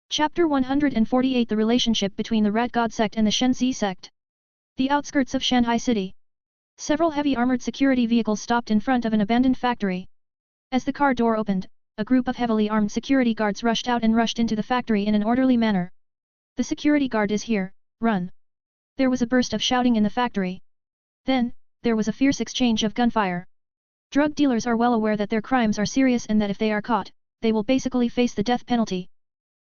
Chapter 148 The relationship between the Rat God sect and the Shenzi sect. The outskirts of Shanghai City. Several heavy armored security vehicles stopped in front of an abandoned factory. As the car door opened, a group of heavily armed security guards rushed out and rushed into the factory in an orderly manner. The security guard is here, run. There was a burst of shouting in the factory. Then, there was a fierce exchange of gunfire. Drug dealers are well aware that their crimes are serious and that if they are caught, they will basically face the death penalty.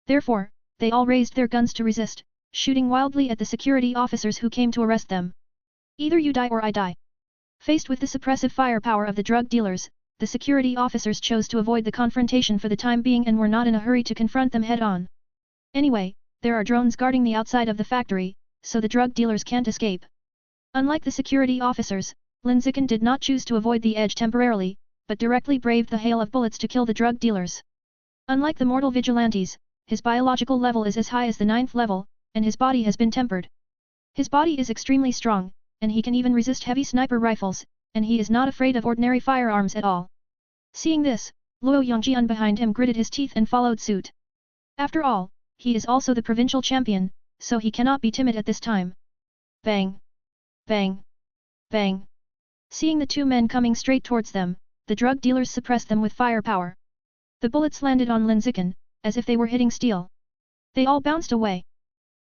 Therefore, they all raised their guns to resist, shooting wildly at the security officers who came to arrest them. Either you die or I die. Faced with the suppressive firepower of the drug dealers, the security officers chose to avoid the confrontation for the time being and were not in a hurry to confront them head-on. Anyway, there are drones guarding the outside of the factory, so the drug dealers can't escape. Unlike the security officers, Lin Zichen did not choose to avoid the edge temporarily, but directly braved the hail of bullets to kill the drug dealers. Unlike the mortal vigilantes, his biological level is as high as the 9th level, and his body has been tempered. His body is extremely strong, and he can even resist heavy sniper rifles, and he is not afraid of ordinary firearms at all. Seeing this, Luo Yongjian behind him gritted his teeth and followed suit. After all, he is also the provincial champion, so he cannot be timid at this time. Bang! Bang! Bang! Seeing the two men coming straight towards them, the drug dealers suppressed them with firepower. The bullets landed on Lin Zichen, as if they were hitting steel. They all bounced away.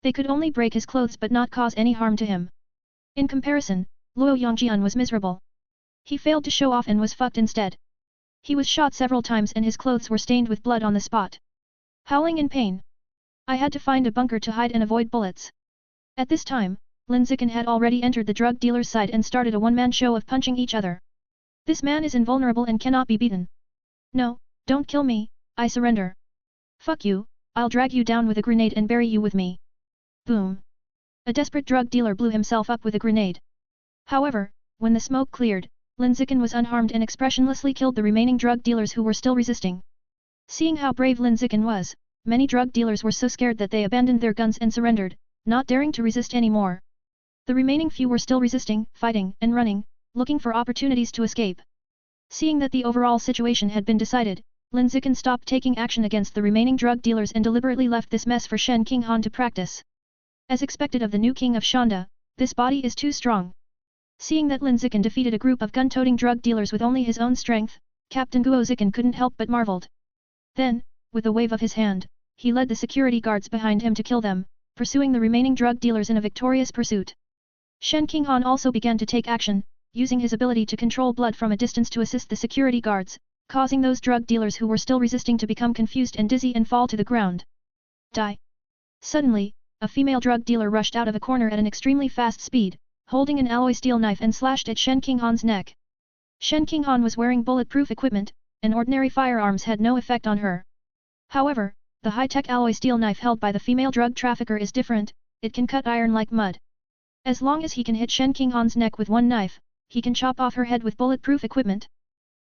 They could only break his clothes but not cause any harm to him. In comparison, Luo Yongjian was miserable. He failed to show off and was fucked instead. He was shot several times and his clothes were stained with blood on the spot. Howling in pain. I had to find a bunker to hide and avoid bullets. At this time, Lin Zichen had already entered the drug dealer's side and started a one-man show of punching each other. This man is invulnerable and cannot be beaten. No, don't kill me, I surrender. Fuck you, I'll drag you down with a grenade and bury you with me. Boom. A desperate drug dealer blew himself up with a grenade. However, when the smoke cleared, Lin Zichen was unharmed and expressionlessly killed the remaining drug dealers who were still resisting. Seeing how brave Lin Zichen was, many drug dealers were so scared that they abandoned their guns and surrendered, not daring to resist anymore. The remaining few were still resisting, fighting, and running, looking for opportunities to escape. Seeing that the overall situation had been decided, Lin Zichen stopped taking action against the remaining drug dealers and deliberately left this mess for Shen Qinghan to practice. As expected of the new king of Shanda, this body is too strong. Seeing that Lin Zichen defeated a group of gun-toting drug dealers with only his own strength, Captain Guo Zichen couldn't help but marveled. Then, with a wave of his hand, he led the security guards behind him to kill them, pursuing the remaining drug dealers in a victorious pursuit. Shen Qinghan also began to take action, using his ability to control blood from a distance to assist the security guards, causing those drug dealers who were still resisting to become confused and dizzy and fall to the ground. Die! Suddenly, a female drug dealer rushed out of a corner at an extremely fast speed, holding an alloy steel knife and slashed at Shen Qinghan's neck. Shen Qinghan was wearing bulletproof equipment, and ordinary firearms had no effect on her. However, the high-tech alloy steel knife held by the female drug trafficker is different, it can cut iron like mud. As long as he can hit Shen Qinghan's neck with one knife, he can chop off her head with bulletproof equipment.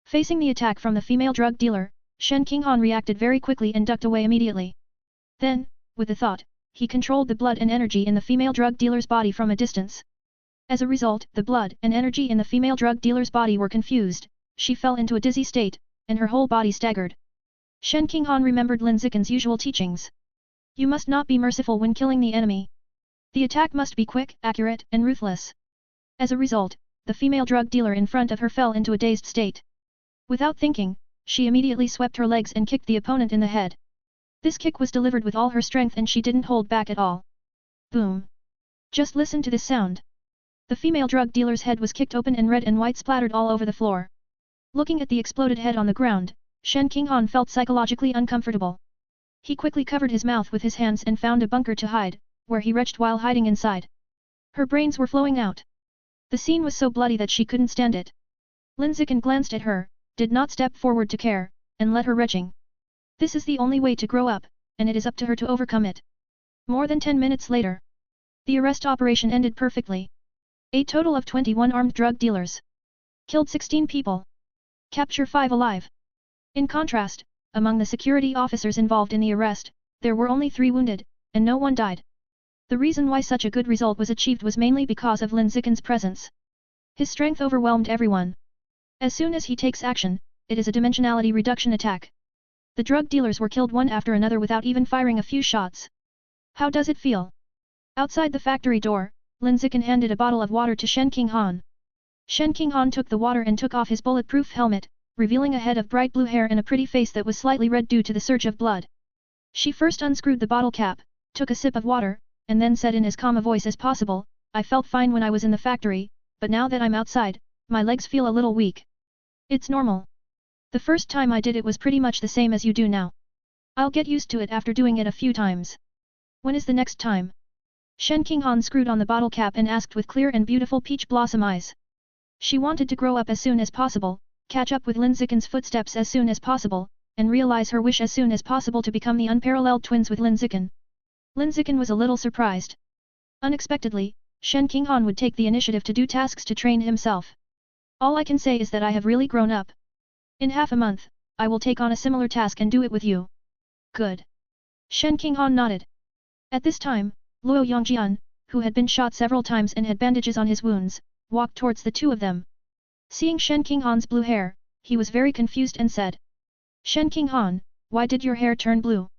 Facing the attack from the female drug dealer, Shen Qinghan reacted very quickly and ducked away immediately. Then, with the thought, he controlled the blood and energy in the female drug dealer's body from a distance. As a result, the blood and energy in the female drug dealer's body were confused, she fell into a dizzy state, and her whole body staggered. Shen Qinghan remembered Lin Zichen's usual teachings. You must not be merciful when killing the enemy. The attack must be quick, accurate, and ruthless. As a result, the female drug dealer in front of her fell into a dazed state. Without thinking, she immediately swept her legs and kicked the opponent in the head. This kick was delivered with all her strength and she didn't hold back at all. Boom! Just listen to this sound. The female drug dealer's head was kicked open and red and white splattered all over the floor. Looking at the exploded head on the ground, Shen Qinghan felt psychologically uncomfortable. He quickly covered his mouth with his hands and found a bunker to hide, where he retched while hiding inside. Her brains were flowing out. The scene was so bloody that she couldn't stand it. Lin Zichen glanced at her, did not step forward to care, and let her retching. This is the only way to grow up, and it is up to her to overcome it. More than 10 minutes later, the arrest operation ended perfectly. A total of 21 armed drug dealers. Killed 16 people. Capture 5 alive. In contrast, among the security officers involved in the arrest, there were only 3 wounded, and no one died. The reason why such a good result was achieved was mainly because of Lin Zichen's presence. His strength overwhelmed everyone. As soon as he takes action, it is a dimensionality reduction attack. The drug dealers were killed one after another without even firing a few shots. How does it feel? Outside the factory door, Lin Zichen handed a bottle of water to Shen Qinghan. Shen Qinghan took the water and took off his bulletproof helmet, revealing a head of bright blue hair and a pretty face that was slightly red due to the surge of blood. She first unscrewed the bottle cap, took a sip of water, and then said in as calm a voice as possible, "I felt fine when I was in the factory, but now that I'm outside, my legs feel a little weak. It's normal. The first time I did it was pretty much the same as you do now. I'll get used to it after doing it a few times. When is the next time?" Shen Qinghan screwed on the bottle cap and asked with clear and beautiful peach blossom eyes. She wanted to grow up as soon as possible, catch up with Lin Zichen's footsteps as soon as possible, and realize her wish as soon as possible to become the unparalleled twins with Lin Zichen. Lin Zichen was a little surprised. Unexpectedly, Shen Qinghan would take the initiative to do tasks to train himself. "All I can say is that I have really grown up. In half a month, I will take on a similar task and do it with you." "Good." Shen Qinghan nodded. At this time, Luo Yongjian, who had been shot several times and had bandages on his wounds, walked towards the two of them. Seeing Shen Qinghan's blue hair, he was very confused and said, "Shen Qinghan, why did your hair turn blue?"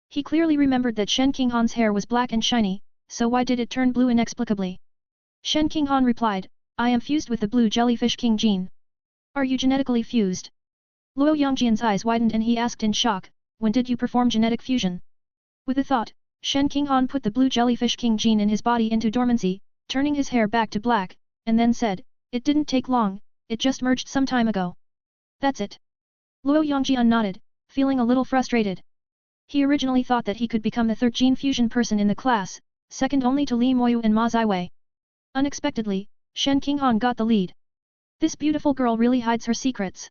He clearly remembered that Shen Qinghan's hair was black and shiny, so why did it turn blue inexplicably? Shen Qinghan replied, "I am fused with the blue jellyfish King Jin." "Are you genetically fused?" Luo Yongjian's eyes widened and he asked in shock, "When did you perform genetic fusion?" With a thought, Shen Qinghan put the blue jellyfish King Jin in his body into dormancy, turning his hair back to black, and then said, "It didn't take long, it just merged some time ago." "That's it." Luo Yongjian nodded, feeling a little frustrated. He originally thought that he could become the third gene fusion person in the class, second only to Li Moyu and Ma Ziwei. Unexpectedly, Shen Qinghan got the lead. This beautiful girl really hides her secrets.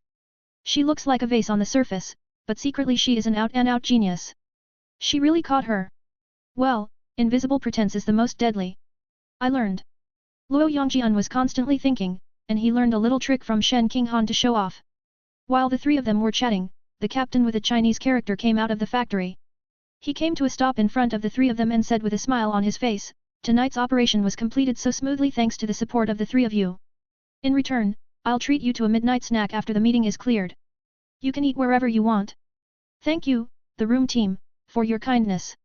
She looks like a vase on the surface, but secretly she is an out-and-out genius. She really caught her. Well, invisible pretense is the most deadly. I learned. Luo Yongjian was constantly thinking, and he learned a little trick from Shen Qinghan to show off. While the three of them were chatting, the captain with a Chinese character came out of the factory. He came to a stop in front of the three of them and said with a smile on his face, "Tonight's operation was completed so smoothly thanks to the support of the three of you. In return, I'll treat you to a midnight snack after the meeting is cleared. You can eat wherever you want. Thank you, the room team, for your kindness."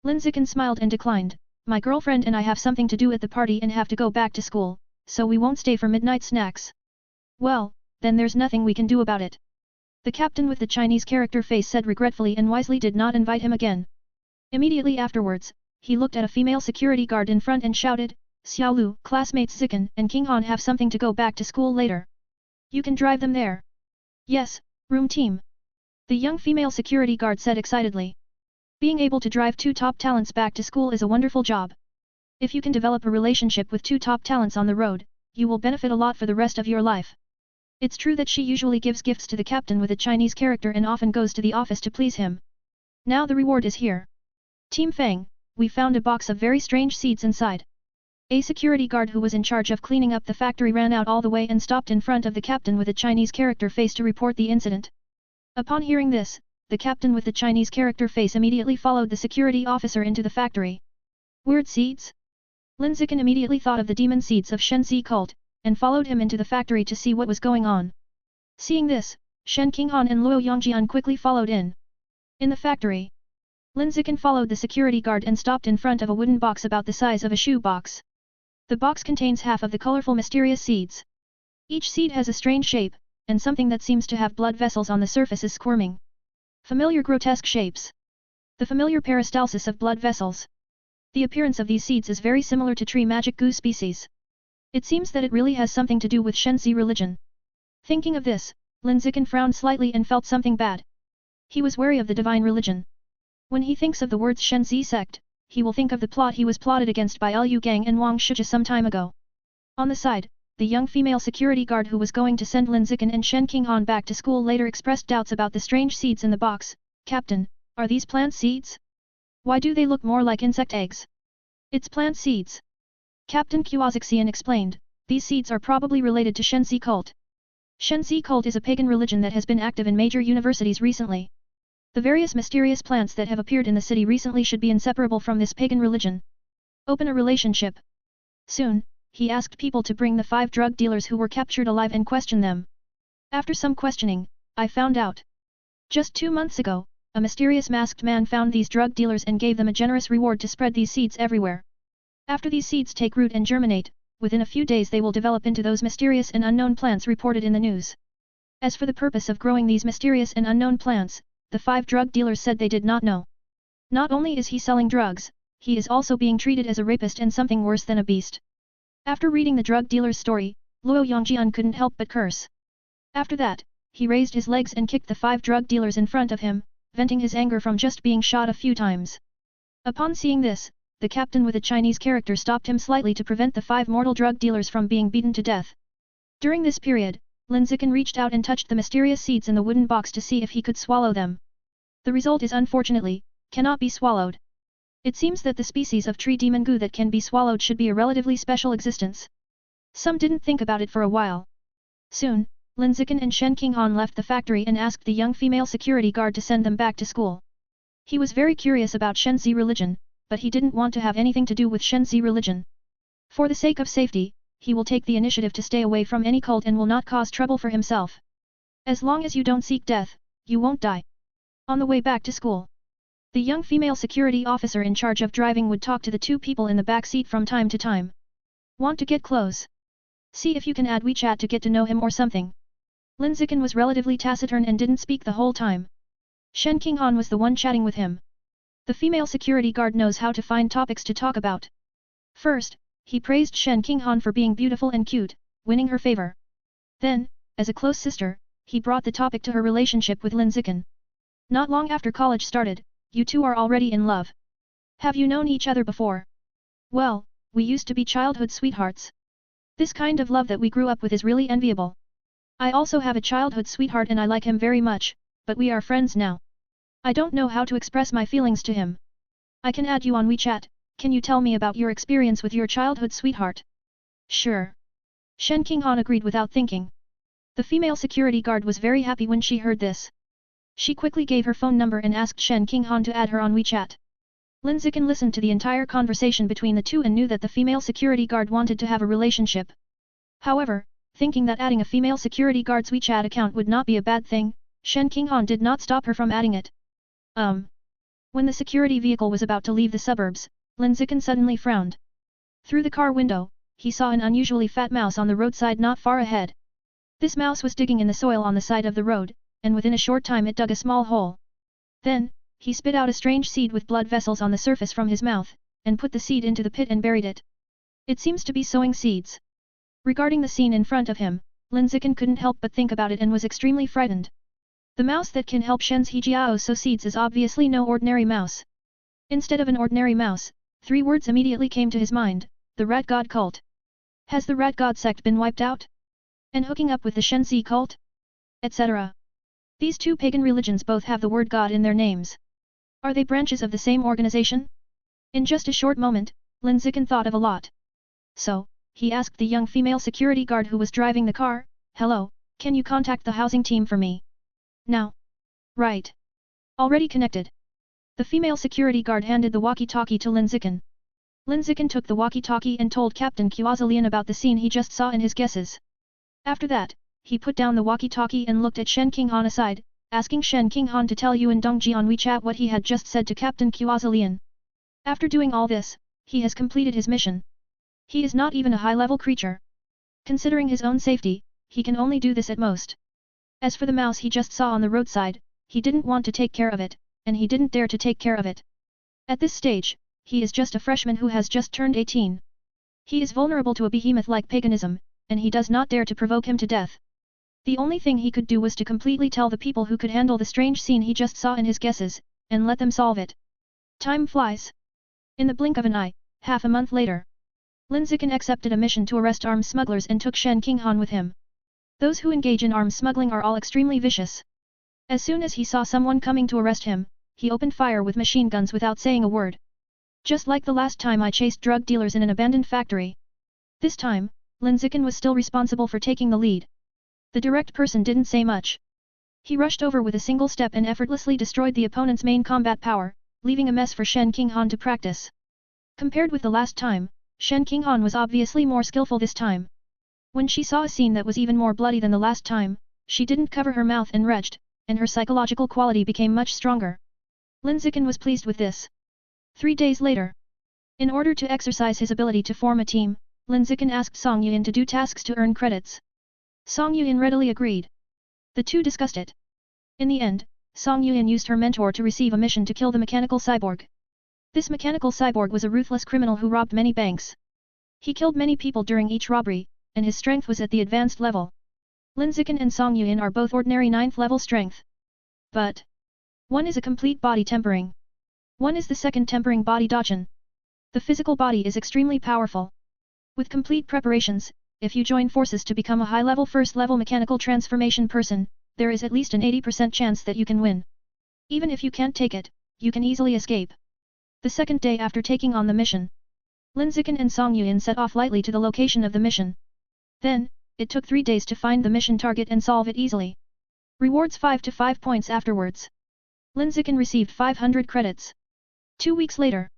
Lin Zichen smiled and declined, "My girlfriend and I have something to do at the party and have to go back to school, so we won't stay for midnight snacks." "Well, then there's nothing we can do about it." The captain with the Chinese character face said regretfully and wisely did not invite him again. Immediately afterwards, he looked at a female security guard in front and shouted, "Xiaolu, classmates Zichen and Qinghan have something to go back to school later. You can drive them there." "Yes, room team." The young female security guard said excitedly. Being able to drive two top talents back to school is a wonderful job. If you can develop a relationship with two top talents on the road, you will benefit a lot for the rest of your life. It's true that she usually gives gifts to the captain with a Chinese character and often goes to the office to please him. Now the reward is here. Team Fang, we found a box of very strange seeds inside. A security guard who was in charge of cleaning up the factory ran out all the way and stopped in front of the captain with a Chinese character face to report the incident. Upon hearing this, the captain with the Chinese character face immediately followed the security officer into the factory. Weird seeds? Lin Zichen immediately thought of the demon seeds of Shenzi cult, and followed him into the factory to see what was going on. Seeing this, Shen Qinghan and Luo Yongjian quickly followed in. In the factory, Lin Zichen followed the security guard and stopped in front of a wooden box about the size of a shoe box. The box contains half of the colorful mysterious seeds. Each seed has a strange shape, and something that seems to have blood vessels on the surface is squirming. Familiar grotesque shapes. The familiar peristalsis of blood vessels. The appearance of these seeds is very similar to tree magic goo species. It seems that it really has something to do with Shenzi religion. Thinking of this, Lin Zichen frowned slightly and felt something bad. He was wary of the divine religion. When he thinks of the words Shenzi sect, he will think of the plot he was plotted against by Liu Gang and Wang Shijia some time ago. On the side, the young female security guard who was going to send Lin Zichen and Shen Qinghan back to school later expressed doubts about the strange seeds in the box. "Captain, are these plant seeds? Why do they look more like insect eggs?" "It's plant seeds." Captain Qiaozixian explained, "These seeds are probably related to Shenzi cult. Shenzi cult is a pagan religion that has been active in major universities recently. The various mysterious plants that have appeared in the city recently should be inseparable from this pagan religion. Open a relationship." Soon, he asked people to bring the 5 drug dealers who were captured alive and question them. After some questioning, I found out. Just 2 months ago, a mysterious masked man found these drug dealers and gave them a generous reward to spread these seeds everywhere. After these seeds take root and germinate, within a few days they will develop into those mysterious and unknown plants reported in the news. As for the purpose of growing these mysterious and unknown plants, the 5 drug dealers said they did not know. Not only is he selling drugs, he is also being treated as a rapist and something worse than a beast. After reading the drug dealer's story, Luo Yongjian couldn't help but curse. After that, he raised his legs and kicked the 5 drug dealers in front of him, venting his anger from just being shot a few times. Upon seeing this, the captain with a Chinese character stopped him slightly to prevent the 5 mortal drug dealers from being beaten to death. During this period, Lin Zichen reached out and touched the mysterious seeds in the wooden box to see if he could swallow them. The result is unfortunately, cannot be swallowed. It seems that the species of tree demon goo that can be swallowed should be a relatively special existence. Some didn't think about it for a while. Soon, Lin Zichen and Shen Qinghan left the factory and asked the young female security guard to send them back to school. He was very curious about Shenzi religion, but he didn't want to have anything to do with Shenzi religion. For the sake of safety, he will take the initiative to stay away from any cult and will not cause trouble for himself. As long as you don't seek death, you won't die. On the way back to school, the young female security officer in charge of driving would talk to the 2 people in the back seat from time to time. Want to get close? See if you can add WeChat to get to know him or something. Lin Zichen was relatively taciturn and didn't speak the whole time. Shen Qinghan was the one chatting with him. The female security guard knows how to find topics to talk about. First, he praised Shen Qinghan for being beautiful and cute, winning her favor. Then, as a close sister, he brought the topic to her relationship with Lin Zichen. Not long after college started, you 2 are already in love. Have you known each other before? Well, we used to be childhood sweethearts. This kind of love that we grew up with is really enviable. I also have a childhood sweetheart and I like him very much, but we are friends now. I don't know how to express my feelings to him. I can add you on WeChat, can you tell me about your experience with your childhood sweetheart? Sure. Shen Qinghan agreed without thinking. The female security guard was very happy when she heard this. She quickly gave her phone number and asked Shen Qinghan to add her on WeChat. Lin Zichen listened to the entire conversation between the 2 and knew that the female security guard wanted to have a relationship. However, thinking that adding a female security guard's WeChat account would not be a bad thing, Shen Qinghan did not stop her from adding it. When the security vehicle was about to leave the suburbs, Lin Zichen suddenly frowned. Through the car window, he saw an unusually fat mouse on the roadside not far ahead. This mouse was digging in the soil on the side of the road, and within a short time it dug a small hole. Then, he spit out a strange seed with blood vessels on the surface from his mouth, and put the seed into the pit and buried it. It seems to be sowing seeds. Regarding the scene in front of him, Lin Zichen couldn't help but think about it and was extremely frightened. The mouse that can help Shen's Hejiao sow seeds is obviously no ordinary mouse. Instead of an ordinary mouse, 3 words immediately came to his mind: the Rat God cult. Has the Rat God sect been wiped out? And hooking up with the Shenzi cult? Etc. These 2 pagan religions both have the word God in their names. Are they branches of the same organization? In just a short moment, Lin Zichen thought of a lot. So, he asked the young female security guard who was driving the car, "Hello, can you contact the housing team for me? Now." "Right. Already connected." The female security guard handed the walkie-talkie to Lin Zichen. Lin Zichen took the walkie-talkie and told Captain Quazalian about the scene he just saw and his guesses. After that, he put down the walkie-talkie and looked at Shen Qinghan aside, asking Shen Qinghan to tell Yuan Dongji on WeChat what he had just said to Captain Quazalian. After doing all this, he has completed his mission. He is not even a high-level creature. Considering his own safety, he can only do this at most. As for the mouse he just saw on the roadside, he didn't want to take care of it, and he didn't dare to take care of it. At this stage, he is just a freshman who has just turned 18. He is vulnerable to a behemoth like paganism, and he does not dare to provoke him to death. The only thing he could do was to completely tell the people who could handle the strange scene he just saw in his guesses, and let them solve it. Time flies. In the blink of an eye, half a month later, Lin Zichen accepted a mission to arrest arms smugglers and took Shen Qinghan with him. Those who engage in arms smuggling are all extremely vicious. As soon as he saw someone coming to arrest him, he opened fire with machine guns without saying a word. Just like the last time I chased drug dealers in an abandoned factory. This time, Lin Zichen was still responsible for taking the lead. The direct person didn't say much. He rushed over with a single step and effortlessly destroyed the opponent's main combat power, leaving a mess for Shen Qinghan to practice. Compared with the last time, Shen Qinghan was obviously more skillful this time. When she saw a scene that was even more bloody than the last time, she didn't cover her mouth and retched, and her psychological quality became much stronger. Lin Zichen was pleased with this. 3 days later, in order to exercise his ability to form a team, Lin Zichen asked Song Yuan to do tasks to earn credits. Song Yuan readily agreed. The two discussed it. In the end, Song Yuan used her mentor to receive a mission to kill the mechanical cyborg. This mechanical cyborg was a ruthless criminal who robbed many banks. He killed many people during each robbery, and his strength was at the advanced level. Lin Zichen and Song Yuan are both ordinary 9th level strength. But one is a complete body tempering. One is the second tempering body Dacheng. The physical body is extremely powerful. With complete preparations, if you join forces to become a high-level first-level mechanical transformation person, there is at least an 80% chance that you can win. Even if you can't take it, you can easily escape. The second day after taking on the mission, Lin Zichen and Song Yuan set off lightly to the location of the mission. Then, it took 3 days to find the mission target and solve it easily. Rewards 5 to 5 points afterwards. Lin Zichen received 500 credits. 2 weeks later,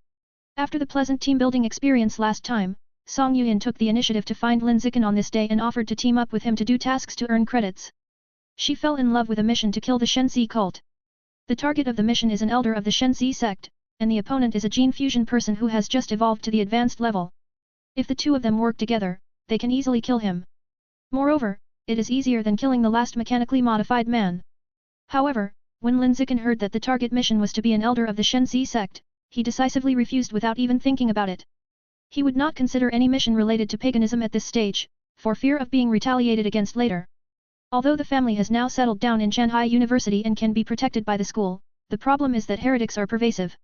after the pleasant team-building experience last time, Song Yuan took the initiative to find Lin Zichen on this day and offered to team up with him to do tasks to earn credits. She fell in love with a mission to kill the Shenzi cult. The target of the mission is an elder of the Shenzi sect, and the opponent is a gene fusion person who has just evolved to the advanced level. If the two of them work together, they can easily kill him. Moreover, it is easier than killing the last mechanically modified man. However, when Lin Zichen heard that the target mission was to be an elder of the Shenzi sect, he decisively refused without even thinking about it. He would not consider any mission related to paganism at this stage, for fear of being retaliated against later. Although the family has now settled down in Shanghai University and can be protected by the school, the problem is that heretics are pervasive.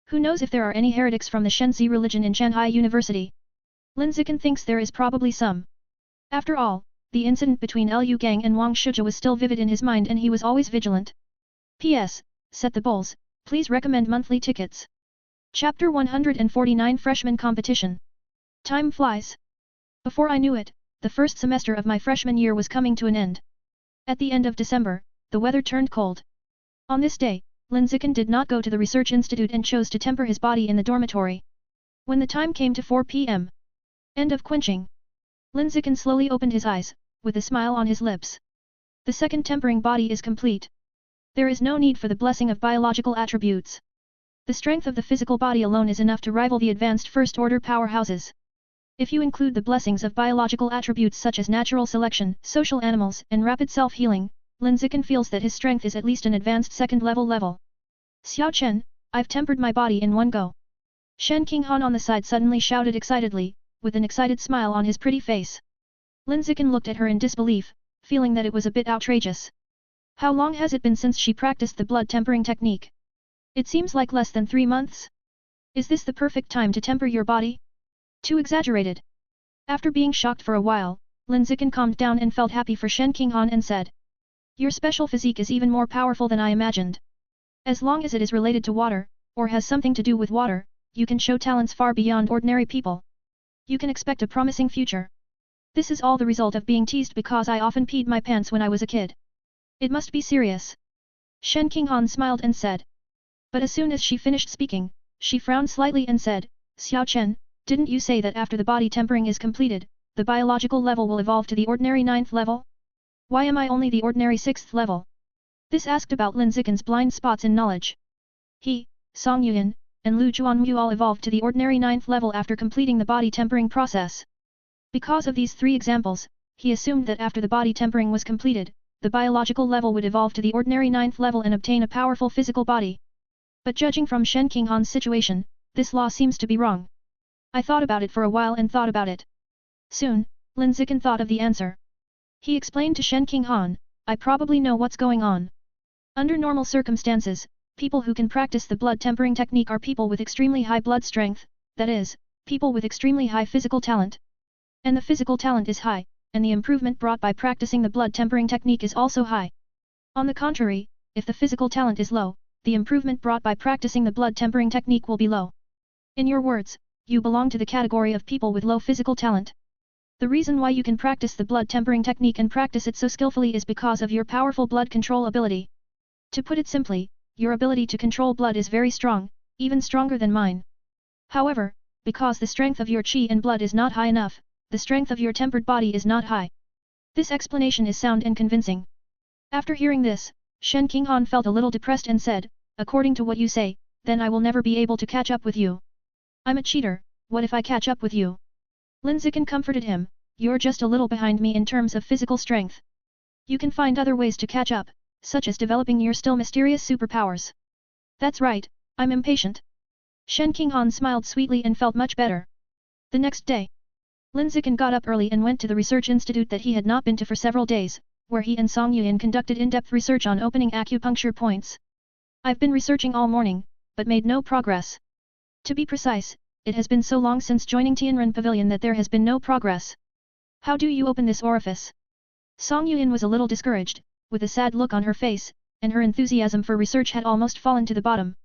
Who knows if there are any heretics from the Shenzi religion in Shanghai University? Lin Zichen thinks there is probably some. After all, the incident between Liu Gang and Wang Shizhe was still vivid in his mind and he was always vigilant. P.S. Set the bowls, please recommend monthly tickets. Chapter 149 Freshman Competition. Time flies. Before I knew it, the first semester of my freshman year was coming to an end. At the end of December, the weather turned cold. On this day, Lin Zichen did not go to the research institute and chose to temper his body in the dormitory. When the time came to 4 p.m. End of quenching. Lin Zichen slowly opened his eyes, with a smile on his lips. The second tempering body is complete. There is no need for the blessing of biological attributes. The strength of the physical body alone is enough to rival the advanced first-order powerhouses. If you include the blessings of biological attributes such as natural selection, social animals, and rapid self-healing, Lin Zichen feels that his strength is at least an advanced second-level level. Xiao Chen, I've tempered my body in one go. Shen Qinghan on the side suddenly shouted excitedly, with an excited smile on his pretty face. Lin Zichen looked at her in disbelief, feeling that it was a bit outrageous. How long has it been since she practiced the blood tempering technique? It seems like less than 3 months. Is this the perfect time to temper your body? Too exaggerated. After being shocked for a while, Lin Zichen calmed down and felt happy for Shen Qinghan and said, "Your special physique is even more powerful than I imagined. As long as it is related to water, or has something to do with water, you can show talents far beyond ordinary people. You can expect a promising future. This is all the result of being teased because I often peed my pants when I was a kid. It must be serious." Shen Qinghan smiled and said. But as soon as she finished speaking, she frowned slightly and said, "Xiao Chen, didn't you say that after the body tempering is completed, the biological level will evolve to the ordinary 9th level? Why am I only the ordinary 6th level?" This asked about Lin Zichen's blind spots in knowledge. He, Song Yuan, and Lu Juanmu all evolved to the ordinary 9th level after completing the body tempering process. Because of these 3 examples, he assumed that after the body tempering was completed, the biological level would evolve to the ordinary 9th level and obtain a powerful physical body. But judging from Shen Qinghan's situation, this law seems to be wrong. I thought about it for a while and thought about it. Soon, Lin Zichen thought of the answer. He explained to Shen Qinghan, "I probably know what's going on. Under normal circumstances, people who can practice the blood tempering technique are people with extremely high blood strength, that is, people with extremely high physical talent. And the physical talent is high, and the improvement brought by practicing the blood tempering technique is also high. On the contrary, if the physical talent is low, the improvement brought by practicing the blood tempering technique will be low. In your words, you belong to the category of people with low physical talent. The reason why you can practice the blood tempering technique and practice it so skillfully is because of your powerful blood control ability. To put it simply, your ability to control blood is very strong, even stronger than mine. However, because the strength of your qi and blood is not high enough, the strength of your tempered body is not high. This explanation is sound and convincing." After hearing this, Shen Qinghan felt a little depressed and said, according to what you say, then I will never be able to catch up with you. I'm a cheater, what if I catch up with you? Lin Zichen comforted him, you're just a little behind me in terms of physical strength. You can find other ways to catch up, such as developing your still mysterious superpowers. That's right, I'm impatient. Shen Qinghan smiled sweetly and felt much better. The next day, Lin Zichen got up early and went to the research institute that he had not been to for several days, where he and Song Yuan conducted in-depth research on opening acupuncture points. I've been researching all morning, but made no progress. To be precise, it has been so long since joining Tianren Pavilion that there has been no progress. How do you open this orifice? Song Yuan was a little discouraged, with a sad look on her face, and her enthusiasm for research had almost fallen to the bottom.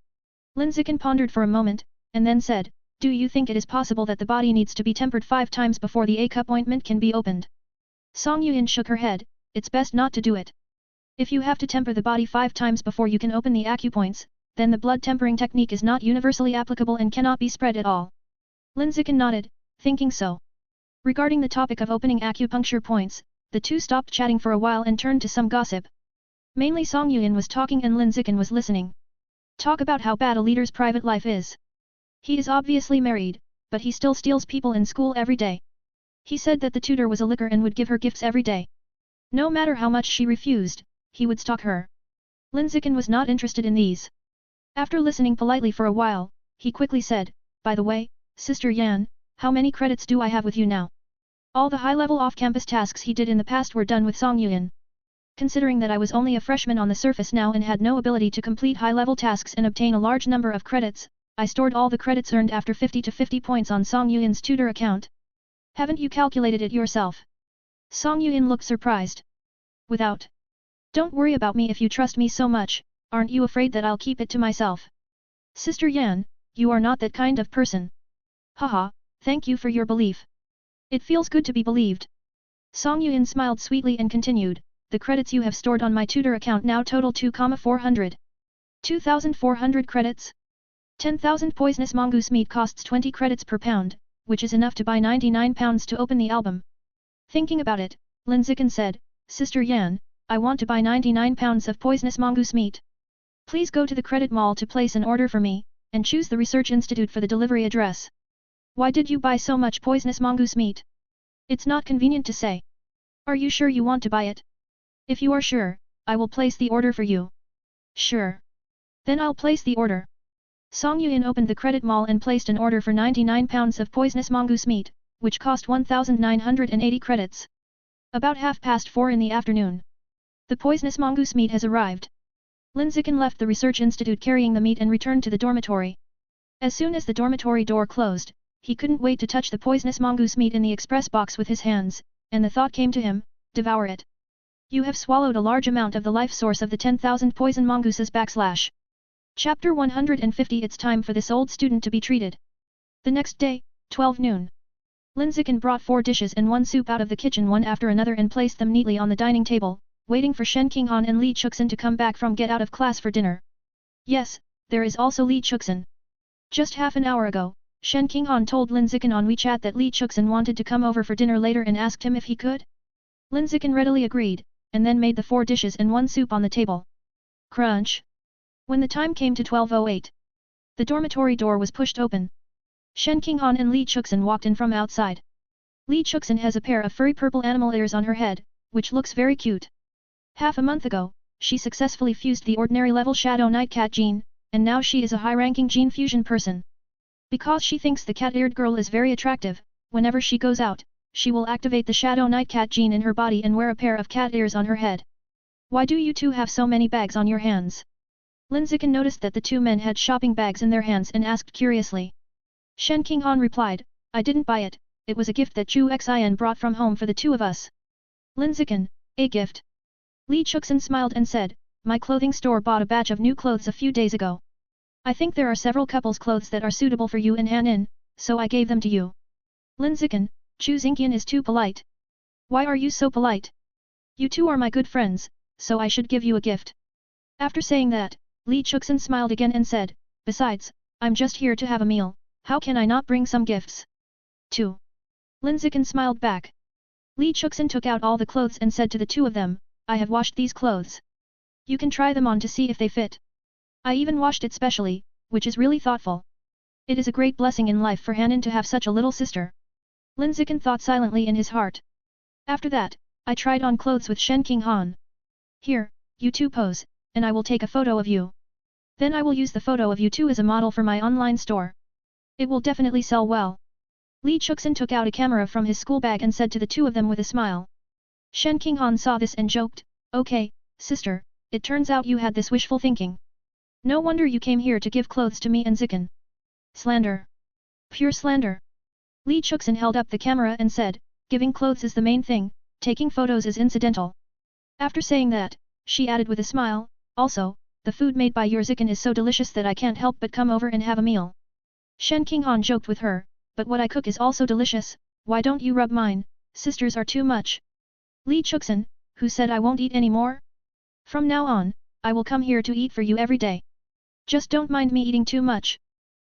Lin Zichen pondered for a moment, and then said, do you think it is possible that the body needs to be tempered 5 times before the A-cup ointment can be opened? Song Yuan shook her head, it's best not to do it. If you have to temper the body 5 times before you can open the acupoints, then the blood tempering technique is not universally applicable and cannot be spread at all. Lin Zichen nodded, thinking so. Regarding the topic of opening acupuncture points, the two stopped chatting for a while and turned to some gossip. Mainly Song Yuan was talking and Lin Zichen was listening. Talk about how bad a leader's private life is. He is obviously married, but he still steals people in school every day. He said that the tutor was a licker and would give her gifts every day. No matter how much she refused, he would stalk her. Lin Zichen was not interested in these. After listening politely for a while, he quickly said, by the way, Sister Yan, how many credits do I have with you now? All the high-level off-campus tasks he did in the past were done with Song Yuan. Considering that I was only a freshman on the surface now and had no ability to complete high-level tasks and obtain a large number of credits, I stored all the credits earned after 50 to 50 points on Song Yuan's tutor account. Haven't you calculated it yourself? Song Yuan looked surprised. Without. Don't worry about me if you trust me so much, aren't you afraid that I'll keep it to myself? Sister Yan, you are not that kind of person. Haha, thank you for your belief. It feels good to be believed. Song Yuan smiled sweetly and continued, the credits you have stored on my tutor account now total 2,400. 2,400 credits? 10,000 poisonous mongoose meat costs 20 credits per pound, which is enough to buy 99 pounds to open the album. Thinking about it, Lin Zichen said, Sister Yan, I want to buy 99 pounds of poisonous mongoose meat. Please go to the credit mall to place an order for me, and choose the research institute for the delivery address. Why did you buy so much poisonous mongoose meat? It's not convenient to say. Are you sure you want to buy it? If you are sure, I will place the order for you. Sure. Then I'll place the order. Song Yuan opened the credit mall and placed an order for 99 pounds of poisonous mongoose meat, which cost 1,980 credits. About 4:30 in the afternoon. The poisonous mongoose meat has arrived. Lin Zichen left the research institute carrying the meat and returned to the dormitory. As soon as the dormitory door closed, he couldn't wait to touch the poisonous mongoose meat in the express box with his hands, and the thought came to him, devour it. You have swallowed a large amount of the life source of the 10,000 poison mongooses / Chapter 150. It's time for this old student to be treated. The next day, 12 noon. Lin Zichen brought 4 dishes and 1 soup out of the kitchen one after another and placed them neatly on the dining table, waiting for Shen Qinghan and Li Chuxin to come back from get out of class for dinner. Yes, there is also Li Chuxin. Just half an hour ago, Shen Qinghan told Lin Zichen on WeChat that Li Chuxin wanted to come over for dinner later and asked him if he could. Lin Zichen readily agreed, and then made the 4 dishes and 1 soup on the table. Crunch! When the time came to 12:08, the dormitory door was pushed open. Shen Qinghan and Li Chuxin walked in from outside. Li Chuxin has a pair of furry purple animal ears on her head, which looks very cute. Half a month ago, she successfully fused the ordinary level Shadow Night Cat gene, and now she is a high-ranking gene fusion person. Because she thinks the cat-eared girl is very attractive, whenever she goes out, she will activate the Shadow Night Cat gene in her body and wear a pair of cat ears on her head. Why do you two have so many bags on your hands? Lin Zichen noticed that the 2 men had shopping bags in their hands and asked curiously. Shen Qinghan replied, I didn't buy it, it was a gift that Chu Xin brought from home for the 2 of us. Lin Zichen, a gift. Li Chuxin smiled and said, my clothing store bought a batch of new clothes a few days ago. I think there are several couples' clothes that are suitable for you and Hanin, so I gave them to you. Lin Zichen, Chu Xingqian is too polite. Why are you so polite? You two are my good friends, so I should give you a gift. After saying that, Li Chuxin smiled again and said, besides, I'm just here to have a meal, how can I not bring some gifts? 2. Lin Zichen smiled back. Li Chuxin took out all the clothes and said to the 2 of them, I have washed these clothes. You can try them on to see if they fit. I even washed it specially, which is really thoughtful. It is a great blessing in life for Hanan to have such a little sister. Lin Zichen thought silently in his heart. After that, I tried on clothes with Shen Qinghan. Here, you two pose, and I will take a photo of you. Then I will use the photo of you two as a model for my online store. It will definitely sell well. Li Chuxin took out a camera from his school bag and said to the two of them with a smile. Shen Qinghan saw this and joked, "Okay, sister, it turns out you had this wishful thinking. No wonder you came here to give clothes to me and Zichen." Slander. Pure slander. Li Chuxin held up the camera and said, "Giving clothes is the main thing, taking photos is incidental." After saying that, she added with a smile, "Also, the food made by your Zichen is so delicious that I can't help but come over and have a meal." Shen Qinghan joked with her, "But what I cook is also delicious, why don't you rub mine, sisters are too much." Li Chuxin, who said I won't eat any more? From now on, I will come here to eat for you every day. Just don't mind me eating too much.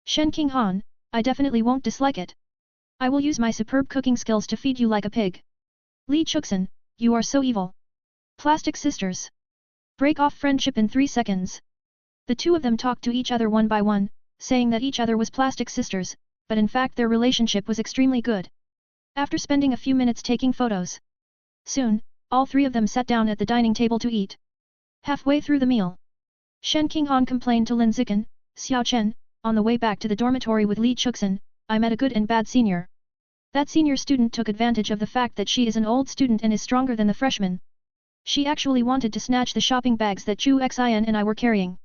Shen Qinghan, I definitely won't dislike it. I will use my superb cooking skills to feed you like a pig. Li Chuxin, you are so evil. Plastic sisters. Break off friendship in 3 seconds. The two of them talked to each other one by one, saying that each other was plastic sisters, but in fact their relationship was extremely good. After spending a few minutes taking photos. Soon, all three of them sat down at the dining table to eat. Halfway through the meal, Shen Qinghan complained to Lin Zichen, "Xiao Chen, on the way back to the dormitory with Li Chuxin, I met a good and bad senior. That senior student took advantage of the fact that she is an old student and is stronger than the freshman. She actually wanted to snatch the shopping bags that Chu Xin and I were carrying.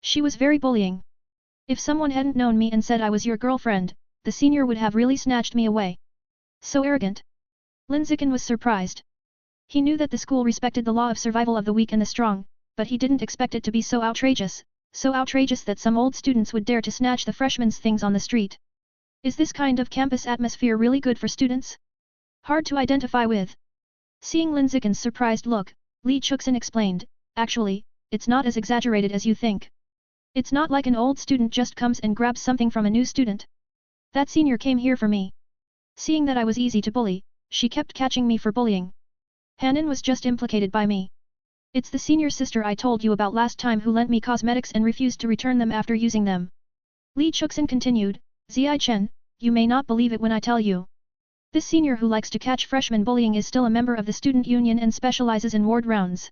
She was very bullying. If someone hadn't known me and said I was your girlfriend, the senior would have really snatched me away. So arrogant." Lin Zichen was surprised. He knew that the school respected the law of survival of the weak and the strong, but he didn't expect it to be so outrageous that some old students would dare to snatch the freshmen's things on the street. Is this kind of campus atmosphere really good for students? Hard to identify with. Seeing Lin Zichen's surprised look, Li Chuxin explained, "Actually, it's not as exaggerated as you think. It's not like an old student just comes and grabs something from a new student. That senior came here for me. Seeing that I was easy to bully, she kept catching me for bullying. Hanan was just implicated by me. It's the senior sister I told you about last time who lent me cosmetics and refused to return them after using them." Li Chuxin continued, "Ziai Chen, you may not believe it when I tell you. This senior who likes to catch freshman bullying is still a member of the student union and specializes in ward rounds.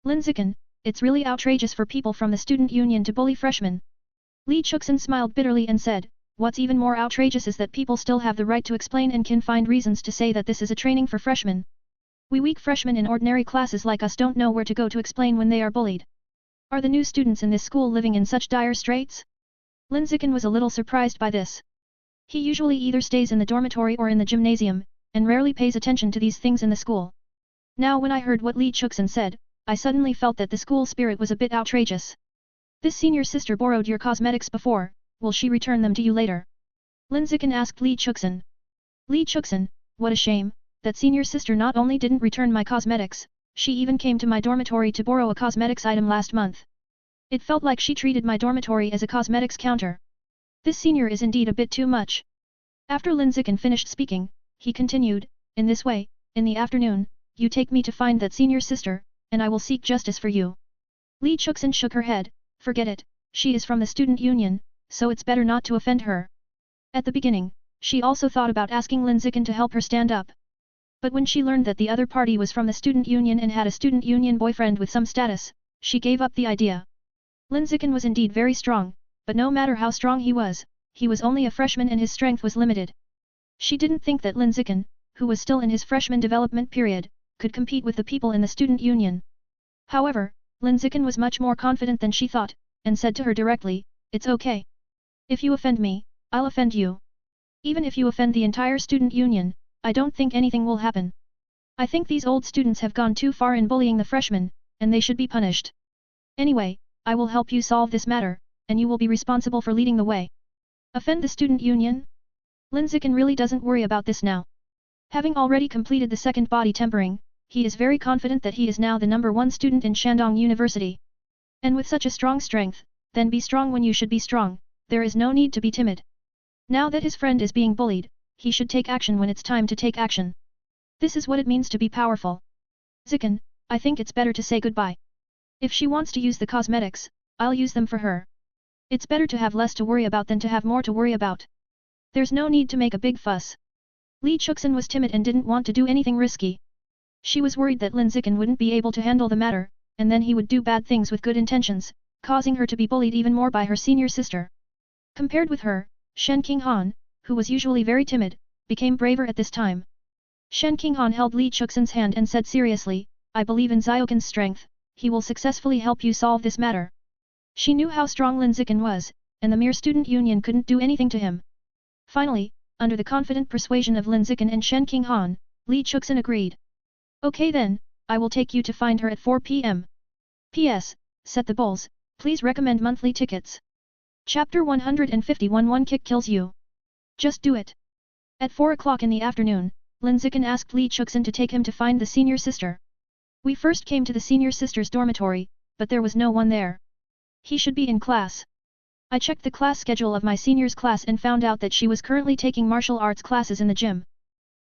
Lin Zichen, it's really outrageous for people from the student union to bully freshmen." Li Chuxin smiled bitterly and said, "What's even more outrageous is that people still have the right to explain and can find reasons to say that this is a training for freshmen. We weak freshmen in ordinary classes like us don't know where to go to explain when they are bullied. Are the new students in this school living in such dire straits?" Lin Zichen was a little surprised by this. He usually either stays in the dormitory or in the gymnasium, and rarely pays attention to these things in the school. Now when I heard what Li Chuxin said, I suddenly felt that the school spirit was a bit outrageous. "This senior sister borrowed your cosmetics before, will she return them to you later?" Lin Zichen asked Li Chuxin. "Li Chuxin, what a shame, that senior sister not only didn't return my cosmetics, she even came to my dormitory to borrow a cosmetics item last month. It felt like she treated my dormitory as a cosmetics counter. This senior is indeed a bit too much." After Lin Zichen finished speaking, he continued, "In this way, in the afternoon, you take me to find that senior sister, and I will seek justice for you." Li Chuxin shook her head, "Forget it, she is from the student union, so it's better not to offend her." At the beginning, she also thought about asking Lin Zichen to help her stand up. But when she learned that the other party was from the student union and had a student union boyfriend with some status, she gave up the idea. Lin Zichen was indeed very strong, but no matter how strong he was only a freshman and his strength was limited. She didn't think that Lin Zichen, who was still in his freshman development period, could compete with the people in the student union. However, Lin Zichen was much more confident than she thought, and said to her directly, "It's okay. If you offend me, I'll offend you. Even if you offend the entire student union, I don't think anything will happen. I think these old students have gone too far in bullying the freshmen, and they should be punished. Anyway, I will help you solve this matter, and you will be responsible for leading the way." Offend the student union? Lin Zichen really doesn't worry about this now. Having already completed the second body tempering, he is very confident that he is now the #1 student in Shandong University. And with such a strong strength, then be strong when you should be strong, there is no need to be timid. Now that his friend is being bullied, he should take action when it's time to take action. This is what it means to be powerful. "Zichen, I think it's better to say goodbye. If she wants to use the cosmetics, I'll use them for her. It's better to have less to worry about than to have more to worry about. There's no need to make a big fuss. Li Chuxin was timid and didn't want to do anything risky. She was worried that Lin Zichen wouldn't be able to handle the matter, and then he would do bad things with good intentions, causing her to be bullied even more by her senior sister. Compared with her, Shen Qinghan, who was usually very timid, became braver at this time. Shen Qinghan held Li Chuxin's hand and said seriously, I believe in Xiaoqin's strength, he will successfully help you solve this matter. She knew how strong Lin Zichen was, and the mere student union couldn't do anything to him. Finally, under the confident persuasion of Lin Zichen and Shen Qinghan, Li Chuxin agreed. Okay then, I will take you to find her at 4 p.m. P.S. Set the goals, please recommend monthly tickets. Chapter 151 One kick kills you. Just do it. At 4 o'clock in the afternoon, Lin Zichen asked Li Chuxin to take him to find the senior sister. We first came to the senior sister's dormitory, but there was no one there. He should be in class. I checked the class schedule of my senior's class and found out that she was currently taking martial arts classes in the gym.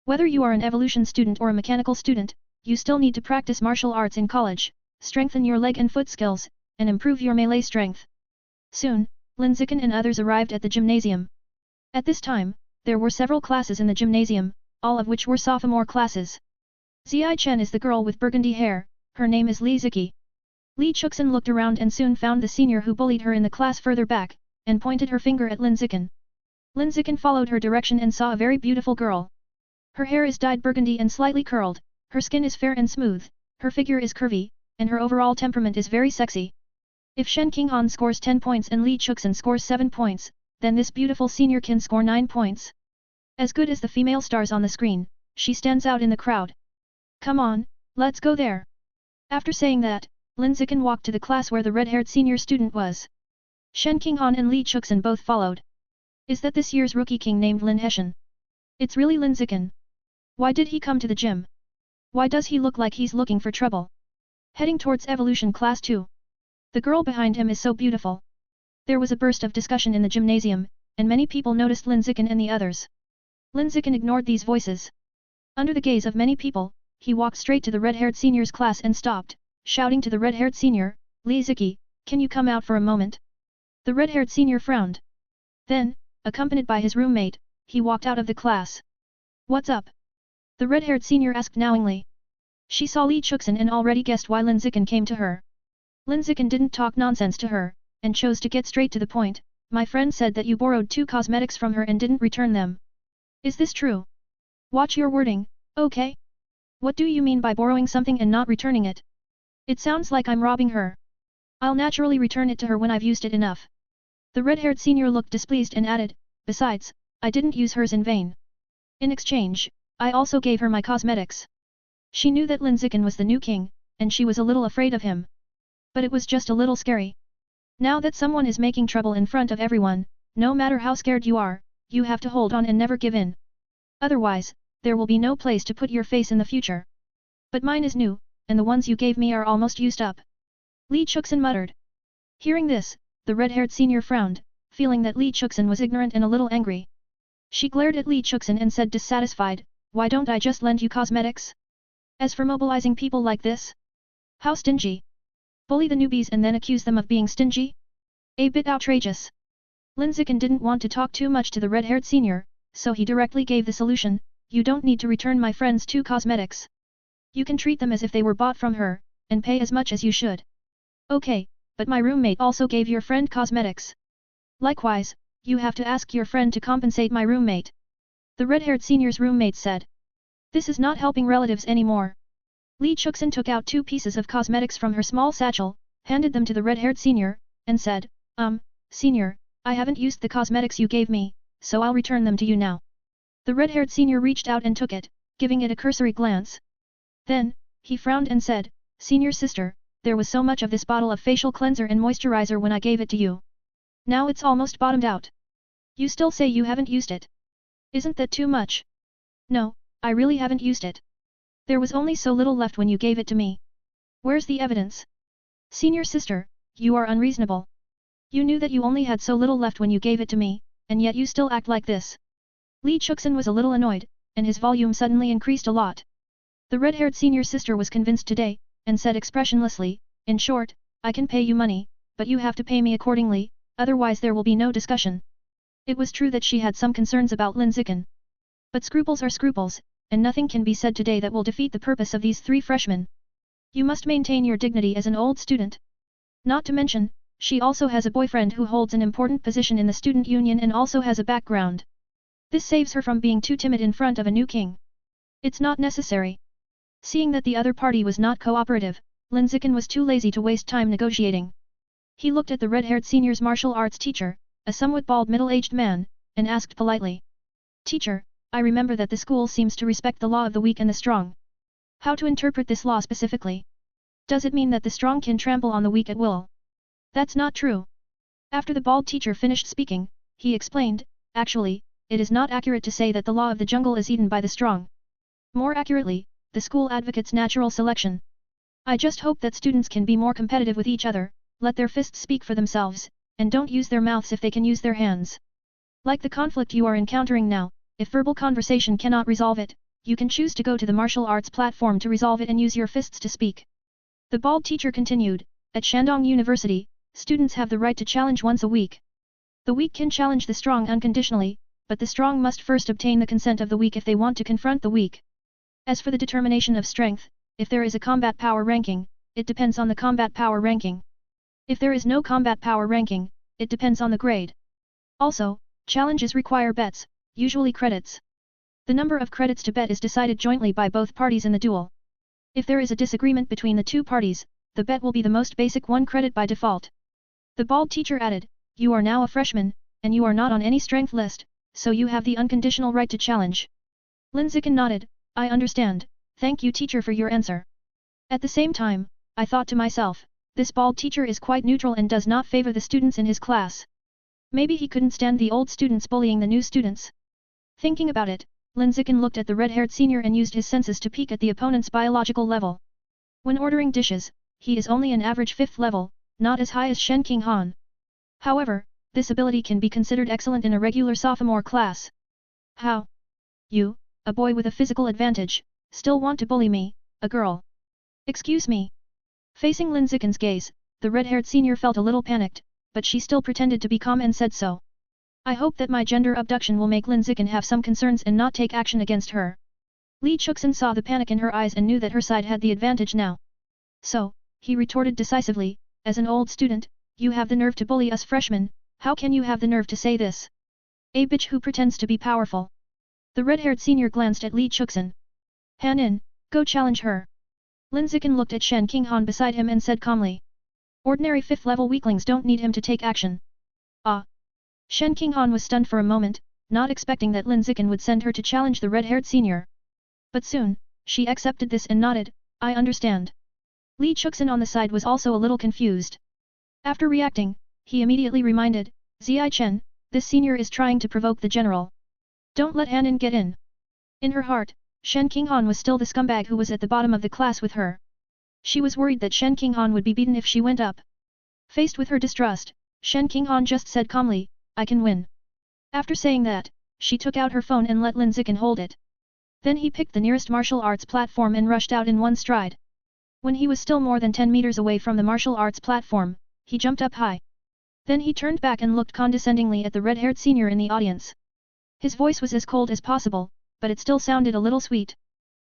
Whether you are an evolution student or a mechanical student, you still need to practice martial arts in college, strengthen your leg and foot skills, and improve your melee strength. Soon, Lin Zichen and others arrived at the gymnasium. At this time, there were several classes in the gymnasium, all of which were sophomore classes. Ziai Chen is the girl with burgundy hair, her name is Li Ziqi. Li Chuxin looked around and soon found the senior who bullied her in the class further back, and pointed her finger at Lin Zichen. Lin Zichen followed her direction and saw a very beautiful girl. Her hair is dyed burgundy and slightly curled, her skin is fair and smooth, her figure is curvy, and her overall temperament is very sexy. If Shen Qinghan scores 10 points and Li Chuxin scores 7 points, then this beautiful senior can score 9 points. As good as the female stars on the screen, she stands out in the crowd. Come on, let's go there. After saying that, Lin Zichen walked to the class where the red-haired senior student was. Shen Qinghan and Li Chuxin both followed. Is that this year's rookie king named Lin Heshen? It's really Lin Zichen. Why did he come to the gym? Why does he look like he's looking for trouble? Heading towards evolution class 2. The girl behind him is so beautiful. There was a burst of discussion in the gymnasium, and many people noticed Lin Zichen and the others. Lin Zichen ignored these voices. Under the gaze of many people, he walked straight to the red-haired senior's class and stopped, shouting to the red-haired senior, Li Ziqi, can you come out for a moment? The red-haired senior frowned. Then, accompanied by his roommate, he walked out of the class. What's up? The red-haired senior asked knowingly. She saw Li Chuxin and already guessed why Lin Zichen came to her. Lin Zichen didn't talk nonsense to her, and chose to get straight to the point. My friend said that you borrowed 2 cosmetics from her and didn't return them. Is this true? Watch your wording, okay? What do you mean by borrowing something and not returning it? It sounds like I'm robbing her. I'll naturally return it to her when I've used it enough. The red-haired senior looked displeased and added, besides, I didn't use hers in vain. In exchange, I also gave her my cosmetics. She knew that Lin Zichen was the new king, and she was a little afraid of him. But it was just a little scary. Now that someone is making trouble in front of everyone, no matter how scared you are, you have to hold on and never give in. Otherwise, there will be no place to put your face in the future. But mine is new, and the ones you gave me are almost used up. Li Chuxin muttered. Hearing this, the red-haired senior frowned, feeling that Li Chuxin was ignorant and a little angry. She glared at Li Chuxin and said dissatisfied, why don't I just lend you cosmetics? As for mobilizing people like this? How stingy! Bully the newbies and then accuse them of being stingy? A bit outrageous. Lin Zichen didn't want to talk too much to the red-haired senior, so he directly gave the solution, you don't need to return my friend's 2 cosmetics. You can treat them as if they were bought from her, and pay as much as you should. Okay, but my roommate also gave your friend cosmetics. Likewise, you have to ask your friend to compensate my roommate. The red-haired senior's roommate said. This is not helping relatives anymore. Li Chuxin took out 2 pieces of cosmetics from her small satchel, handed them to the red-haired senior, and said, senior, I haven't used the cosmetics you gave me, so I'll return them to you now. The red-haired senior reached out and took it, giving it a cursory glance. Then, he frowned and said, Senior sister, there was so much of this bottle of facial cleanser and moisturizer when I gave it to you. Now it's almost bottomed out. You still say you haven't used it. Isn't that too much? No, I really haven't used it. There was only so little left when you gave it to me. Where's the evidence? Senior sister, you are unreasonable. You knew that you only had so little left when you gave it to me, and yet you still act like this. Li Chuxin was a little annoyed, and his volume suddenly increased a lot. The red-haired senior sister was convinced today, and said expressionlessly, in short, I can pay you money, but you have to pay me accordingly, otherwise there will be no discussion. It was true that she had some concerns about Lin Zichen. But scruples are scruples, and nothing can be said today that will defeat the purpose of these three freshmen. You must maintain your dignity as an old student. Not to mention, she also has a boyfriend who holds an important position in the student union and also has a background. This saves her from being too timid in front of a new king. It's not necessary. Seeing that the other party was not cooperative, Lin Zichen was too lazy to waste time negotiating. He looked at the red-haired senior's martial arts teacher, a somewhat bald middle-aged man, and asked politely. Teacher, I remember that the school seems to respect the law of the weak and the strong. How to interpret this law specifically? Does it mean that the strong can trample on the weak at will? That's not true. After the bald teacher finished speaking, he explained, actually, it is not accurate to say that the law of the jungle is eaten by the strong. More accurately, the school advocates natural selection. I just hope that students can be more competitive with each other, let their fists speak for themselves, and don't use their mouths if they can use their hands. Like the conflict you are encountering now, if verbal conversation cannot resolve it, you can choose to go to the martial arts platform to resolve it and use your fists to speak. The bald teacher continued, at Shandong University, students have the right to challenge once a week. The weak can challenge the strong unconditionally, but the strong must first obtain the consent of the weak if they want to confront the weak. As for the determination of strength, if there is a combat power ranking, it depends on the combat power ranking. If there is no combat power ranking, it depends on the grade. Also, challenges require bets, usually credits. The number of credits to bet is decided jointly by both parties in the duel. If there is a disagreement between the two parties, the bet will be the most basic 1 credit by default. The bald teacher added, you are now a freshman, and you are not on any strength list, so you have the unconditional right to challenge. Lin Zichen nodded, I understand, thank you teacher for your answer. At the same time, I thought to myself, this bald teacher is quite neutral and does not favor the students in his class. Maybe he couldn't stand the old students bullying the new students. Thinking about it, Lin Zichen looked at the red-haired senior and used his senses to peek at the opponent's biological level. When ordering dishes, he is only an average 5th level, not as high as Shen Qinghan. However, this ability can be considered excellent in a regular sophomore class. How? You, a boy with a physical advantage, still want to bully me, a girl? Excuse me. Facing Lin Zichen's gaze, the red-haired senior felt a little panicked, but she still pretended to be calm and said so. I hope that my gender abduction will make Lin Zichen have some concerns and not take action against her. Li Chuxin saw the panic in her eyes and knew that her side had the advantage now. So, he retorted decisively, as an old student, you have the nerve to bully us freshmen, how can you have the nerve to say this? A bitch who pretends to be powerful. The red-haired senior glanced at Li Chuxin. Han in, go challenge her. Lin Zichen looked at Shen Qinghan beside him and said calmly. Ordinary 5th level weaklings don't need him to take action. Ah. Shen Qinghan was stunned for a moment, not expecting that Lin Zichen would send her to challenge the red-haired senior. But soon, she accepted this and nodded, I understand. Li Chuxin on the side was also a little confused. After reacting, he immediately reminded, Ziai Chen, this senior is trying to provoke the general. Don't let Han in get in. In her heart, Shen Qinghan was still the scumbag who was at the bottom of the class with her. She was worried that Shen Qinghan would be beaten if she went up. Faced with her distrust, Shen Qinghan just said calmly, I can win. After saying that, she took out her phone and let Lin Zichen hold it. Then he picked the nearest martial arts platform and rushed out in one stride. When he was still more than 10 meters away from the martial arts platform, he jumped up high. Then he turned back and looked condescendingly at the red-haired senior in the audience. His voice was as cold as possible, but it still sounded a little sweet.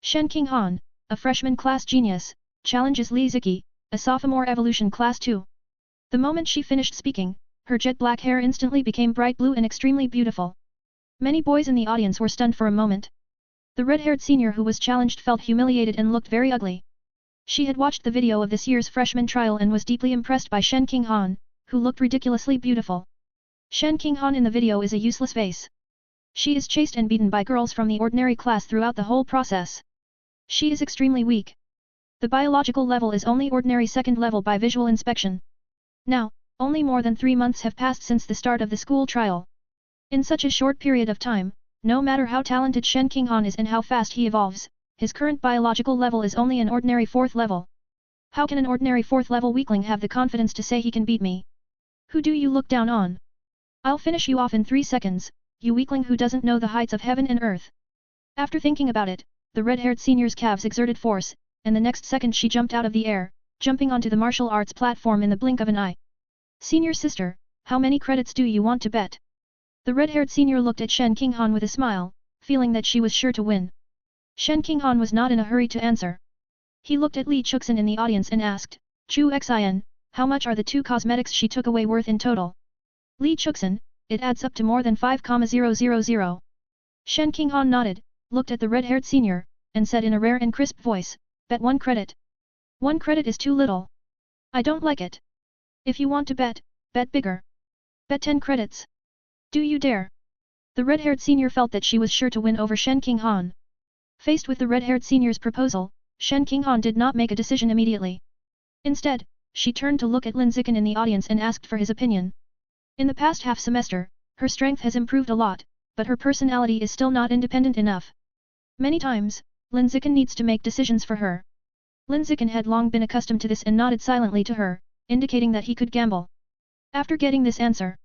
Shen Qinghan, a freshman class genius, challenges Li Zichen, a sophomore evolution class 2. The moment she finished speaking, her jet black hair instantly became bright blue and extremely beautiful. Many boys in the audience were stunned for a moment. The red-haired senior who was challenged felt humiliated and looked very ugly. She had watched the video of this year's freshman trial and was deeply impressed by Shen Qinghan, who looked ridiculously beautiful. Shen Qinghan in the video is a useless face. She is chased and beaten by girls from the ordinary class throughout the whole process. She is extremely weak. The biological level is only ordinary 2nd level by visual inspection. Now, only more than 3 months have passed since the start of the school trial. In such a short period of time, no matter how talented Shen Qinghan is and how fast he evolves, his current biological level is only an ordinary 4th level. How can an ordinary 4th level weakling have the confidence to say he can beat me? Who do you look down on? I'll finish you off in 3 seconds, you weakling who doesn't know the heights of heaven and earth. After thinking about it, the red-haired senior's calves exerted force, and the next second she jumped out of the air, jumping onto the martial arts platform in the blink of an eye. Senior sister, how many credits do you want to bet? The red-haired senior looked at Shen Qinghan with a smile, feeling that she was sure to win. Shen Qinghan was not in a hurry to answer. He looked at Li Chuxin in the audience and asked, Chu Xin, how much are the 2 cosmetics she took away worth in total? Li Chuxin, it adds up to more than 5,000. Shen Qinghan nodded, looked at the red-haired senior, and said in a rare and crisp voice, bet 1 credit. 1 credit is too little. I don't like it. If you want to bet bigger. Bet 10 credits. Do you dare? The red-haired senior felt that she was sure to win over Shen Qinghan. Faced with the red-haired senior's proposal, Shen Qinghan did not make a decision immediately. Instead, she turned to look at Lin Zichen in the audience and asked for his opinion. In the past half semester, her strength has improved a lot, but her personality is still not independent enough. Many times, Lin Zichen needs to make decisions for her. Lin Zichen had long been accustomed to this and nodded silently to her, indicating that he could gamble. After getting this answer,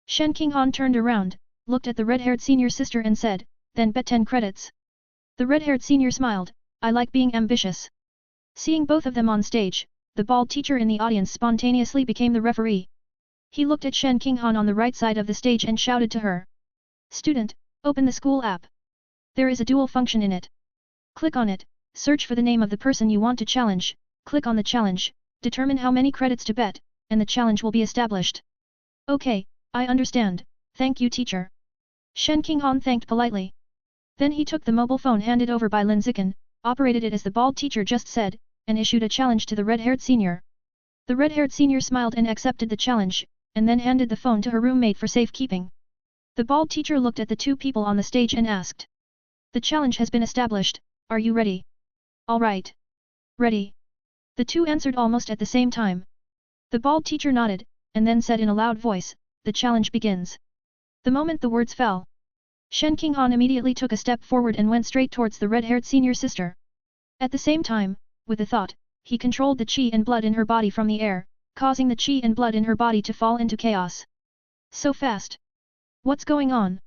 Shen Qinghan turned around, looked at the red-haired senior sister and said, then bet 10 credits. The red-haired senior smiled, I like being ambitious. Seeing both of them on stage, the bald teacher in the audience spontaneously became the referee. He looked at Shen Qinghan on the right side of the stage and shouted to her. Student, open the school app. There is a dual function in it. Click on it, search for the name of the person you want to challenge, click on the challenge, determine how many credits to bet, and the challenge will be established. Okay, I understand, thank you teacher. Shen Qinghan thanked politely. Then he took the mobile phone handed over by Lin Zichen, operated it as the bald teacher just said, and issued a challenge to the red-haired senior. The red-haired senior smiled and accepted the challenge, and then handed the phone to her roommate for safekeeping. The bald teacher looked at the 2 people on the stage and asked. The challenge has been established, are you ready? All right. Ready. The 2 answered almost at the same time. The bald teacher nodded, and then said in a loud voice, the challenge begins. The moment the words fell, Shen Qinghan immediately took a step forward and went straight towards the red-haired senior sister. At the same time, with a thought, he controlled the qi and blood in her body from the air, causing the qi and blood in her body to fall into chaos. So fast. What's going on?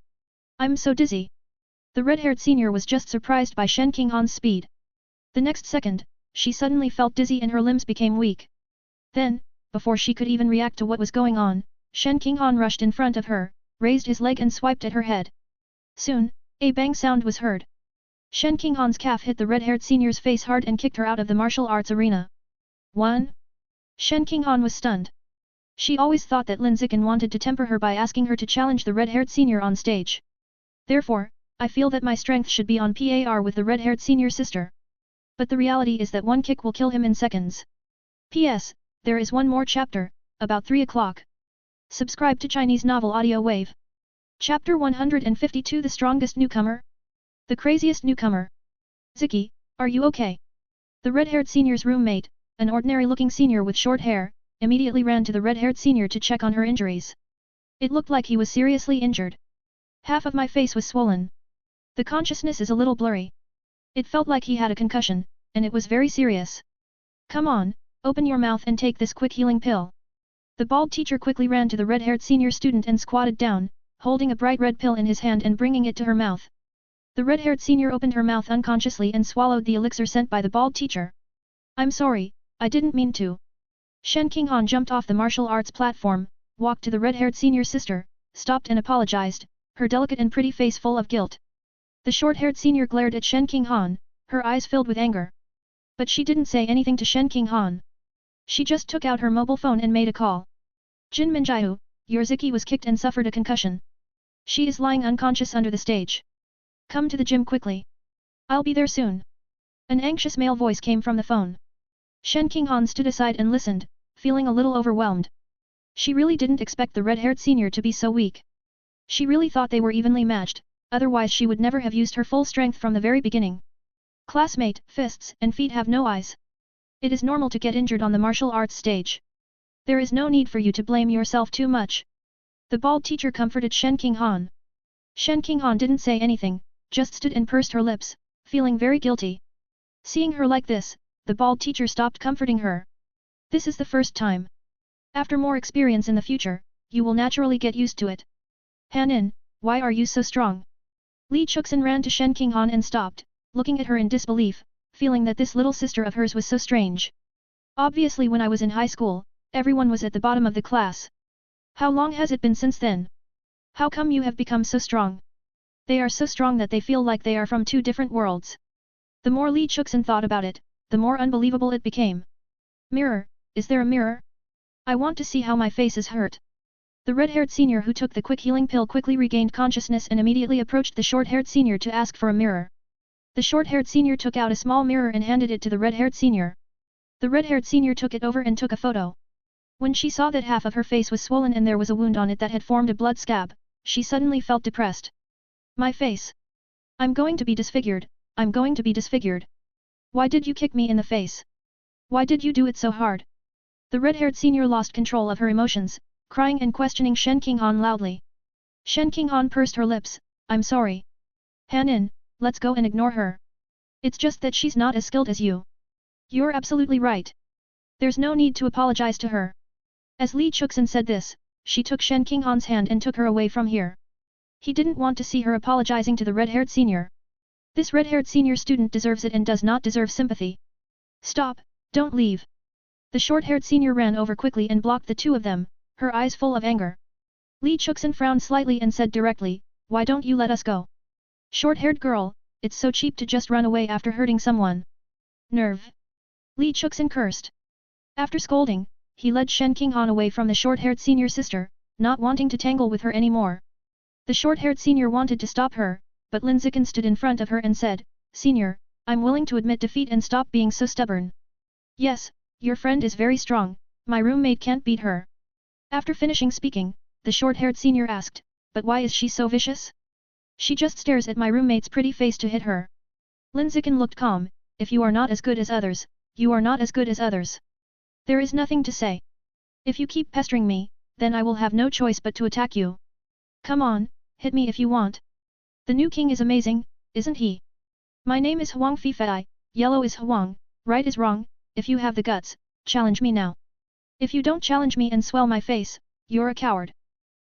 I'm so dizzy. The red-haired senior was just surprised by Shen Qinghan's speed. The next second, she suddenly felt dizzy and her limbs became weak. Then, before she could even react to what was going on, Shen Qinghan rushed in front of her, raised his leg and swiped at her head. Soon, a bang sound was heard. Shen Qinghan's calf hit the red-haired senior's face hard and kicked her out of the martial arts arena. 1. Shen Qinghan was stunned. She always thought that Lin Zichen wanted to temper her by asking her to challenge the red-haired senior on stage. Therefore, I feel that my strength should be on par with the red-haired senior sister. But the reality is that 1 kick will kill him in seconds. P.S. There is one more chapter, about 3 o'clock. Subscribe to Chinese Novel Audio Wave. Chapter 152 The Strongest Newcomer? The Craziest Newcomer. Zicky, are you okay? The red-haired senior's roommate, an ordinary-looking senior with short hair, immediately ran to the red-haired senior to check on her injuries. It looked like he was seriously injured. Half of my face was swollen. The consciousness is a little blurry. It felt like he had a concussion, and it was very serious. Come on, open your mouth and take this quick healing pill. The bald teacher quickly ran to the red-haired senior student and squatted down, holding a bright red pill in his hand and bringing it to her mouth. The red-haired senior opened her mouth unconsciously and swallowed the elixir sent by the bald teacher. I'm sorry, I didn't mean to. Shen Qinghan jumped off the martial arts platform, walked to the red-haired senior sister, stopped and apologized, her delicate and pretty face full of guilt. The short-haired senior glared at Shen Qinghan, her eyes filled with anger. But she didn't say anything to Shen Qinghan. She just took out her mobile phone and made a call. Jin Minjiu, your Zicky was kicked and suffered a concussion. She is lying unconscious under the stage. Come to the gym quickly. I'll be there soon. An anxious male voice came from the phone. Shen Qinghan stood aside and listened, feeling a little overwhelmed. She really didn't expect the red-haired senior to be so weak. She really thought they were evenly matched, otherwise she would never have used her full strength from the very beginning. Classmate, fists and feet have no eyes. It is normal to get injured on the martial arts stage. There is no need for you to blame yourself too much. The bald teacher comforted Shen Qinghan. Shen Qinghan didn't say anything, just stood and pursed her lips, feeling very guilty. Seeing her like this, the bald teacher stopped comforting her. This is the first time. After more experience in the future, you will naturally get used to it. Hanin, why are you so strong? Li Chuxin ran to Shen Qinghan and stopped, looking at her in disbelief, feeling that this little sister of hers was so strange. Obviously when I was in high school, everyone was at the bottom of the class. How long has it been since then? How come you have become so strong? They are so strong that they feel like they are from two different worlds. The more Li Chuxin thought about it, the more unbelievable it became. Mirror, is there a mirror? I want to see how my face is hurt. The red-haired senior who took the quick healing pill quickly regained consciousness and immediately approached the short-haired senior to ask for a mirror. The short-haired senior took out a small mirror and handed it to the red-haired senior. The red-haired senior took it over and took a photo. When she saw that half of her face was swollen and there was a wound on it that had formed a blood scab, she suddenly felt depressed. My face. I'm going to be disfigured, I'm going to be disfigured. Why did you kick me in the face? Why did you do it so hard? The red-haired senior lost control of her emotions, crying and questioning Shen Qinghan loudly. Shen Qinghan pursed her lips, I'm sorry. Han-in, let's go and ignore her. It's just that she's not as skilled as you. You're absolutely right. There's no need to apologize to her. As Li Chuxin said this, she took Shen Qinghan's hand and took her away from here. He didn't want to see her apologizing to the red-haired senior. This red-haired senior student deserves it and does not deserve sympathy. Stop, don't leave. The short-haired senior ran over quickly and blocked the two of them, her eyes full of anger. Li Chuxin frowned slightly and said directly, why don't you let us go? Short-haired girl, it's so cheap to just run away after hurting someone. Nerve. Li Chuxin cursed. After scolding, he led Shen Qinghan away from the short-haired senior sister, not wanting to tangle with her anymore. The short-haired senior wanted to stop her, but Lin Zichen stood in front of her and said, Senior, I'm willing to admit defeat and stop being so stubborn. Yes, your friend is very strong, my roommate can't beat her. After finishing speaking, the short-haired senior asked, but why is she so vicious? She just stares at my roommate's pretty face to hit her. Lin Zichen looked calm, if you are not as good as others, you are not as good as others. There is nothing to say. If you keep pestering me, then I will have no choice but to attack you. Come on, hit me if you want. The new king is amazing, isn't he? My name is Huang Fifei, yellow is Huang, right is wrong, if you have the guts, challenge me now. If you don't challenge me and swell my face, you're a coward.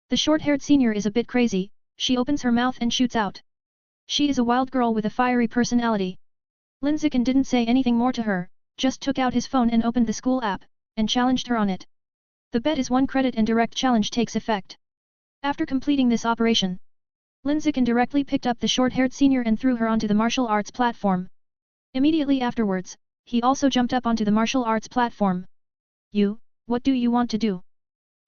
The short-haired senior is a bit crazy, she opens her mouth and shoots out. She is a wild girl with a fiery personality. Lin Zichen didn't say anything more to her, just took out his phone and opened the school app, and challenged her on it. The bet is 1 credit and direct challenge takes effect. After completing this operation, Lin Zichen directly picked up the short-haired senior and threw her onto the martial arts platform. Immediately afterwards, he also jumped up onto the martial arts platform. You, what do you want to do?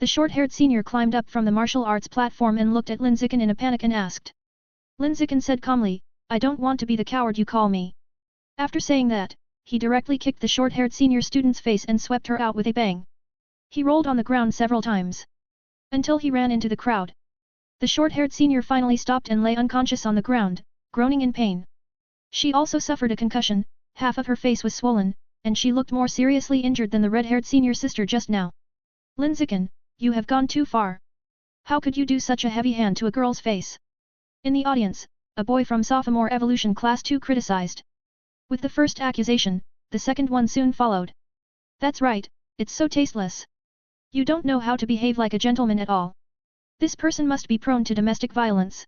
The short-haired senior climbed up from the martial arts platform and looked at Lin Zichen in a panic and asked. Lin Zichen said calmly, I don't want to be the coward you call me. After saying that, he directly kicked the short-haired senior student's face and swept her out with a bang. He rolled on the ground several times. Until he ran into the crowd. The short-haired senior finally stopped and lay unconscious on the ground, groaning in pain. She also suffered a concussion, half of her face was swollen, and she looked more seriously injured than the red-haired senior sister just now. Lin Zichen, you have gone too far. How could you do such a heavy hand to a girl's face? In the audience, a boy from sophomore evolution class 2 criticized. With the first accusation, the second one soon followed. That's right, it's so tasteless. You don't know how to behave like a gentleman at all. This person must be prone to domestic violence.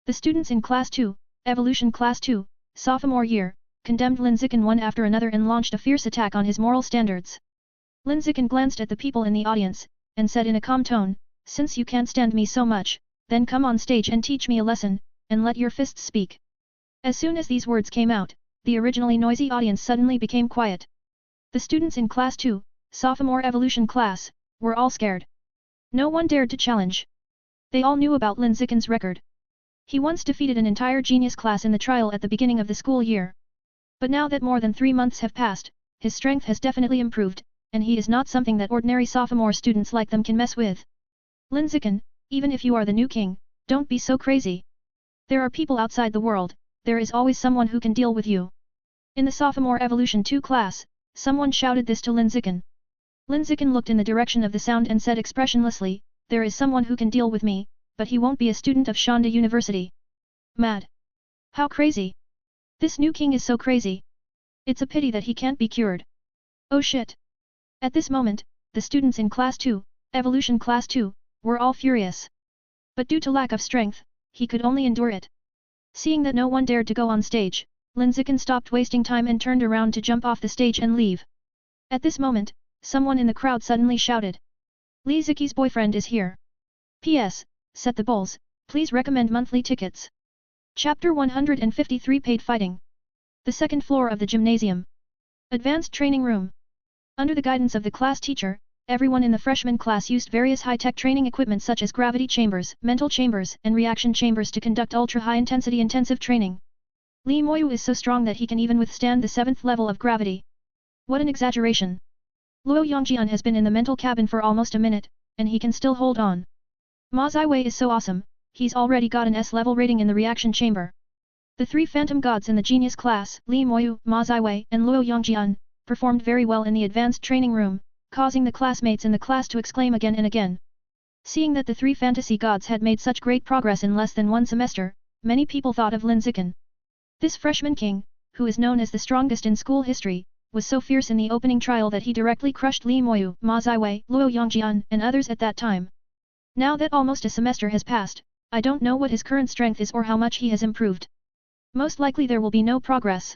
The students in class 2, evolution class 2, sophomore year, condemned Lin Zichen one after another and launched a fierce attack on his moral standards. Lin Zichen glanced at the people in the audience, and said in a calm tone, since you can't stand me so much, then come on stage and teach me a lesson, and let your fists speak. As soon as these words came out, the originally noisy audience suddenly became quiet. The students in class 2, sophomore evolution class, were all scared. No one dared to challenge. They all knew about Lin Zichen's record. He once defeated an entire genius class in the trial at the beginning of the school year. But now that more than 3 months have passed, his strength has definitely improved, and he is not something that ordinary sophomore students like them can mess with. Lin Zichen, even if you are the new king, don't be so crazy. There are people outside the world, there is always someone who can deal with you. In the sophomore evolution 2 class, someone shouted this to Lin Zichen. Lin Zichen looked in the direction of the sound and said expressionlessly, there is someone who can deal with me, but he won't be a student of Shanda University. Mad. How crazy. This new king is so crazy. It's a pity that he can't be cured. Oh shit. At this moment, the students in class 2, evolution class 2, were all furious. But due to lack of strength, he could only endure it. Seeing that no one dared to go on stage, Lin Zichen stopped wasting time and turned around to jump off the stage and leave. At this moment, someone in the crowd suddenly shouted. Li Zichen's boyfriend is here. P.S. Set the bowls, please recommend monthly tickets. Chapter 153 Paid Fighting. The second floor of the gymnasium. Advanced training room. Under the guidance of the class teacher, everyone in the freshman class used various high-tech training equipment such as gravity chambers, mental chambers, and reaction chambers to conduct ultra-high-intensity intensive training. Li Moyu is so strong that he can even withstand the 7th level of gravity. What an exaggeration! Luo Yongjian has been in the mental cabin for almost a minute, and he can still hold on. Ma Ziwei is so awesome, he's already got an S-level rating in the reaction chamber. The three phantom gods in the genius class, Li Moyu, Ma Ziwei, and Luo Yongjian, performed very well in the advanced training room, causing the classmates in the class to exclaim again and again. Seeing that the three fantasy gods had made such great progress in less than one semester, many people thought of Lin Zichen. This freshman king, who is known as the strongest in school history, was so fierce in the opening trial that he directly crushed Li Moyu, Ma Ziwei, Luo Yongjian, and others at that time. Now that almost a semester has passed, I don't know what his current strength is or how much he has improved. Most likely there will be no progress.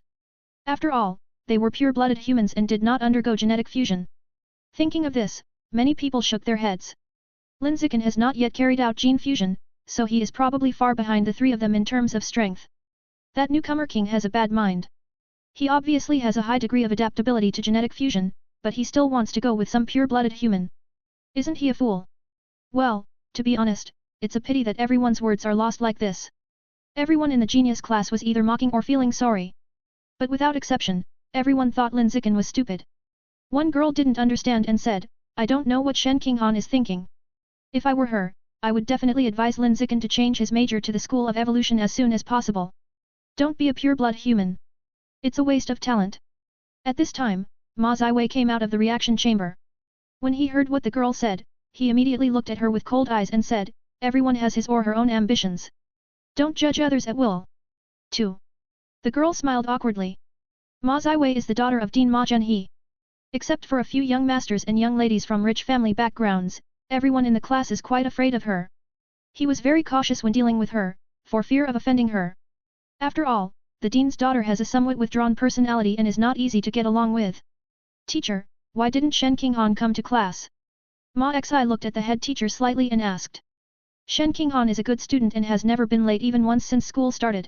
After all, they were pure-blooded humans and did not undergo genetic fusion. Thinking of this, many people shook their heads. Lin Zichen has not yet carried out gene fusion, so he is probably far behind the three of them in terms of strength. That newcomer king has a bad mind. He obviously has a high degree of adaptability to genetic fusion, but he still wants to go with some pure-blooded human. Isn't he a fool? Well, to be honest, it's a pity that everyone's words are lost like this. Everyone in the genius class was either mocking or feeling sorry. But without exception, everyone thought Lin Zichen was stupid. One girl didn't understand and said, I don't know what Shen Qinghan is thinking. If I were her, I would definitely advise Lin Zichen to change his major to the School of Evolution as soon as possible. Don't be a pure-blood human. It's a waste of talent. At this time, Ma Ziwei came out of the reaction chamber. When he heard what the girl said, he immediately looked at her with cold eyes and said, everyone has his or her own ambitions. Don't judge others at will. 2. The girl smiled awkwardly. Ma Ziwei is the daughter of Dean Ma Zhenhe. Except for a few young masters and young ladies from rich family backgrounds, everyone in the class is quite afraid of her. He was very cautious when dealing with her, for fear of offending her. After all, the dean's daughter has a somewhat withdrawn personality and is not easy to get along with. Teacher, why didn't Shen Qinghan come to class? Ma Xi looked at the head teacher slightly and asked. Shen Qinghan is a good student and has never been late even once since school started.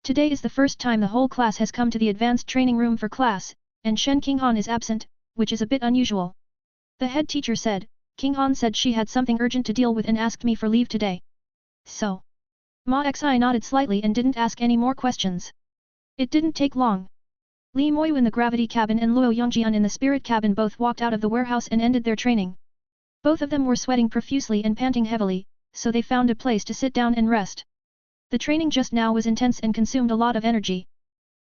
Today is the first time the whole class has come to the advanced training room for class, and Shen Qinghan is absent, which is a bit unusual. The head teacher said, Qinghan said she had something urgent to deal with and asked me for leave today. So. Ma Xi nodded slightly and didn't ask any more questions. It didn't take long. Li Moyu in the gravity cabin and Luo Yongjian in the spirit cabin both walked out of the warehouse and ended their training. Both of them were sweating profusely and panting heavily, so they found a place to sit down and rest. The training just now was intense and consumed a lot of energy.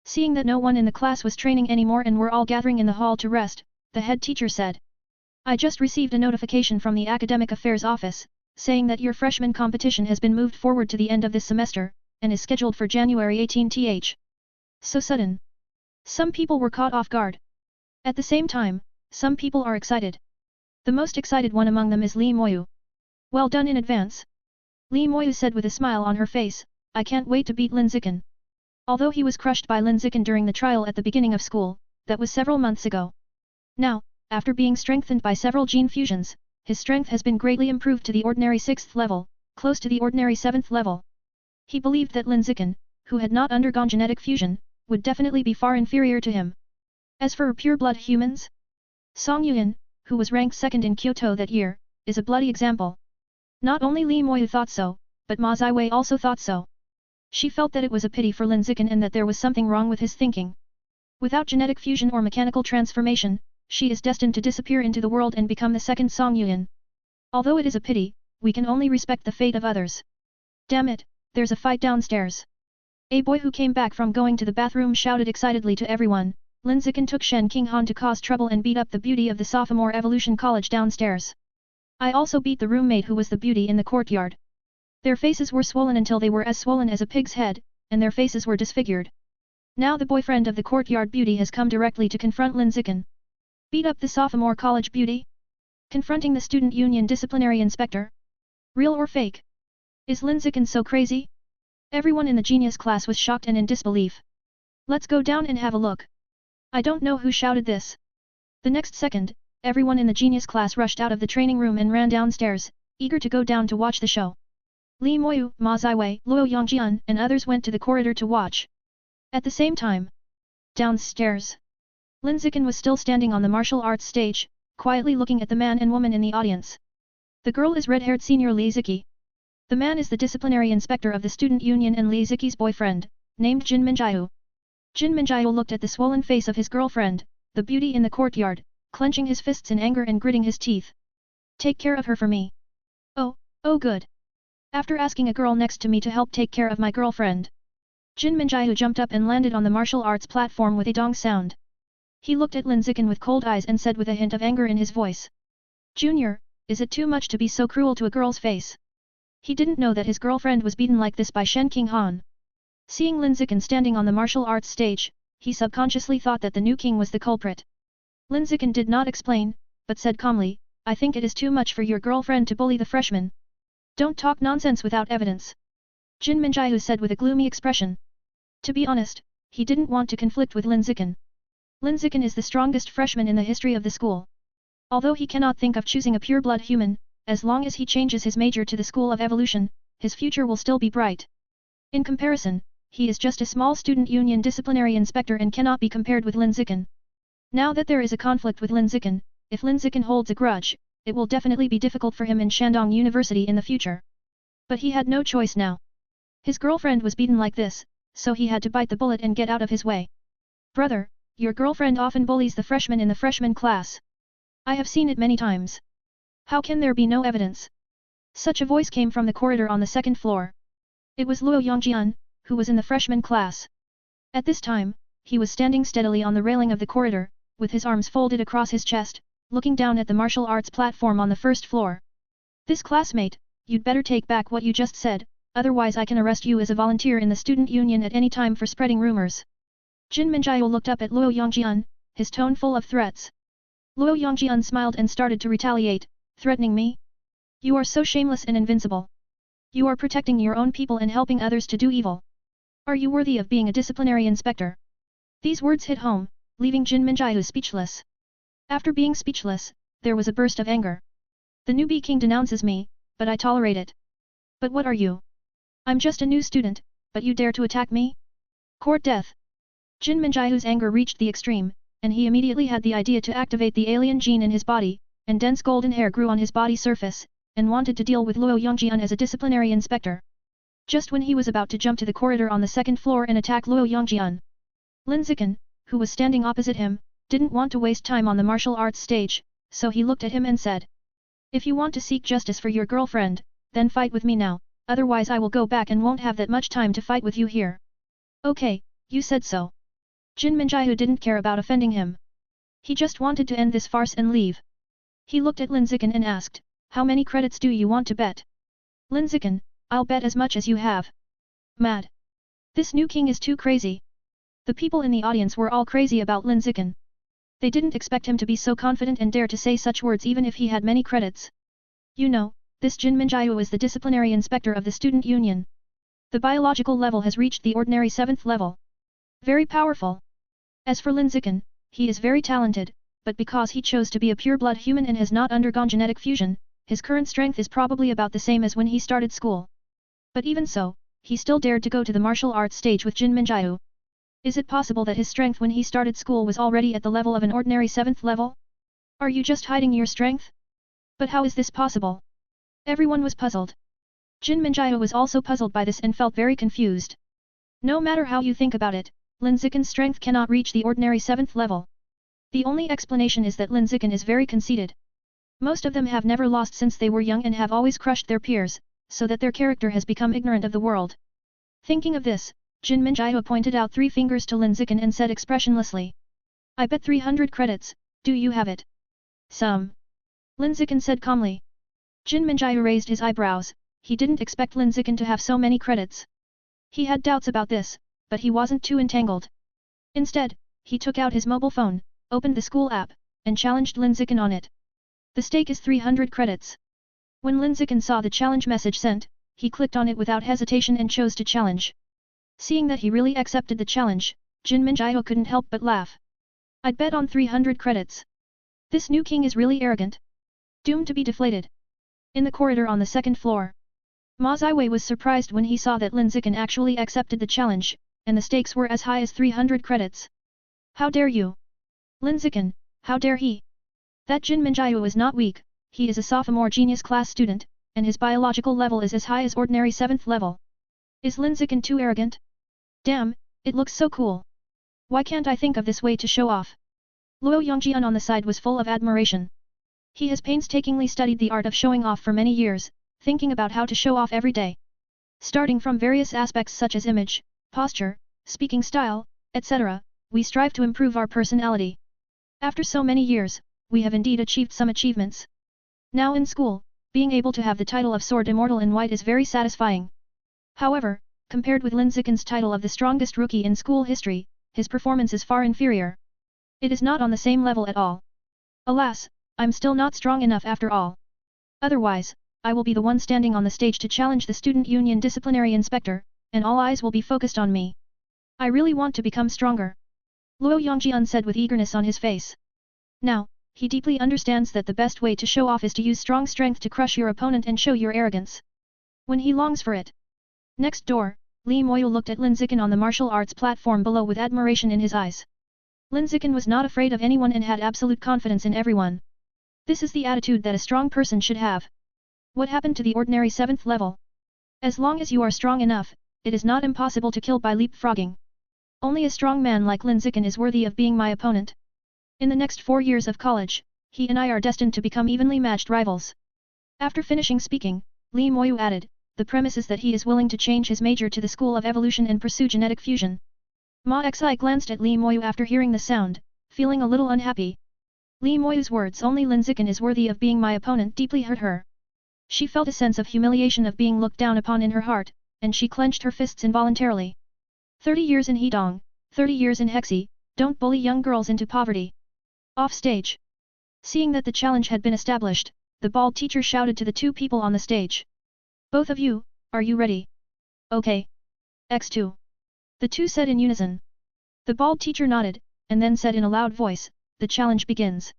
Seeing that no one in the class was training anymore and were all gathering in the hall to rest, the head teacher said. I just received a notification from the Academic Affairs Office, saying that your freshman competition has been moved forward to the end of this semester, and is scheduled for January 18th. So sudden. Some people were caught off guard. At the same time, some people are excited. The most excited one among them is Li Moyu. Well done in advance. Li Moyu said with a smile on her face, I can't wait to beat Lin Zichen. Although he was crushed by Lin Zichen during the trial at the beginning of school, that was several months ago. Now, after being strengthened by several gene fusions, his strength has been greatly improved to the ordinary 6th level, close to the ordinary 7th level. He believed that Lin Zichen, who had not undergone genetic fusion, would definitely be far inferior to him. As for pure-blood humans, Song Yuan, who was ranked second in Kyoto that year, is a bloody example. Not only Li Moyu thought so, but Ma Ziwei also thought so. She felt that it was a pity for Lin Zichen and that there was something wrong with his thinking. Without genetic fusion or mechanical transformation, she is destined to disappear into the world and become the second Song Yuan. Although it is a pity, we can only respect the fate of others. Damn it, there's a fight downstairs. A boy who came back from going to the bathroom shouted excitedly to everyone, Lin Zichen took Shen Qinghan to cause trouble and beat up the beauty of the sophomore evolution college downstairs. I also beat the roommate who was the beauty in the courtyard. Their faces were swollen until they were as swollen as a pig's head, and their faces were disfigured. Now the boyfriend of the courtyard beauty has come directly to confront Lin Zichen. Beat up the sophomore college beauty? Confronting the student union disciplinary inspector? Real or fake? Is Lin Zichen so crazy? Everyone in the genius class was shocked and in disbelief. Let's go down and have a look. I don't know who shouted this. The next second, everyone in the genius class rushed out of the training room and ran downstairs, eager to go down to watch the show. Li Moyu, Ma Ziwei, Luo Yongjian and others went to the corridor to watch. At the same time, downstairs, Lin Zichen was still standing on the martial arts stage, quietly looking at the man and woman in the audience. The girl is red-haired senior Li Ziqi. The man is the disciplinary inspector of the student union and Li Ziqi's boyfriend, named Jin Minjiu. Jin Minjiu looked at the swollen face of his girlfriend, the beauty in the courtyard, clenching his fists in anger and gritting his teeth. Take care of her for me. Oh good. After asking a girl next to me to help take care of my girlfriend. Jin Minjiu jumped up and landed on the martial arts platform with a dong sound. He looked at Lin Zichen with cold eyes and said with a hint of anger in his voice. Junior, is it too much to be so cruel to a girl's face? He didn't know that his girlfriend was beaten like this by Shen Qinghan. Seeing Lin Zichen standing on the martial arts stage, he subconsciously thought that the new king was the culprit. Lin Zichen did not explain, but said calmly, I think it is too much for your girlfriend to bully the freshman. Don't talk nonsense without evidence. Jin Minjiu said with a gloomy expression. To be honest, he didn't want to conflict with Lin Zichen. Lin Zichen is the strongest freshman in the history of the school. Although he cannot think of choosing a pure-blood human, as long as he changes his major to the School of Evolution, his future will still be bright. In comparison, he is just a small student union disciplinary inspector and cannot be compared with Lin Zichen. Now that there is a conflict with Lin Zichen, if Lin Zichen holds a grudge, it will definitely be difficult for him in Shandong University in the future. But he had no choice now. His girlfriend was beaten like this, so he had to bite the bullet and get out of his way. Brother, your girlfriend often bullies the freshmen in the freshman class. I have seen it many times. How can there be no evidence? Such a voice came from the corridor on the second floor. It was Luo Yongjian, who was in the freshman class. At this time, he was standing steadily on the railing of the corridor, with his arms folded across his chest, looking down at the martial arts platform on the first floor. This classmate, you'd better take back what you just said, otherwise I can arrest you as a volunteer in the student union at any time for spreading rumors. Jin Minjiu looked up at Luo Yongjian, his tone full of threats. Luo Yongjian smiled and started to retaliate, threatening me? You are so shameless and invincible. You are protecting your own people and helping others to do evil. Are you worthy of being a disciplinary inspector? These words hit home, leaving Jin Minjiu speechless. After being speechless, there was a burst of anger. The newbie king denounces me, but I tolerate it. But what are you? I'm just a new student, but you dare to attack me? Court death. Jin Minjiu's anger reached the extreme, and he immediately had the idea to activate the alien gene in his body, and dense golden hair grew on his body surface, and wanted to deal with Luo Yongjian as a disciplinary inspector. Just when he was about to jump to the corridor on the second floor and attack Luo Yongjian, Lin Zichen, who was standing opposite him, didn't want to waste time on the martial arts stage, so he looked at him and said, if you want to seek justice for your girlfriend, then fight with me now, otherwise I will go back and won't have that much time to fight with you here. Okay, you said so. Jin Minjiu didn't care about offending him. He just wanted to end this farce and leave. He looked at Lin Zichen and asked, how many credits do you want to bet? Lin Zichen, I'll bet as much as you have. Mad. This new king is too crazy. The people in the audience were all crazy about Lin Zichen. They didn't expect him to be so confident and dare to say such words even if he had many credits. You know, this Jin Minjiu is the disciplinary inspector of the student union. The biological level has reached the ordinary 7th level. Very powerful. As for Lin Zichen, he is very talented, but because he chose to be a pure-blood human and has not undergone genetic fusion, his current strength is probably about the same as when he started school. But even so, he still dared to go to the martial arts stage with Jin Minjiu. Is it possible that his strength when he started school was already at the level of an ordinary 7th level? Are you just hiding your strength? But how is this possible? Everyone was puzzled. Jin Minjiu was also puzzled by this and felt very confused. No matter how you think about it, Lin Zichen's strength cannot reach the ordinary 7th level. The only explanation is that Lin Zichen is very conceited. Most of them have never lost since they were young and have always crushed their peers, so that their character has become ignorant of the world. Thinking of this, Jin Minjiu pointed out 3 fingers to Lin Zichen and said expressionlessly, I bet 300 credits, do you have it? Some. Lin Zichen said calmly. Jin Minjiu raised his eyebrows, he didn't expect Lin Zichen to have so many credits. He had doubts about this, but he wasn't too entangled. Instead, he took out his mobile phone, opened the school app, and challenged Lin Zichen on it. The stake is 300 credits. When Lin Zichen saw the challenge message sent, he clicked on it without hesitation and chose to challenge. Seeing that he really accepted the challenge, Jin Minjiu couldn't help but laugh. I'd bet on 300 credits. This new king is really arrogant. Doomed to be deflated. In the corridor on the second floor, Ma Ziwei was surprised when he saw that Lin Zichen actually accepted the challenge, and the stakes were as high as 300 credits. How dare you? Lin Zichen, how dare he? That Jin Minjiu is not weak, he is a sophomore genius class student, and his biological level is as high as ordinary 7th level. Is Lin Zichen too arrogant? Damn, it looks so cool. Why can't I think of this way to show off? Luo Yongjian on the side was full of admiration. He has painstakingly studied the art of showing off for many years, thinking about how to show off every day. Starting from various aspects such as image, posture, speaking style, etc., we strive to improve our personality. After so many years, we have indeed achieved some achievements. Now in school, being able to have the title of Sword Immortal in White is very satisfying. However, compared with Lin Zichen's title of the strongest rookie in school history, his performance is far inferior. It is not on the same level at all. Alas, I'm still not strong enough after all. Otherwise, I will be the one standing on the stage to challenge the Student Union Disciplinary Inspector, and all eyes will be focused on me. I really want to become stronger. Luo Yongjian said with eagerness on his face. Now, he deeply understands that the best way to show off is to use strong strength to crush your opponent and show your arrogance. When he longs for it. Next door, Li Moyu looked at Lin Zichen on the martial arts platform below with admiration in his eyes. Lin Zichen was not afraid of anyone and had absolute confidence in everyone. This is the attitude that a strong person should have. What happened to the ordinary 7th level? As long as you are strong enough, it is not impossible to kill by leapfrogging. Only a strong man like Lin Zichen is worthy of being my opponent. In the next 4 years of college, he and I are destined to become evenly matched rivals. After finishing speaking, Li Moyu added, the premise is that he is willing to change his major to the School of Evolution and pursue genetic fusion. Ma Xi glanced at Li Moyu after hearing the sound, feeling a little unhappy. Li Moyu's words "only Lin Zichen is worthy of being my opponent" deeply hurt her. She felt a sense of humiliation of being looked down upon in her heart, and she clenched her fists involuntarily. 30 years in Hedong, 30 years in Hexi, don't bully young girls into poverty. Off stage. Seeing that the challenge had been established, the bald teacher shouted to the two people on the stage. Both of you, are you ready? Okay. X2. The two said in unison. The bald teacher nodded, and then said in a loud voice, the challenge begins.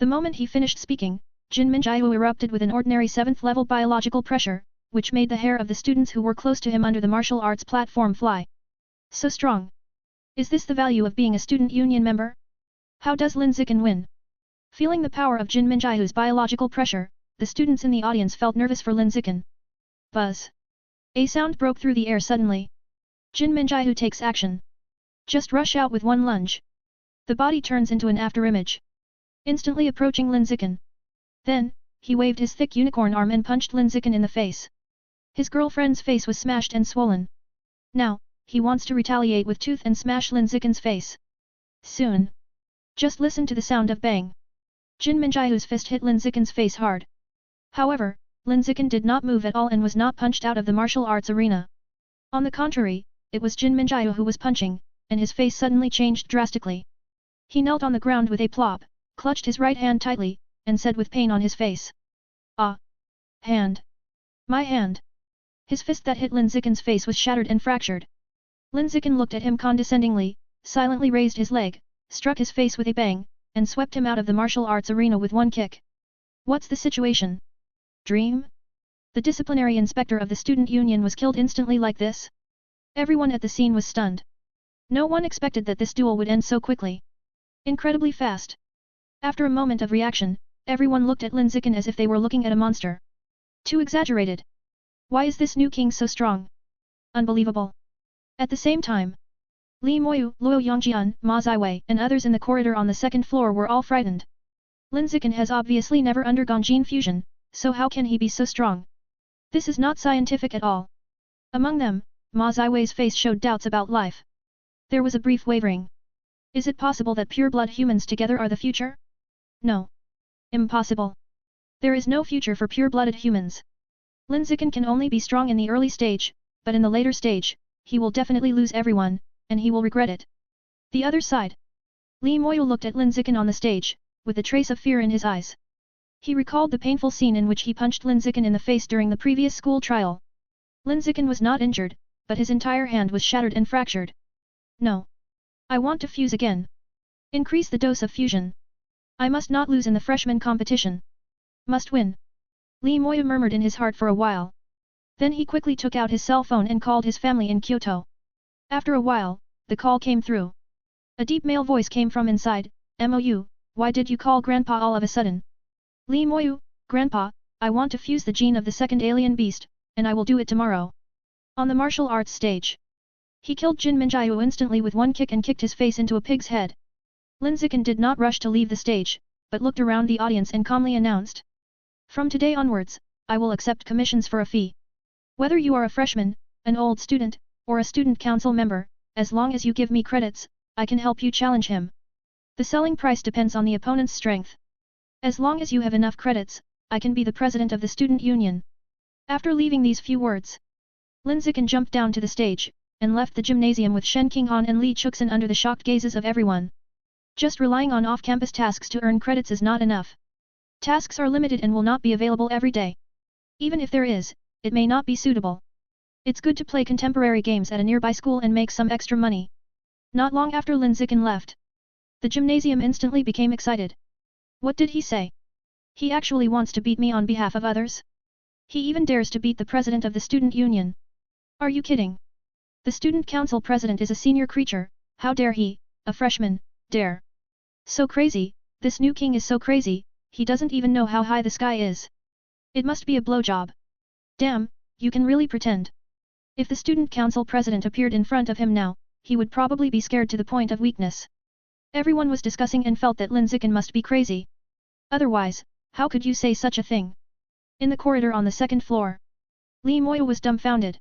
The moment he finished speaking, Jin Minjiu erupted with an ordinary 7th level biological pressure, which made the hair of the students who were close to him under the martial arts platform fly. So strong. Is this the value of being a student union member? How does Lin Zichen win? Feeling the power of Jin Minjiu's biological pressure, the students in the audience felt nervous for Lin Zichen. Buzz. A sound broke through the air suddenly. Jin Minjiu takes action. Just rush out with one lunge. The body turns into an afterimage. Instantly approaching Lin Zichen. Then, he waved his thick unicorn arm and punched Lin Zichen in the face. His girlfriend's face was smashed and swollen. Now, he wants to retaliate with tooth and smash Lin Zichen's face. Soon. Just listen to the sound of bang. Jin Minjiu's fist hit Lin Zichen's face hard. However, Lin Zichen did not move at all and was not punched out of the martial arts arena. On the contrary, it was Jin Minjiu who was punching, and his face suddenly changed drastically. He knelt on the ground with a plop, clutched his right hand tightly, and said with pain on his face. Ah! Hand! My hand! His fist that hit Lin Zichen's face was shattered and fractured. Lin Zichen looked at him condescendingly, silently raised his leg, struck his face with a bang, and swept him out of the martial arts arena with one kick. What's the situation? Dream? The disciplinary inspector of the student union was killed instantly like this? Everyone at the scene was stunned. No one expected that this duel would end so quickly. Incredibly fast. After a moment of reaction, everyone looked at Lin Zichen as if they were looking at a monster. Too exaggerated. Why is this new king so strong? Unbelievable. At the same time, Li Moyu, Luo Yongjian, Ma Ziwei, and others in the corridor on the second floor were all frightened. Lin Zichen has obviously never undergone gene fusion, so how can he be so strong? This is not scientific at all. Among them, Ma Ziwei's face showed doubts about life. There was a brief wavering. Is it possible that pure-blood humans together are the future? No. Impossible. There is no future for pure-blooded humans. Lin Zichen can only be strong in the early stage, but in the later stage, he will definitely lose everyone, and he will regret it. The other side. Li Moyu looked at Lin Zichen on the stage, with a trace of fear in his eyes. He recalled the painful scene in which he punched Lin Zichen in the face during the previous school trial. Lin Zichen was not injured, but his entire hand was shattered and fractured. No. I want to fuse again. Increase the dose of fusion. I must not lose in the freshman competition. Must win. Li Moya murmured in his heart for a while. Then he quickly took out his cell phone and called his family in Kyoto. After a while, the call came through. A deep male voice came from inside. "Mou, why did you call Grandpa all of a sudden?" "Li Moyu, Grandpa, I want to fuse the gene of the second alien beast, and I will do it tomorrow." On the martial arts stage, he killed Jin Minjiu instantly with one kick and kicked his face into a pig's head. Lin Zichen did not rush to leave the stage, but looked around the audience and calmly announced. "From today onwards, I will accept commissions for a fee. Whether you are a freshman, an old student, or a student council member, as long as you give me credits, I can help you challenge him. The selling price depends on the opponent's strength. As long as you have enough credits, I can be the president of the student union." After leaving these few words, Lin Zichen jumped down to the stage, and left the gymnasium with Shen Qinghan and Li Chuxin under the shocked gazes of everyone. Just relying on off-campus tasks to earn credits is not enough. Tasks are limited and will not be available every day. Even if there is, it may not be suitable. It's good to play contemporary games at a nearby school and make some extra money. Not long after Lin Zichen left, the gymnasium instantly became excited. What did he say? He actually wants to beat me on behalf of others? He even dares to beat the president of the student union. Are you kidding? The student council president is a senior creature, how dare he, a freshman, dare? So crazy, this new king is so crazy, he doesn't even know how high the sky is. It must be a blowjob. Damn, you can really pretend. If the student council president appeared in front of him now, he would probably be scared to the point of weakness. Everyone was discussing and felt that Lin Zichen must be crazy. Otherwise, how could you say such a thing? In the corridor on the second floor, Li Moya was dumbfounded.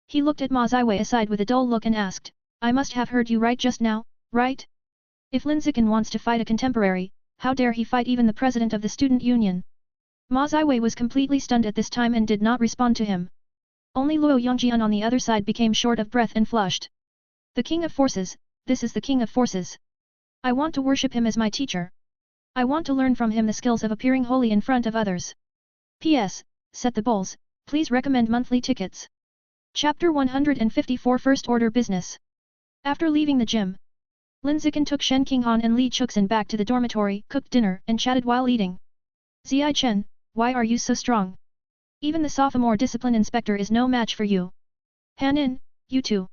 He looked at Ma Ziwei aside with a dull look and asked, "I must have heard you right just now, right? If Lin Zichen wants to fight a contemporary, how dare he fight even the president of the student union?" Ma Ziwei was completely stunned at this time and did not respond to him. Only Luo Yongjian on the other side became short of breath and flushed. "The King of Forces, this is the King of Forces. I want to worship him as my teacher. I want to learn from him the skills of appearing holy in front of others. P.S. Set the bowls, please recommend monthly tickets." Chapter 154 First Order Business. After leaving the gym, Lin Zichen took Shen Qinghan and Li Chuxin back to the dormitory, cooked dinner and chatted while eating. "Ziai Chen, why are you so strong? Even the sophomore discipline inspector is no match for you. Hanin, you too.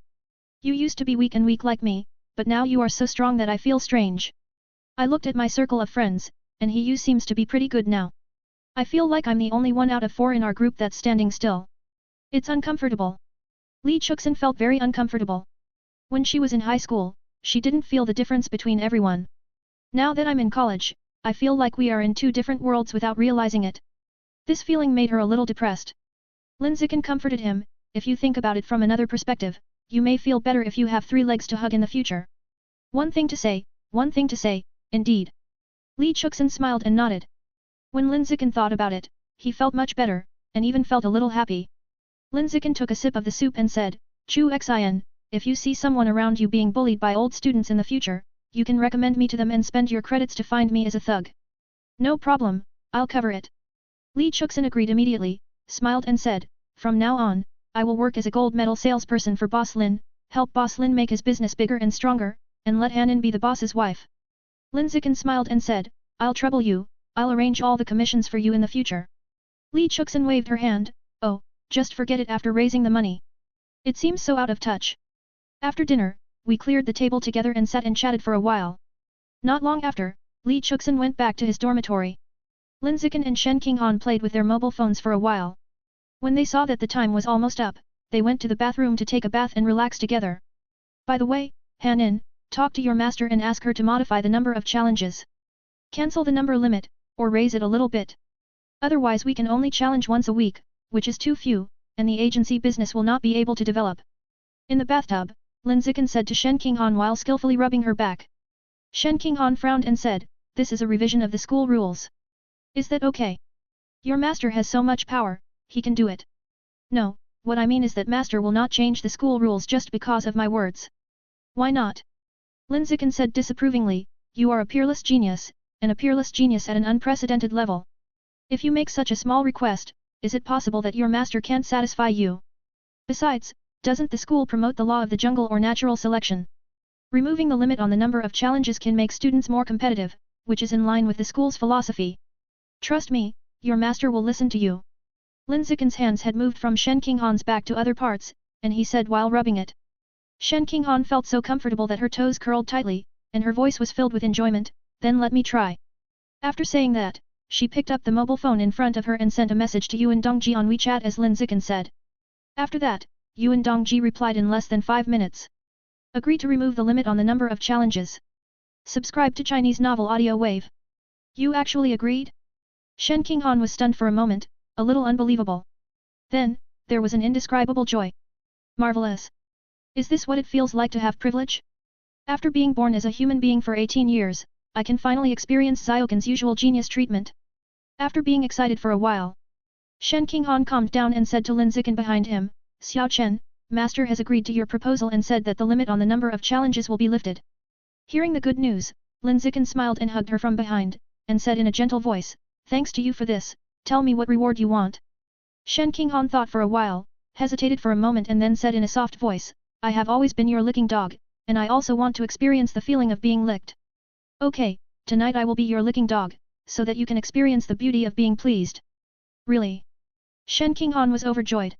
You used to be weak and weak like me, but now you are so strong that I feel strange. I looked at my circle of friends, and you seems to be pretty good now. I feel like I'm the only one out of 4 in our group that's standing still. It's uncomfortable." Li Chuxin felt very uncomfortable. When she was in high school, she didn't feel the difference between everyone. Now that I'm in college, I feel like we are in 2 different worlds without realizing it. This feeling made her a little depressed. Lin Zichen comforted him, "If you think about it from another perspective, you may feel better if you have 3 legs to hug in the future." One thing to say, indeed. Li Chuxin smiled and nodded. When Lin Zichen thought about it, he felt much better, and even felt a little happy. Lin Zichen took a sip of the soup and said, "Chu Xin, if you see someone around you being bullied by old students in the future, you can recommend me to them and spend your credits to find me as a thug." "No problem, I'll cover it." Li Chuxin agreed immediately, smiled and said, "From now on, I will work as a gold medal salesperson for Boss Lin, help Boss Lin make his business bigger and stronger, and let Hanin be the boss's wife." Lin Zichen smiled and said, "I'll trouble you, I'll arrange all the commissions for you in the future." Li Chuxin waved her hand, "Oh, just forget it after raising the money. It seems so out of touch." After dinner, we cleared the table together and sat and chatted for a while. Not long after, Li Chuxin went back to his dormitory. Lin Zichen and Shen Qinghan played with their mobile phones for a while. When they saw that the time was almost up, they went to the bathroom to take a bath and relax together. "By the way, Hanin, talk to your master and ask her to modify the number of challenges. Cancel the number limit, or raise it a little bit. Otherwise we can only challenge once a week, which is too few, and the agency business will not be able to develop." In the bathtub, Lin Zichen said to Shen Qinghan while skillfully rubbing her back. Shen Qinghan frowned and said, "This is a revision of the school rules. Is that okay? Your master has so much power, he can do it." "No, what I mean is that master will not change the school rules just because of my words." "Why not?" Lin Zichen said disapprovingly, "You are a peerless genius, and a peerless genius at an unprecedented level. If you make such a small request, is it possible that your master can't satisfy you? Besides, doesn't the school promote the law of the jungle or natural selection? Removing the limit on the number of challenges can make students more competitive, which is in line with the school's philosophy. Trust me, your master will listen to you. Lin Zichen's hands had moved from Shen Qinghan's back to other parts, and he said while rubbing it. Shen Qinghan felt so comfortable that her toes curled tightly, and her voice was filled with enjoyment. Then let me try. After saying that, she picked up the mobile phone in front of her and sent a message to Yuan Dongji on WeChat as Lin Zichen said. After that, Yuan Dongji replied in less than 5 minutes. Agree to remove the limit on the number of challenges. Subscribe to Chinese novel audio wave. You actually agreed? Shen Qinghan was stunned for a moment, a little unbelievable. Then, there was an indescribable joy. Marvelous. Is this what it feels like to have privilege? After being born as a human being for 18 years, I can finally experience Xiaoqin's usual genius treatment. After being excited for a while, Shen Qinghan calmed down and said to Lin Zichen behind him, Xiao Chen, Master has agreed to your proposal and said that the limit on the number of challenges will be lifted. Hearing the good news, Lin Zichen smiled and hugged her from behind, and said in a gentle voice, Thanks to you for this, tell me what reward you want. Shen Qinghan thought for a while, hesitated for a moment and then said in a soft voice, I have always been your licking dog, and I also want to experience the feeling of being licked. Okay, tonight I will be your licking dog, so that you can experience the beauty of being pleased. Really? Shen Qinghan was overjoyed.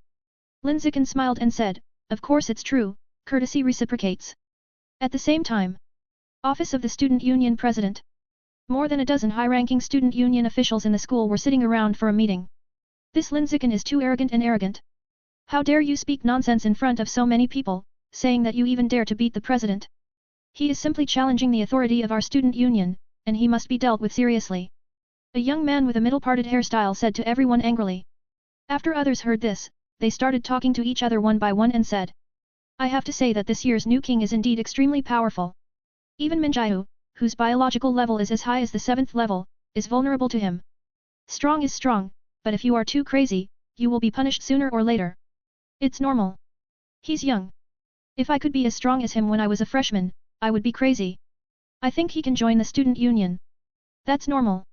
Lin Zichen smiled and said, Of course it's true, courtesy reciprocates. At the same time, Office of the Student Union President. More than a dozen high-ranking student union officials in the school were sitting around for a meeting. This Lin Zichen is too arrogant and arrogant. How dare you speak nonsense in front of so many people, saying that you even dare to beat the president? He is simply challenging the authority of our student union, and he must be dealt with seriously. A young man with a middle-parted hairstyle said to everyone angrily. After others heard this, they started talking to each other one by one and said, I have to say that this year's new king is indeed extremely powerful. Even Minjiu, whose biological level is as high as the 7th level, is vulnerable to him. Strong is strong, but if you are too crazy, you will be punished sooner or later. It's normal. He's young. If I could be as strong as him when I was a freshman, I would be crazy. I think he can join the student union. That's normal.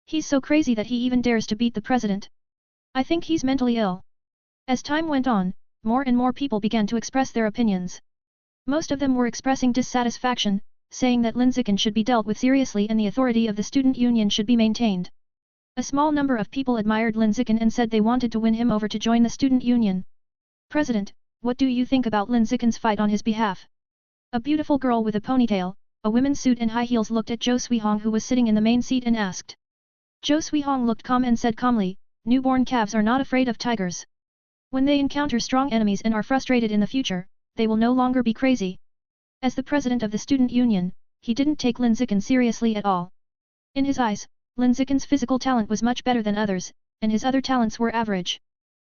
He's so crazy that he even dares to beat the president. I think he's mentally ill. As time went on, more and more people began to express their opinions. Most of them were expressing dissatisfaction, saying that Lin Zichen should be dealt with seriously and the authority of the student union should be maintained. A small number of people admired Lin Zichen and said they wanted to win him over to join the student union. President, what do you think about Lin Zichen's fight on his behalf? A beautiful girl with a ponytail, a women's suit and high heels looked at Zhou Suihong who was sitting in the main seat and asked. Zhou Suihong looked calm and said calmly, Newborn calves are not afraid of tigers. When they encounter strong enemies and are frustrated in the future, they will no longer be crazy. As the president of the student union, he didn't take Lin Zichen seriously at all. In his eyes, Lin Zichen's physical talent was much better than others, and his other talents were average.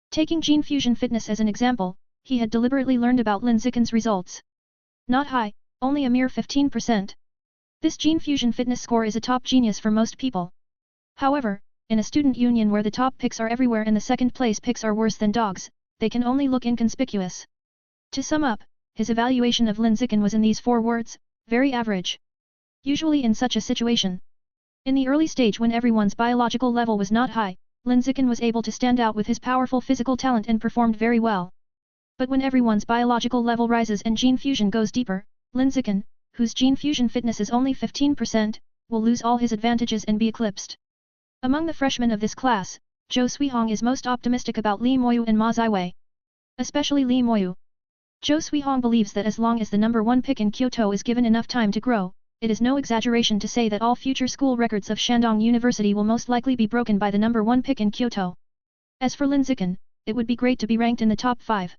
Taking gene fusion fitness as an example, he had deliberately learned about Lin Zichen's results. Not high, only a mere 15%. This gene fusion fitness score is a top genius for most people. However, in a student union where the top picks are everywhere and the second place picks are worse than dogs, they can only look inconspicuous. To sum up, his evaluation of Lin Zichen was in these 4 words, very average. Usually in such a situation, in the early stage when everyone's biological level was not high, Lin Zichen was able to stand out with his powerful physical talent and performed very well. But when everyone's biological level rises and gene fusion goes deeper, Lin Zichen, whose gene fusion fitness is only 15%, will lose all his advantages and be eclipsed. Among the freshmen of this class, Zhou Suihong is most optimistic about Li Moyu and Ma Ziwei. Especially Li Moyu. Zhou Suihong believes that as long as the number 1 pick in Kyoto is given enough time to grow, it is no exaggeration to say that all future school records of Shandong University will most likely be broken by the number 1 pick in Kyoto. As for Lin Zichen, it would be great to be ranked in the top 5.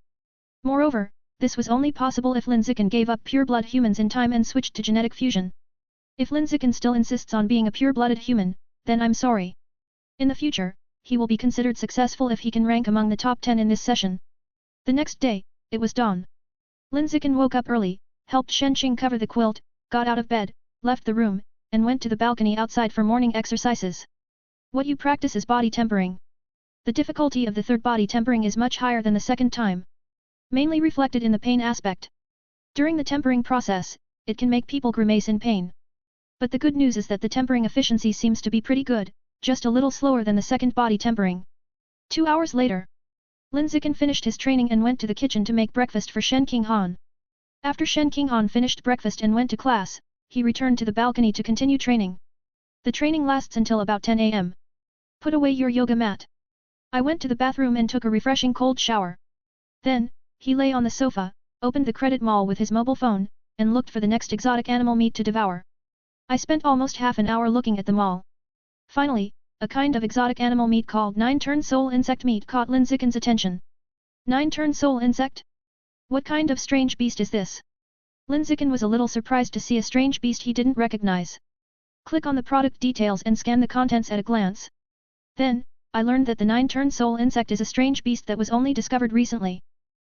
Moreover, this was only possible if Lin Zichen gave up pure-blood humans in time and switched to genetic fusion. If Lin Zichen still insists on being a pure-blooded human, then I'm sorry. In the future, he will be considered successful if he can rank among the top 10 in this session. The next day, it was dawn. Lin Zichen woke up early, helped Shen Qing cover the quilt, got out of bed, left the room, and went to the balcony outside for morning exercises. What you practice is body tempering. The difficulty of the third body tempering is much higher than the second time. Mainly reflected in the pain aspect. During the tempering process, it can make people grimace in pain. But the good news is that the tempering efficiency seems to be pretty good, just a little slower than the second body tempering. 2 hours later, Lin Zichen finished his training and went to the kitchen to make breakfast for Shen Qinghan. After Shen Qinghan finished breakfast and went to class, he returned to the balcony to continue training. The training lasts until about 10 am. Put away your yoga mat. I went to the bathroom and took a refreshing cold shower. Then, he lay on the sofa, opened the credit mall with his mobile phone, and looked for the next exotic animal meat to devour. I spent almost half an hour looking at the mall. Finally, a kind of exotic animal meat called 9-turn soul insect meat caught Lin Zichen's attention. 9-turn soul insect? What kind of strange beast is this? Lin Zichen was a little surprised to see a strange beast he didn't recognize. Click on the product details and scan the contents at a glance. Then, I learned that the 9-turn soul insect is a strange beast that was only discovered recently.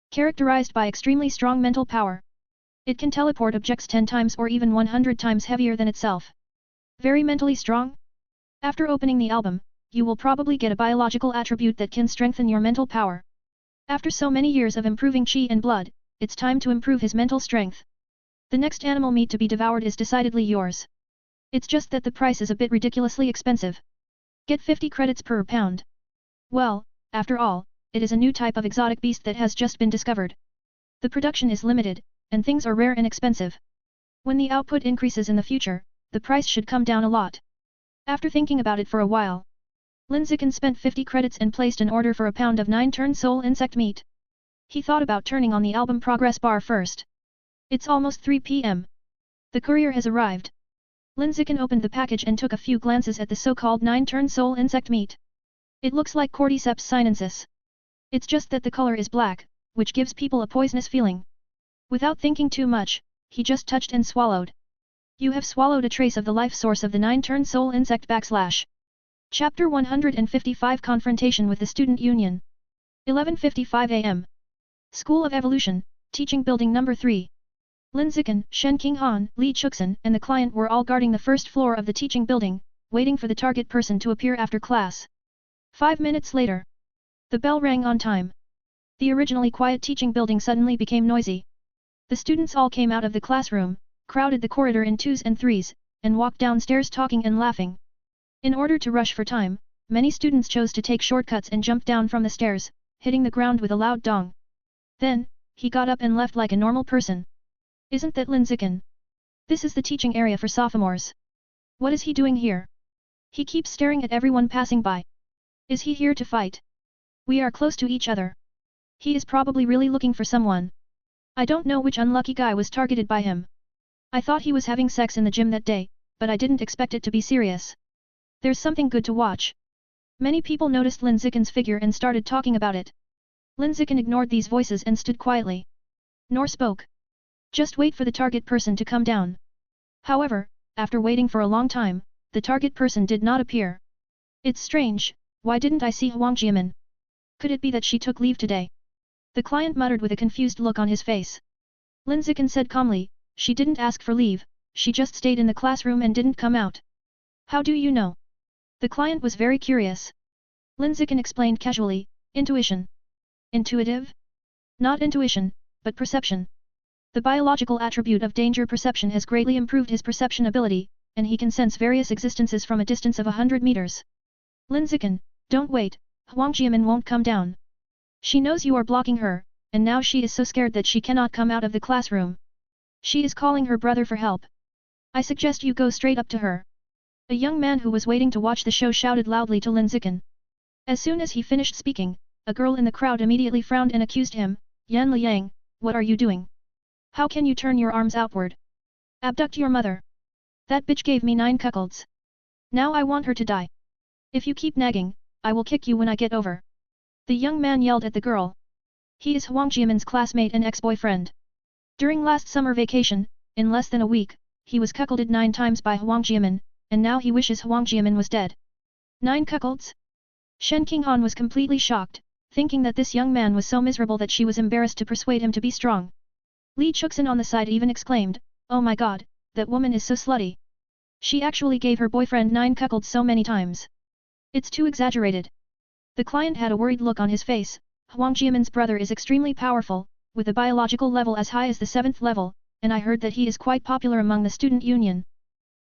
Characterized by extremely strong mental power. It can teleport objects 10 times or even 100 times heavier than itself. Very mentally strong? After opening the album, you will probably get a biological attribute that can strengthen your mental power. After so many years of improving chi and blood, it's time to improve his mental strength. The next animal meat to be devoured is decidedly yours. It's just that the price is a bit ridiculously expensive. Get 50 credits per pound. Well, after all, it is a new type of exotic beast that has just been discovered. The production is limited, and things are rare and expensive. When the output increases in the future, the price should come down a lot. After thinking about it for a while, Lin Zichen spent 50 credits and placed an order for a pound of 9-turn soul insect meat. He thought about turning on the album progress bar first. It's almost 3 p.m. The courier has arrived. Lin Zichen opened the package and took a few glances at the so-called 9-turn soul insect meat. It looks like Cordyceps sinensis. It's just that the color is black, which gives people a poisonous feeling. Without thinking too much, he just touched and swallowed. You have swallowed a trace of the life source of the 9-turn soul insect / Chapter 155 Confrontation with the Student Union. 11:55 am. School of Evolution, Teaching Building Number 3. Lin Zichen, Shen Qinghan, Li Chuxin and the client were all guarding the first floor of the teaching building, waiting for the target person to appear after class. 5 minutes later. The bell rang on time. The originally quiet teaching building suddenly became noisy. The students all came out of the classroom, crowded the corridor in 2s and 3s, and walked downstairs talking and laughing. In order to rush for time, many students chose to take shortcuts and jumped down from the stairs, hitting the ground with a loud dong. Then, he got up and left like a normal person. Isn't that Lin Zichen? This is the teaching area for sophomores. What is he doing here? He keeps staring at everyone passing by. Is he here to fight? We are close to each other. He is probably really looking for someone. I don't know which unlucky guy was targeted by him. I thought he was having sex in the gym that day, but I didn't expect it to be serious. There's something good to watch. Many people noticed Lin Zichen's figure and started talking about it. Lin Zichen ignored these voices and stood quietly. Nor spoke. Just wait for the target person to come down. However, after waiting for a long time, the target person did not appear. It's strange, why didn't I see Huang Jiamin? Could it be that she took leave today? The client muttered with a confused look on his face. Lin Zichen said calmly, she didn't ask for leave, she just stayed in the classroom and didn't come out. How do you know? The client was very curious. Lin Zichen explained casually, intuition. Intuitive? Not intuition, but perception. The biological attribute of danger perception has greatly improved his perception ability, and he can sense various existences from a distance of 100 meters. Lin Zichen, don't wait, Huang Jiamin won't come down. She knows you are blocking her, and now she is so scared that she cannot come out of the classroom. She is calling her brother for help. I suggest you go straight up to her. A young man who was waiting to watch the show shouted loudly to Lin Zichen. As soon as he finished speaking, a girl in the crowd immediately frowned and accused him, Yan Liang, what are you doing? How can you turn your arms outward? Abduct your mother. That bitch gave me 9 cuckolds. Now I want her to die. If you keep nagging, I will kick you when I get over. The young man yelled at the girl. He is Huang Jiamin's classmate and ex-boyfriend. During last summer vacation, in less than a week, he was cuckolded 9 times by Huang Jiamin, and now he wishes Huang Jiamin was dead. 9 cuckolds? Shen Qinghan was completely shocked, thinking that this young man was so miserable that she was embarrassed to persuade him to be strong. Li Chuxin on the side even exclaimed, oh my god, that woman is so slutty. She actually gave her boyfriend 9 cuckolds so many times. It's too exaggerated. The client had a worried look on his face. Huang Jiamin's brother is extremely powerful, with a biological level as high as the 7th level, and I heard that he is quite popular among the student union.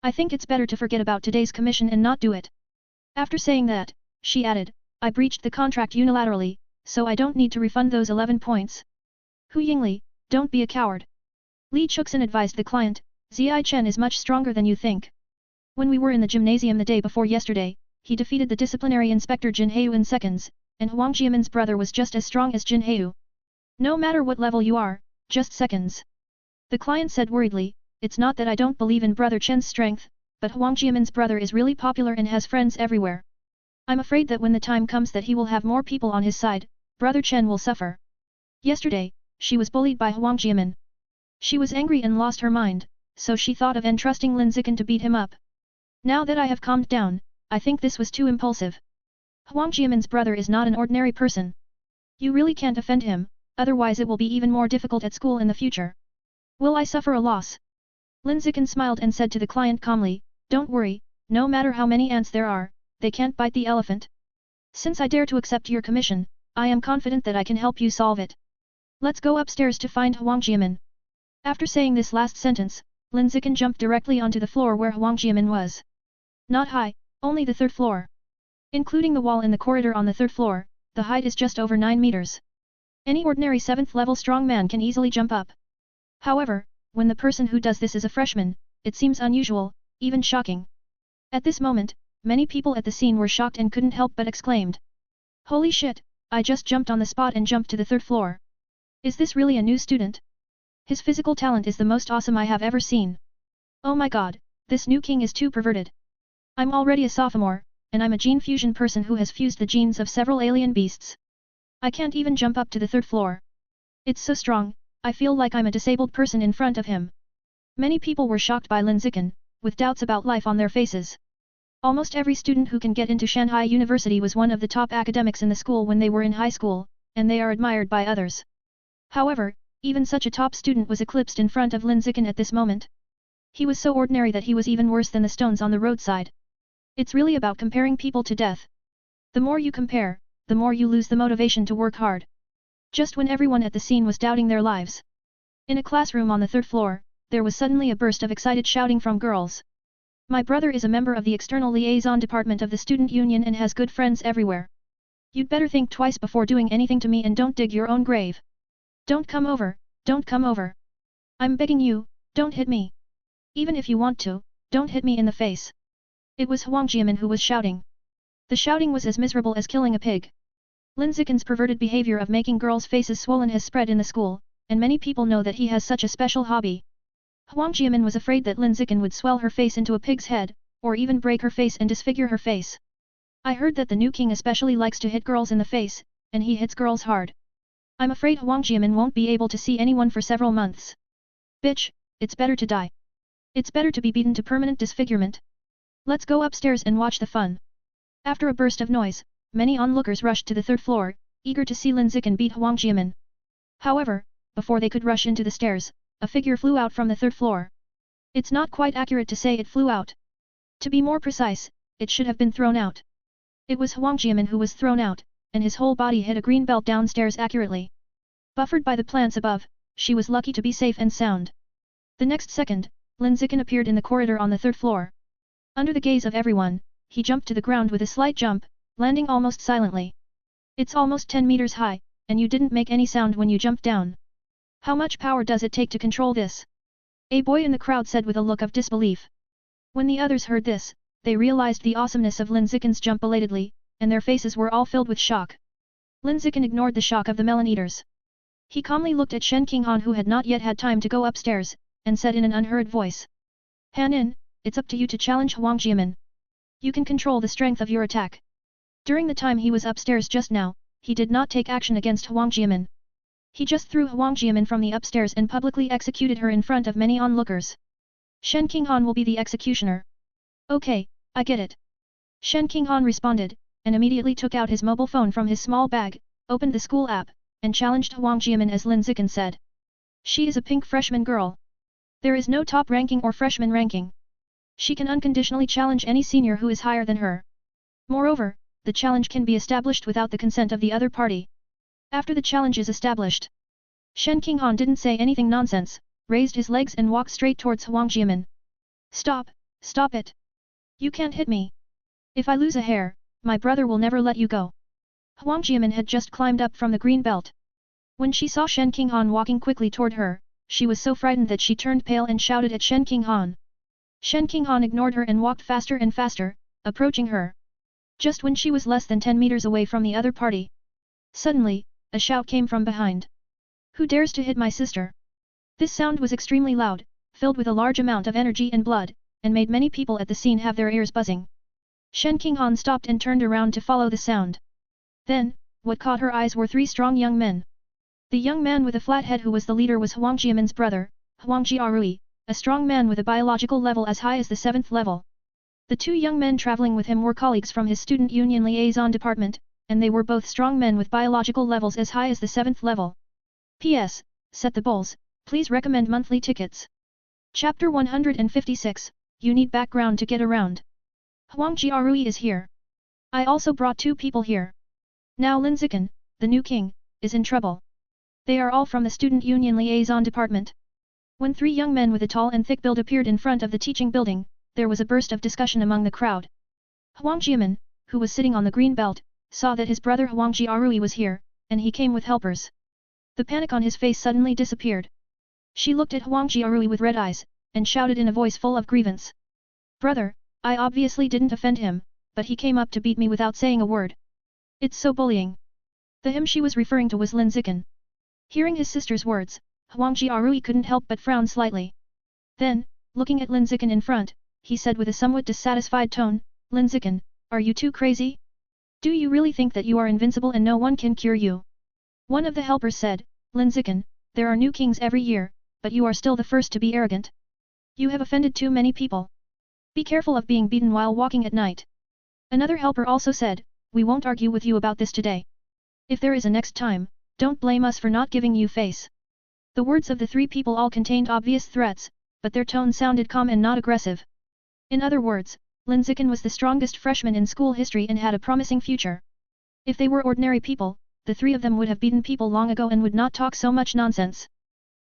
I think it's better to forget about today's commission and not do it. After saying that, she added, I breached the contract unilaterally, so I don't need to refund those 11 points. Hu Yingli, don't be a coward. Li Chuxin advised the client, Ziai Chen is much stronger than you think. When we were in the gymnasium the day before yesterday, he defeated the disciplinary inspector Jin Heu in seconds, and Huang Jiamin's brother was just as strong as Jin Heu. No matter what level you are, just seconds. The client said worriedly, it's not that I don't believe in Brother Chen's strength, but Huang Jiamin's brother is really popular and has friends everywhere. I'm afraid that when the time comes that he will have more people on his side, Brother Chen will suffer. Yesterday, she was bullied by Huang Jiamin. She was angry and lost her mind, so she thought of entrusting Lin Zichen to beat him up. Now that I have calmed down, I think this was too impulsive. Huang Jiamin's brother is not an ordinary person. You really can't offend him, otherwise it will be even more difficult at school in the future. Will I suffer a loss? Lin Zichen smiled and said to the client calmly, don't worry, no matter how many ants there are, they can't bite the elephant. Since I dare to accept your commission, I am confident that I can help you solve it. Let's go upstairs to find Huang Jiamin. After saying this last sentence, Lin Zichen jumped directly onto the floor where Huang Jiamin was. Not high, only the third floor. Including the wall in the corridor on the third floor, the height is just over 9 meters. Any ordinary 7th level strong man can easily jump up. However, when the person who does this is a freshman, it seems unusual, even shocking. At this moment, many people at the scene were shocked and couldn't help but exclaimed. Holy shit, I just jumped on the spot and jumped to the third floor. Is this really a new student? His physical talent is the most awesome I have ever seen. Oh my god, this new king is too perverted. I'm already a sophomore, and I'm a gene fusion person who has fused the genes of several alien beasts. I can't even jump up to the third floor. It's so strong, I feel like I'm a disabled person in front of him. Many people were shocked by Lin Zichen, with doubts about life on their faces. Almost every student who can get into Shanghai University was one of the top academics in the school when they were in high school, and they are admired by others. However, even such a top student was eclipsed in front of Lin Zichen at this moment. He was so ordinary that he was even worse than the stones on the roadside. It's really about comparing people to death. The more you compare, the more you lose the motivation to work hard. Just when everyone at the scene was doubting their lives. In a classroom on the third floor, there was suddenly a burst of excited shouting from girls. My brother is a member of the External Liaison Department of the Student Union and has good friends everywhere. You'd better think twice before doing anything to me and don't dig your own grave. Don't come over, don't come over. I'm begging you, don't hit me. Even if you want to, don't hit me in the face. It was Huang Jiamin who was shouting. The shouting was as miserable as killing a pig. Lin Zichen's perverted behavior of making girls' faces swollen has spread in the school, and many people know that he has such a special hobby. Huang Jiamin was afraid that Lin Zichen would swell her face into a pig's head, or even break her face and disfigure her face. I heard that the new king especially likes to hit girls in the face, and he hits girls hard. I'm afraid Huang Jiamin won't be able to see anyone for several months. Bitch, it's better to die. It's better to be beaten to permanent disfigurement. Let's go upstairs and watch the fun. After a burst of noise, many onlookers rushed to the third floor, eager to see Lin Zichen beat Huang Jiamin. However, before they could rush into the stairs, a figure flew out from the third floor. It's not quite accurate to say it flew out. To be more precise, it should have been thrown out. It was Huang Jiamin who was thrown out, and his whole body hit a green belt downstairs accurately. Buffered by the plants above, she was lucky to be safe and sound. The next second, Lin Zichen appeared in the corridor on the third floor. Under the gaze of everyone, he jumped to the ground with a slight jump, landing almost silently. It's almost 10 meters high, and you didn't make any sound when you jumped down. How much power does it take to control this? A boy in the crowd said with a look of disbelief. When the others heard this, they realized the awesomeness of Lin Zichen's jump belatedly, and their faces were all filled with shock. Lin Zichen ignored the shock of the melon eaters. He calmly looked at Shen Qinghan who had not yet had time to go upstairs, and said in an unheard voice. Han-in, it's up to you to challenge Huang Jiamin. You can control the strength of your attack. During the time he was upstairs just now, he did not take action against Huang Jiamin. He just threw Huang Jiamin from the upstairs and publicly executed her in front of many onlookers. Shen Qinghan will be the executioner. Okay, I get it. Shen Qinghan responded, and immediately took out his mobile phone from his small bag, opened the school app, and challenged Huang Jiamin as Lin Zichen said. She is a pink freshman girl. There is no top ranking or freshman ranking. She can unconditionally challenge any senior who is higher than her. Moreover, the challenge can be established without the consent of the other party. After the challenge is established, Shen Qinghan didn't say anything nonsense, raised his legs and walked straight towards Huang Jiamin. Stop, stop it. You can't hit me. If I lose a hair, my brother will never let you go. Huang Jiamin had just climbed up from the green belt. When she saw Shen Qinghan walking quickly toward her, she was so frightened that she turned pale and shouted at Shen Qinghan. Shen Qinghan ignored her and walked faster and faster, approaching her. Just when she was less than 10 meters away from the other party. Suddenly, a shout came from behind. Who dares to hit my sister? This sound was extremely loud, filled with a large amount of energy and blood, and made many people at the scene have their ears buzzing. Shen Qinghan stopped and turned around to follow the sound. Then, what caught her eyes were 3 strong young men. The young man with a flat head who was the leader was Huang Jiamin's brother, Huang Jiarui, a strong man with a biological level as high as the 7th level. The 2 young men traveling with him were colleagues from his student union liaison department, and they were both strong men with biological levels as high as the 7th level. P.S. Set the bowls, please recommend monthly tickets. Chapter 156, You need background to get around. Huang Jiarui is here. I also brought 2 people here. Now Lin Zichen, the new king, is in trouble. They are all from the student union liaison department. When 3 young men with a tall and thick build appeared in front of the teaching building, there was a burst of discussion among the crowd. Huang Jiamin, who was sitting on the green belt, saw that his brother Huang Jiarui was here, and he came with helpers. The panic on his face suddenly disappeared. She looked at Huang Jiarui with red eyes, and shouted in a voice full of grievance. Brother, I obviously didn't offend him, but he came up to beat me without saying a word. It's so bullying. The him she was referring to was Lin Zichen. Hearing his sister's words, Huang Jiarui couldn't help but frown slightly. Then, looking at Lin Zichen in front, he said with a somewhat dissatisfied tone, Lin Zichen, are you too crazy? Do you really think that you are invincible and no one can cure you? One of the helpers said, Lin Zichen, there are new kings every year, but you are still the first to be arrogant. You have offended too many people. Be careful of being beaten while walking at night. Another helper also said, we won't argue with you about this today. If there is a next time, don't blame us for not giving you face. The words of the 3 people all contained obvious threats, but their tone sounded calm and not aggressive. In other words, Lin Zichen was the strongest freshman in school history and had a promising future. If they were ordinary people, the 3 of them would have beaten people long ago and would not talk so much nonsense.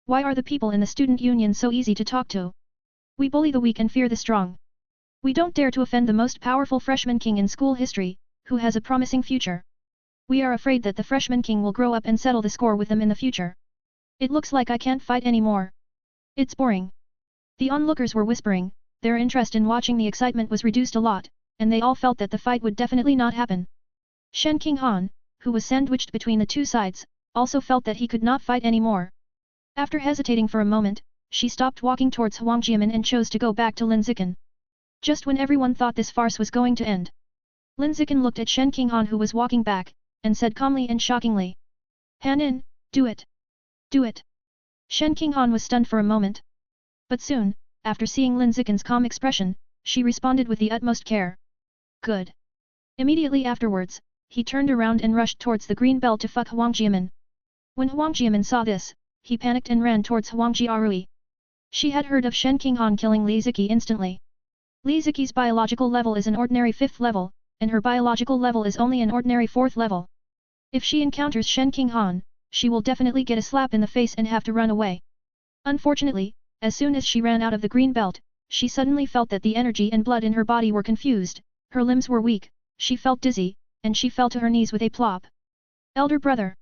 Why are the people in the student union so easy to talk to? We bully the weak and fear the strong. We don't dare to offend the most powerful freshman king in school history, who has a promising future. We are afraid that the freshman king will grow up and settle the score with them in the future. It looks like I can't fight anymore. It's boring. The onlookers were whispering, their interest in watching the excitement was reduced a lot, and they all felt that the fight would definitely not happen. Shen Qinghan, who was sandwiched between the 2 sides, also felt that he could not fight anymore. After hesitating for a moment, she stopped walking towards Huang Jiamin and chose to go back to Lin Zichen. Just when everyone thought this farce was going to end, Lin Zichen looked at Shen Qinghan who was walking back, and said calmly and shockingly. Hanin, do it. Do it. Shen Qinghan was stunned for a moment. But soon, after seeing Lin Zichen's calm expression, she responded with the utmost care. Good. Immediately afterwards, he turned around and rushed towards the green belt to fuck Huang Jiamin. When Huang Jiamin saw this, he panicked and ran towards Huang Jiarui. She had heard of Shen Qinghan killing Li Ziqi instantly. Li Ziqi's biological level is an ordinary 5th level, and her biological level is only an ordinary 4th level. If she encounters Shen Qinghan, she will definitely get a slap in the face and have to run away. Unfortunately, as soon as she ran out of the green belt, she suddenly felt that the energy and blood in her body were confused, her limbs were weak, she felt dizzy, and she fell to her knees with a plop. Elder brother!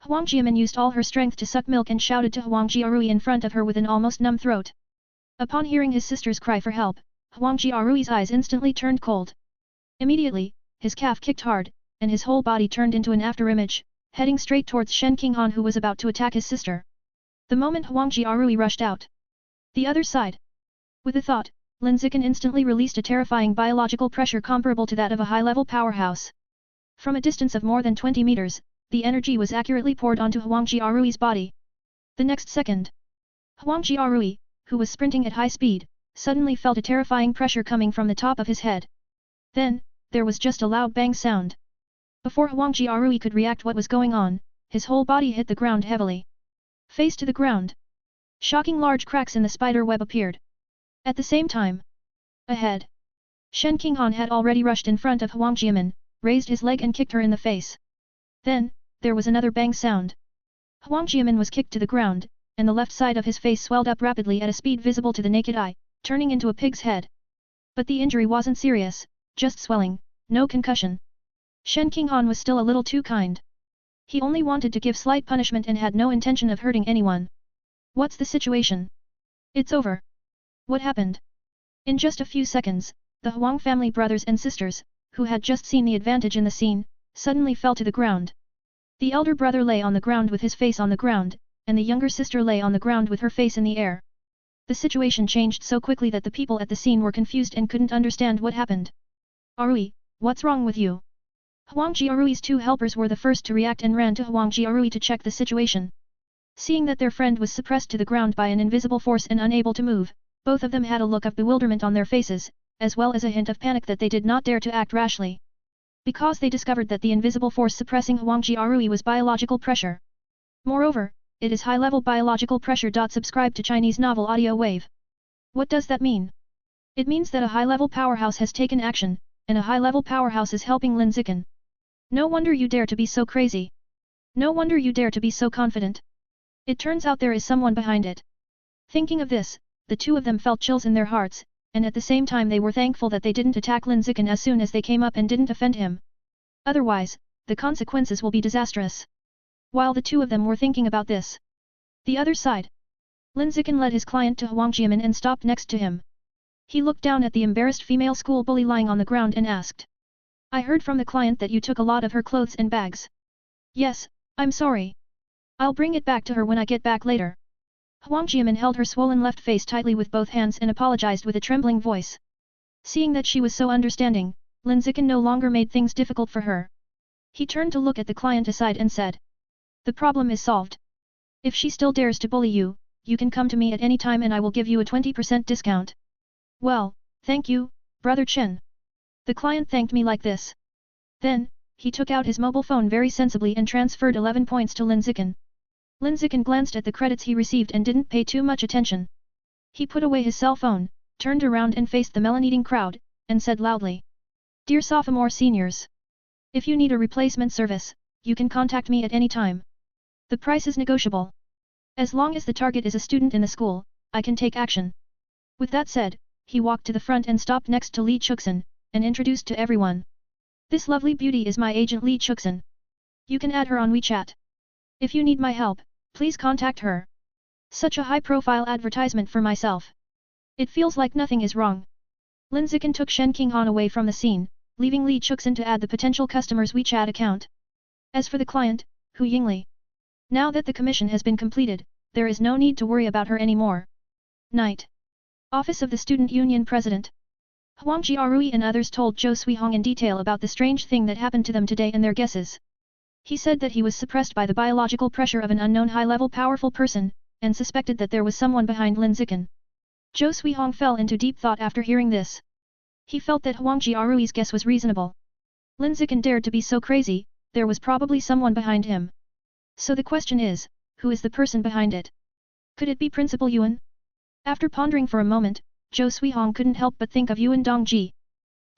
Huang Jiamin used all her strength to suck milk and shouted to Huang Jiarui in front of her with an almost numb throat. Upon hearing his sister's cry for help, Huang Jiarui's eyes instantly turned cold. Immediately, his calf kicked hard, and his whole body turned into an afterimage, heading straight towards Shen Qinghan who was about to attack his sister. The moment Huang Jiarui rushed out. The other side. With a thought, Lin Zichen instantly released a terrifying biological pressure comparable to that of a high-level powerhouse. From a distance of more than 20 meters, the energy was accurately poured onto Huang Jiarui's body. The next second, Huang Jiarui, who was sprinting at high speed, suddenly felt a terrifying pressure coming from the top of his head. Then, there was just a loud bang sound. Before Huang Jiarui could react what was going on, his whole body hit the ground heavily. Face to the ground. Shocking large cracks in the spider web appeared. At the same time, ahead, Shen Qinghan had already rushed in front of Huang Jiamin, raised his leg and kicked her in the face. Then, there was another bang sound. Huang Jiamin was kicked to the ground, and the left side of his face swelled up rapidly at a speed visible to the naked eye, turning into a pig's head. But the injury wasn't serious, just swelling, no concussion. Shen Qinghan was still a little too kind. He only wanted to give slight punishment and had no intention of hurting anyone. What's the situation? It's over. What happened? In just a few seconds, the Huang family brothers and sisters, who had just seen the advantage in the scene, suddenly fell to the ground. The elder brother lay on the ground with his face on the ground, and the younger sister lay on the ground with her face in the air. The situation changed so quickly that the people at the scene were confused and couldn't understand what happened. Arui, what's wrong with you? Huang Jiarui's two helpers were the first to react and ran to Huang Jiarui to check the situation. Seeing that their friend was suppressed to the ground by an invisible force and unable to move, both of them had a look of bewilderment on their faces, as well as a hint of panic that they did not dare to act rashly. Because they discovered that the invisible force suppressing Huang Jiarui was biological pressure. Moreover, it is high-level biological pressure. Subscribe to Chinese Novel Audio Wave. What does that mean? It means that a high-level powerhouse has taken action, and a high-level powerhouse is helping Lin Zichen. No wonder you dare to be so crazy. No wonder you dare to be so confident. It turns out there is someone behind it. Thinking of this, the two of them felt chills in their hearts, and at the same time they were thankful that they didn't attack Lin Zichen as soon as they came up and didn't offend him. Otherwise, the consequences will be disastrous. While the two of them were thinking about this, the other side, Lin Zichen led his client to Huang Jiamin and stopped next to him. He looked down at the embarrassed female school bully lying on the ground and asked, "I heard from the client that you took a lot of her clothes and bags." "Yes, I'm sorry. I'll bring it back to her when I get back later." Huang Jiamin held her swollen left face tightly with both hands and apologized with a trembling voice. Seeing that she was so understanding, Lin Zichen no longer made things difficult for her. He turned to look at the client aside and said, "The problem is solved. If she still dares to bully you, you can come to me at any time and I will give you a 20% discount." "Well, thank you, Brother Chen." The client thanked me like this. Then, he took out his mobile phone very sensibly and transferred 11 points to Lin Zichen. Lin Zichen glanced at the credits he received and didn't pay too much attention. He put away his cell phone, turned around and faced the melon-eating crowd, and said loudly, "Dear sophomore seniors. If you need a replacement service, you can contact me at any time. The price is negotiable. As long as the target is a student in the school, I can take action." With that said, he walked to the front and stopped next to Li Chuxin, and introduced to everyone. "This lovely beauty is my agent Li Chuxin. You can add her on WeChat. If you need my help, please contact her. Such a high-profile advertisement for myself. It feels like nothing is wrong." Lin Zichen took Shen Qinghan away from the scene, leaving Li Chuxin to add the potential customer's WeChat account. As for the client, Hu Yingli. Now that the commission has been completed, there is no need to worry about her anymore. Night. Office of the Student Union President. Huang Jiarui and others told Zhou Suihong in detail about the strange thing that happened to them today and their guesses. He said that he was suppressed by the biological pressure of an unknown high-level powerful person, and suspected that there was someone behind Lin Zichen. Zhou Suihong fell into deep thought after hearing this. He felt that Huang Jiarui's guess was reasonable. Lin Zichen dared to be so crazy, there was probably someone behind him. So the question is, who is the person behind it? Could it be Principal Yuan? After pondering for a moment, Zhou Suihong couldn't help but think of Yuan Dongji.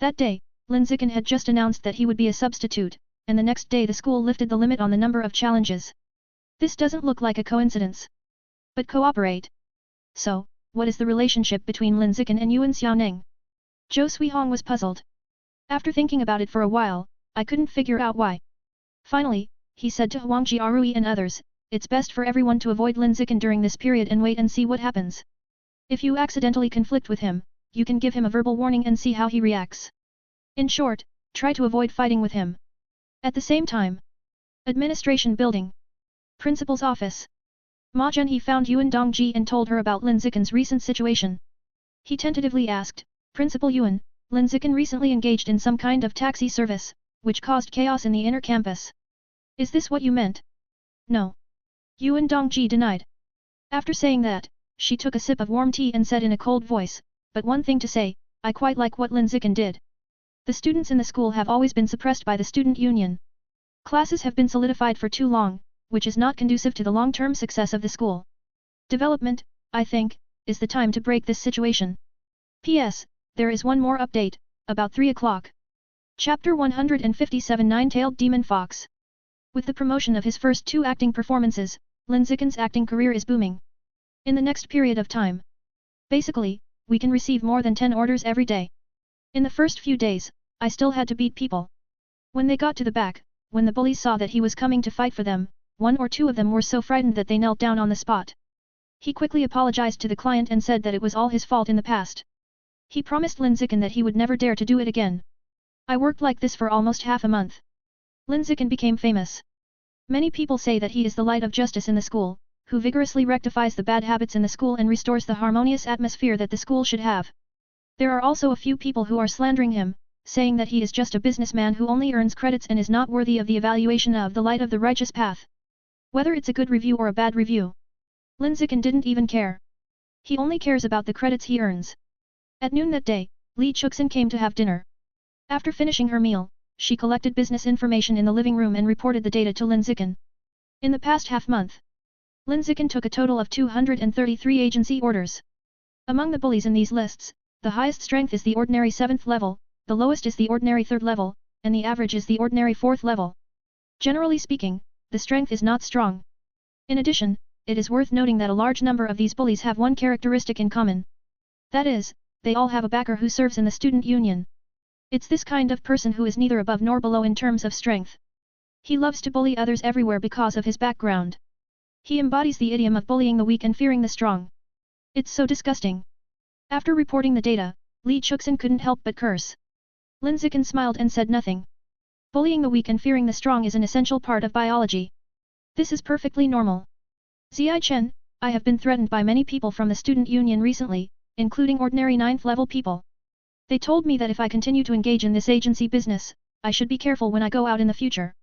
That day, Lin Zichen had just announced that he would be a substitute, and the next day the school lifted the limit on the number of challenges. This doesn't look like a coincidence. But cooperate. So, what is the relationship between Lin Zichen and Yuan Xiaoneng? Zhou Suihong was puzzled. After thinking about it for a while, I couldn't figure out why. Finally, he said to Huang Jiarui and others, "It's best for everyone to avoid Lin Zichen during this period and wait and see what happens. If you accidentally conflict with him, you can give him a verbal warning and see how he reacts. In short, try to avoid fighting with him." At the same time, Administration Building. Principal's Office. Ma Zhenhe found Yuan Dongji and told her about Lin Zichen's recent situation. He tentatively asked, "Principal Yuan, Lin Zichen recently engaged in some kind of taxi service, which caused chaos in the inner campus. Is this what you meant?" "No." Yuan Dongji denied. After saying that, she took a sip of warm tea and said in a cold voice, "But one thing to say, I quite like what Lin Zichen did. The students in the school have always been suppressed by the student union. Classes have been solidified for too long, which is not conducive to the long-term success of the school. Development, I think, is the time to break this situation. P.S. There is one more update, about 3 o'clock. Chapter 157 Nine-Tailed Demon Fox. With the promotion of his first 2 acting performances, Lin Zichen's acting career is booming. In the next period of time, basically, we can receive more than 10 orders every day. In the first few days, I still had to beat people. When they got to the back, when the bullies saw that he was coming to fight for them, 1 or 2 of them were so frightened that they knelt down on the spot. He quickly apologized to the client and said that it was all his fault in the past. He promised Lin Zichen that he would never dare to do it again. I worked like this for almost half a month. Lin Zichen became famous. Many people say that he is the light of justice in the school, who vigorously rectifies the bad habits in the school and restores the harmonious atmosphere that the school should have. There are also a few people who are slandering him, saying that he is just a businessman who only earns credits and is not worthy of the evaluation of the light of the righteous path. Whether it's a good review or a bad review, Lin Zichen didn't even care. He only cares about the credits he earns. At noon that day, Li Chuxin came to have dinner. After finishing her meal, she collected business information in the living room and reported the data to Lin Zichen. In the past half-month, Lin Zichen took a total of 233 agency orders. Among the bullies in these lists, the highest strength is the ordinary 7th level, the lowest is the ordinary 3rd level, and the average is the ordinary 4th level. Generally speaking, the strength is not strong. In addition, it is worth noting that a large number of these bullies have one characteristic in common. That is, they all have a backer who serves in the student union. It's this kind of person who is neither above nor below in terms of strength. He loves to bully others everywhere because of his background. He embodies the idiom of bullying the weak and fearing the strong. It's so disgusting. After reporting the data, Li Chuxin couldn't help but curse. Lin Zichen smiled and said nothing. Bullying the weak and fearing the strong is an essential part of biology. This is perfectly normal. Zichen, I have been threatened by many people from the student union recently, including ordinary 9th level people. They told me that if I continue to engage in this agency business, I should be careful when I go out in the future.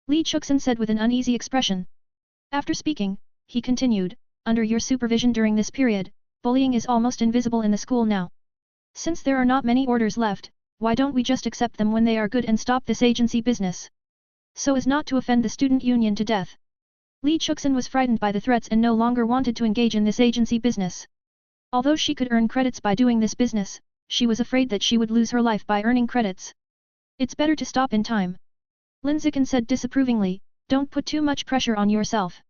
Li Chuxin said with an uneasy expression. After speaking, he continued, under your supervision during this period, bullying is almost invisible in the school now. Since there are not many orders left, why don't we just accept them when they are good and stop this agency business? So as not to offend the student union to death. Li Chuxin was frightened by the threats and no longer wanted to engage in this agency business. Although she could earn credits by doing this business, she was afraid that she would lose her life by earning credits. It's better to stop in time. Lin Zichen said disapprovingly, don't put too much pressure on yourself.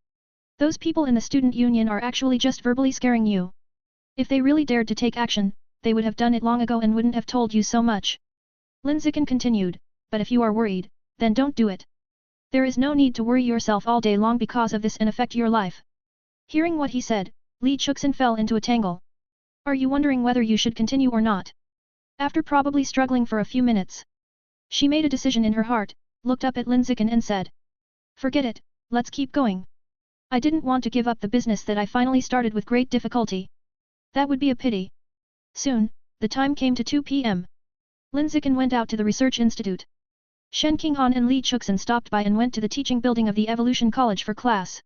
Those people in the student union are actually just verbally scaring you. If they really dared to take action, they would have done it long ago and wouldn't have told you so much. Lin Zichen continued, but if you are worried, then don't do it. There is no need to worry yourself all day long because of this and affect your life. Hearing what he said, Li Chuxin fell into a tangle. Are you wondering whether you should continue or not? After probably struggling for a few minutes, she made a decision in her heart, looked up at Lin Zichen and said, forget it, let's keep going. I didn't want to give up the business that I finally started with great difficulty. That would be a pity. Soon, the time came to 2 p.m. Lin Zichen went out to the research institute. Shen Qinghan and Li Chuxin stopped by and went to the teaching building of the Evolution College for class.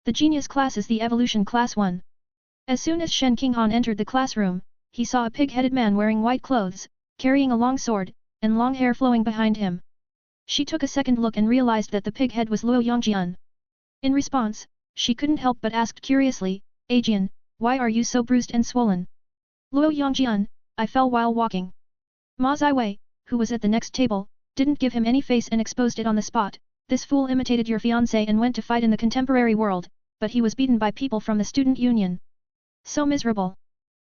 The genius class is the Evolution Class 1. As soon as Shen Qinghan entered the classroom, he saw a pig-headed man wearing white clothes, carrying a long sword, and long hair flowing behind him. She took a second look and realized that the pig head was Luo Yongjian. In response, she couldn't help but asked curiously, Ajian, why are you so bruised and swollen? Luo Yongjian, I fell while walking. Ma Ziwei, who was at the next table, didn't give him any face and exposed it on the spot. This fool imitated your fiancé and went to fight in the contemporary world, but he was beaten by people from the student union. So miserable.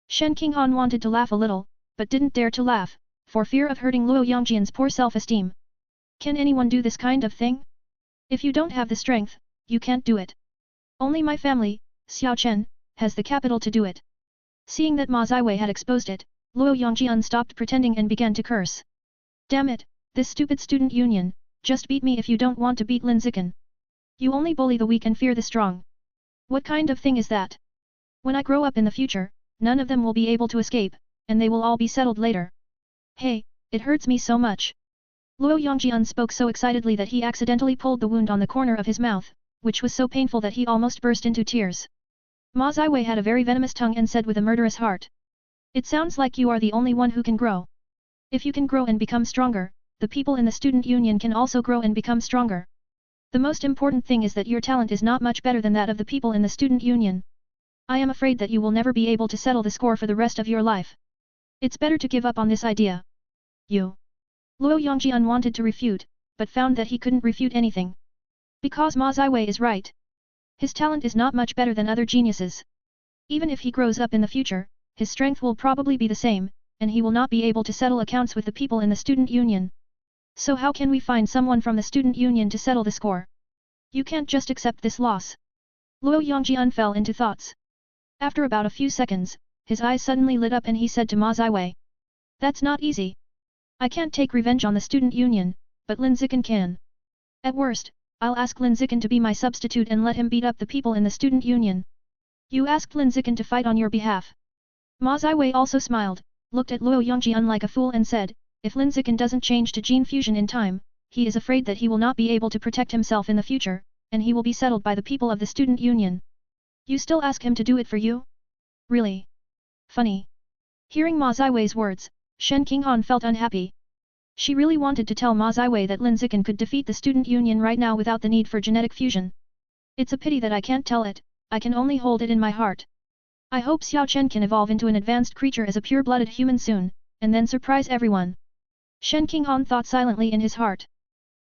Shen Qinghan wanted to laugh a little, but didn't dare to laugh, for fear of hurting Luo Yongjian's poor self-esteem. Can anyone do this kind of thing? If you don't have the strength, you can't do it. Only my family, Xiao Chen, has the capital to do it. Seeing that Ma Ziwei had exposed it, Luo Yongjian stopped pretending and began to curse. Damn it, this stupid student union, just beat me if you don't want to beat Lin Zichen. You only bully the weak and fear the strong. What kind of thing is that? When I grow up in the future, none of them will be able to escape, and they will all be settled later. Hey, it hurts me so much. Luo Yongjian spoke so excitedly that he accidentally pulled the wound on the corner of his mouth, which was so painful that he almost burst into tears. Ma Ziwei had a very venomous tongue and said with a murderous heart. It sounds like you are the only one who can grow. If you can grow and become stronger, the people in the student union can also grow and become stronger. The most important thing is that your talent is not much better than that of the people in the student union. I am afraid that you will never be able to settle the score for the rest of your life. It's better to give up on this idea. You. Luo Yongjian wanted to refute, but found that he couldn't refute anything. Because Ma Ziwei is right. His talent is not much better than other geniuses. Even if he grows up in the future, his strength will probably be the same, and he will not be able to settle accounts with the people in the student union. So how can we find someone from the student union to settle the score? You can't just accept this loss. Luo Yongjian fell into thoughts. After about a few seconds, his eyes suddenly lit up and he said to Ma Ziwei, That's not easy. I can't take revenge on the student union, but Lin Zichen can. At worst, I'll ask Lin Zichen to be my substitute and let him beat up the people in the student union. You asked Lin Zichen to fight on your behalf. Ma Ziwei also smiled, looked at Luo Yongjian like a fool and said, if Lin Zichen doesn't change to gene fusion in time, he is afraid that he will not be able to protect himself in the future, and he will be settled by the people of the student union. You still ask him to do it for you? Really? Funny. Hearing Ma Ziwei's words, Shen Qinghan felt unhappy. She really wanted to tell Ma Ziwei that Lin Zichen could defeat the student union right now without the need for genetic fusion. It's a pity that I can't tell it, I can only hold it in my heart. I hope Xiao Chen can evolve into an advanced creature as a pure-blooded human soon, and then surprise everyone. Shen Qinghan thought silently in his heart.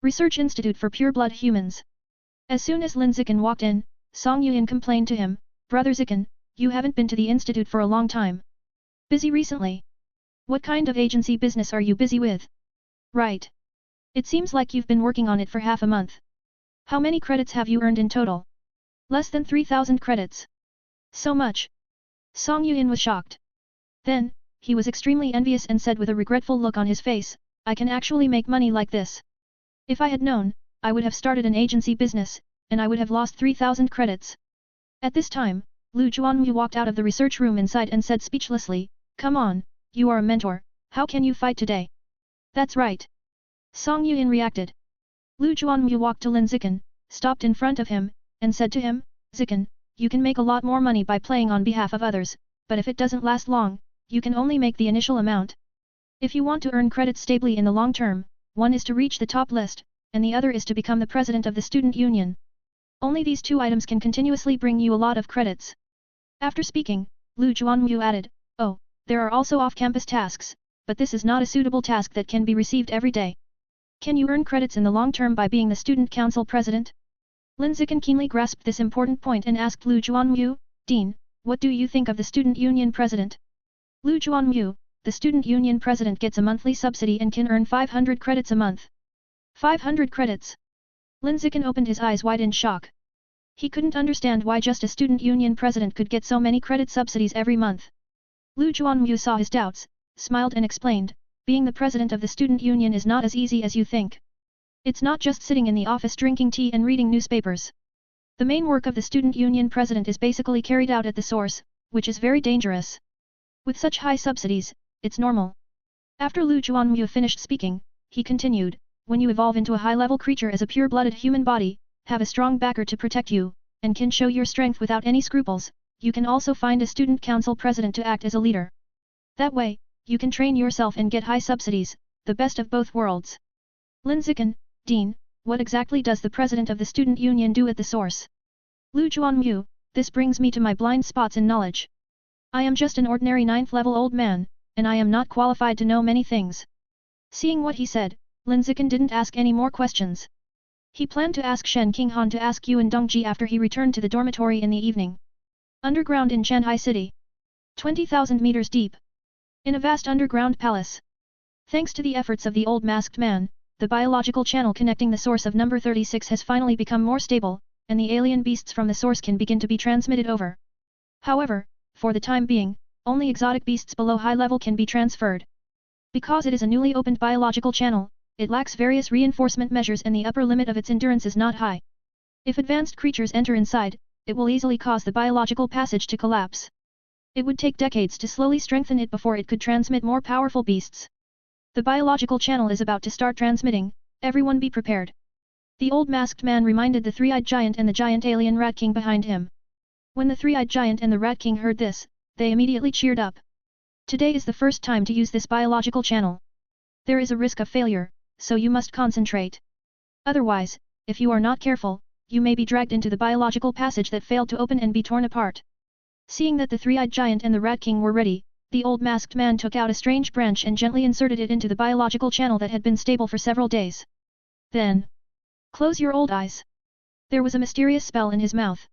Research Institute for Pure-Blood Humans. As soon as Lin Zichen walked in, Song Yuan complained to him, Brother Zichen, you haven't been to the institute for a long time. Busy recently? What kind of agency business are you busy with? Right. It seems like you've been working on it for half a month. How many credits have you earned in total? Less than 3,000 credits. So much. Song Yuan was shocked. Then, he was extremely envious and said with a regretful look on his face, I can actually make money like this. If I had known, I would have started an agency business, and I would have lost 3,000 credits. At this time, Lu Juanwu walked out of the research room inside and said speechlessly, Come on, you are a mentor, how can you fight today? That's right. Song Yuan reacted. Lu Juanwu walked to Lin Zichen, stopped in front of him, and said to him, Zichen, you can make a lot more money by playing on behalf of others, but if it doesn't last long, you can only make the initial amount. If you want to earn credits stably in the long term, one is to reach the top list, and the other is to become the president of the student union. Only these two items can continuously bring you a lot of credits. After speaking, Lu Juanwu added, Oh, there are also off-campus tasks, but this is not a suitable task that can be received every day. Can you earn credits in the long term by being the student council president? Lin Zichen keenly grasped this important point and asked Lu Juanwu, Dean, what do you think of the student union president? Lu Juanwu, the student union president gets a monthly subsidy and can earn 500 credits a month. 500 credits? Lin Zichen opened his eyes wide in shock. He couldn't understand why just a student union president could get so many credit subsidies every month. Lu Juanwu saw his doubts, smiled and explained, being the president of the student union is not as easy as you think. It's not just sitting in the office drinking tea and reading newspapers. The main work of the student union president is basically carried out at the source, which is very dangerous. With such high subsidies, it's normal. After Lu Juanwu finished speaking, he continued, when you evolve into a high-level creature as a pure-blooded human body, have a strong backer to protect you, and can show your strength without any scruples, you can also find a student council president to act as a leader. That way, you can train yourself and get high subsidies, the best of both worlds. Lin Zichen, Dean, what exactly does the president of the student union do at the source? Lu Juanwu, this brings me to my blind spots in knowledge. I am just an ordinary 9th-level old man, and I am not qualified to know many things. Seeing what he said, Lin Zichen didn't ask any more questions. He planned to ask Shen Qinghan to ask Yuan Dongji after he returned to the dormitory in the evening. Underground in Shanghai City. 20,000 meters deep. In a vast underground palace. Thanks to the efforts of the old masked man, the biological channel connecting the source of number 36 has finally become more stable, and the alien beasts from the source can begin to be transmitted over. However, for the time being, only exotic beasts below high level can be transferred. Because it is a newly opened biological channel, it lacks various reinforcement measures and the upper limit of its endurance is not high. If advanced creatures enter inside, it will easily cause the biological passage to collapse. It would take decades to slowly strengthen it before it could transmit more powerful beasts. The biological channel is about to start transmitting, everyone be prepared. The old masked man reminded the three-eyed giant and the giant alien rat king behind him. When the three-eyed giant and the rat king heard this, they immediately cheered up. Today is the first time to use this biological channel. There is a risk of failure, so you must concentrate. Otherwise, if you are not careful, you may be dragged into the biological passage that failed to open and be torn apart. Seeing that the three-eyed giant and the rat king were ready, the old masked man took out a strange branch and gently inserted it into the biological channel that had been stable for several days. Then, close your old eyes. There was a mysterious spell in his mouth.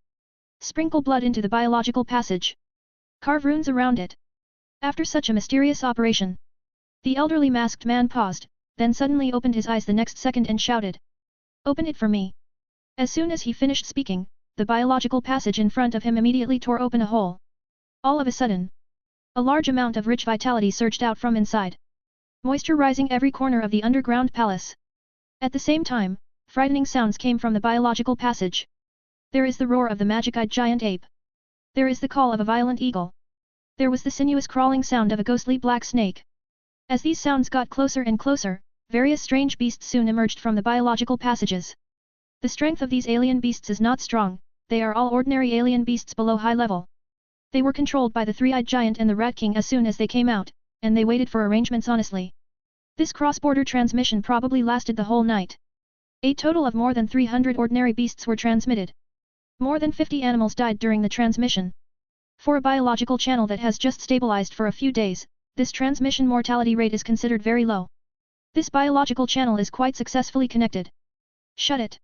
Sprinkle blood into the biological passage. Carve runes around it. After such a mysterious operation, the elderly masked man paused, then suddenly opened his eyes the next second and shouted. Open it for me. As soon as he finished speaking, the biological passage in front of him immediately tore open a hole. All of a sudden, a large amount of rich vitality surged out from inside. moisture rising every corner of the underground palace. At the same time, frightening sounds came from the biological passage. There is the roar of the magic-eyed giant ape. There is the call of a violent eagle. There was the sinuous crawling sound of a ghostly black snake. As these sounds got closer and closer, various strange beasts soon emerged from the biological passages. The strength of these alien beasts is not strong, they are all ordinary alien beasts below high level. They were controlled by the three-eyed giant and the Rat King as soon as they came out, and they waited for arrangements honestly. This cross-border transmission probably lasted the whole night. A total of more than 300 ordinary beasts were transmitted. More than 50 animals died during the transmission. For a biological channel that has just stabilized for a few days, this transmission mortality rate is considered very low. This biological channel is quite successfully connected. Shut it.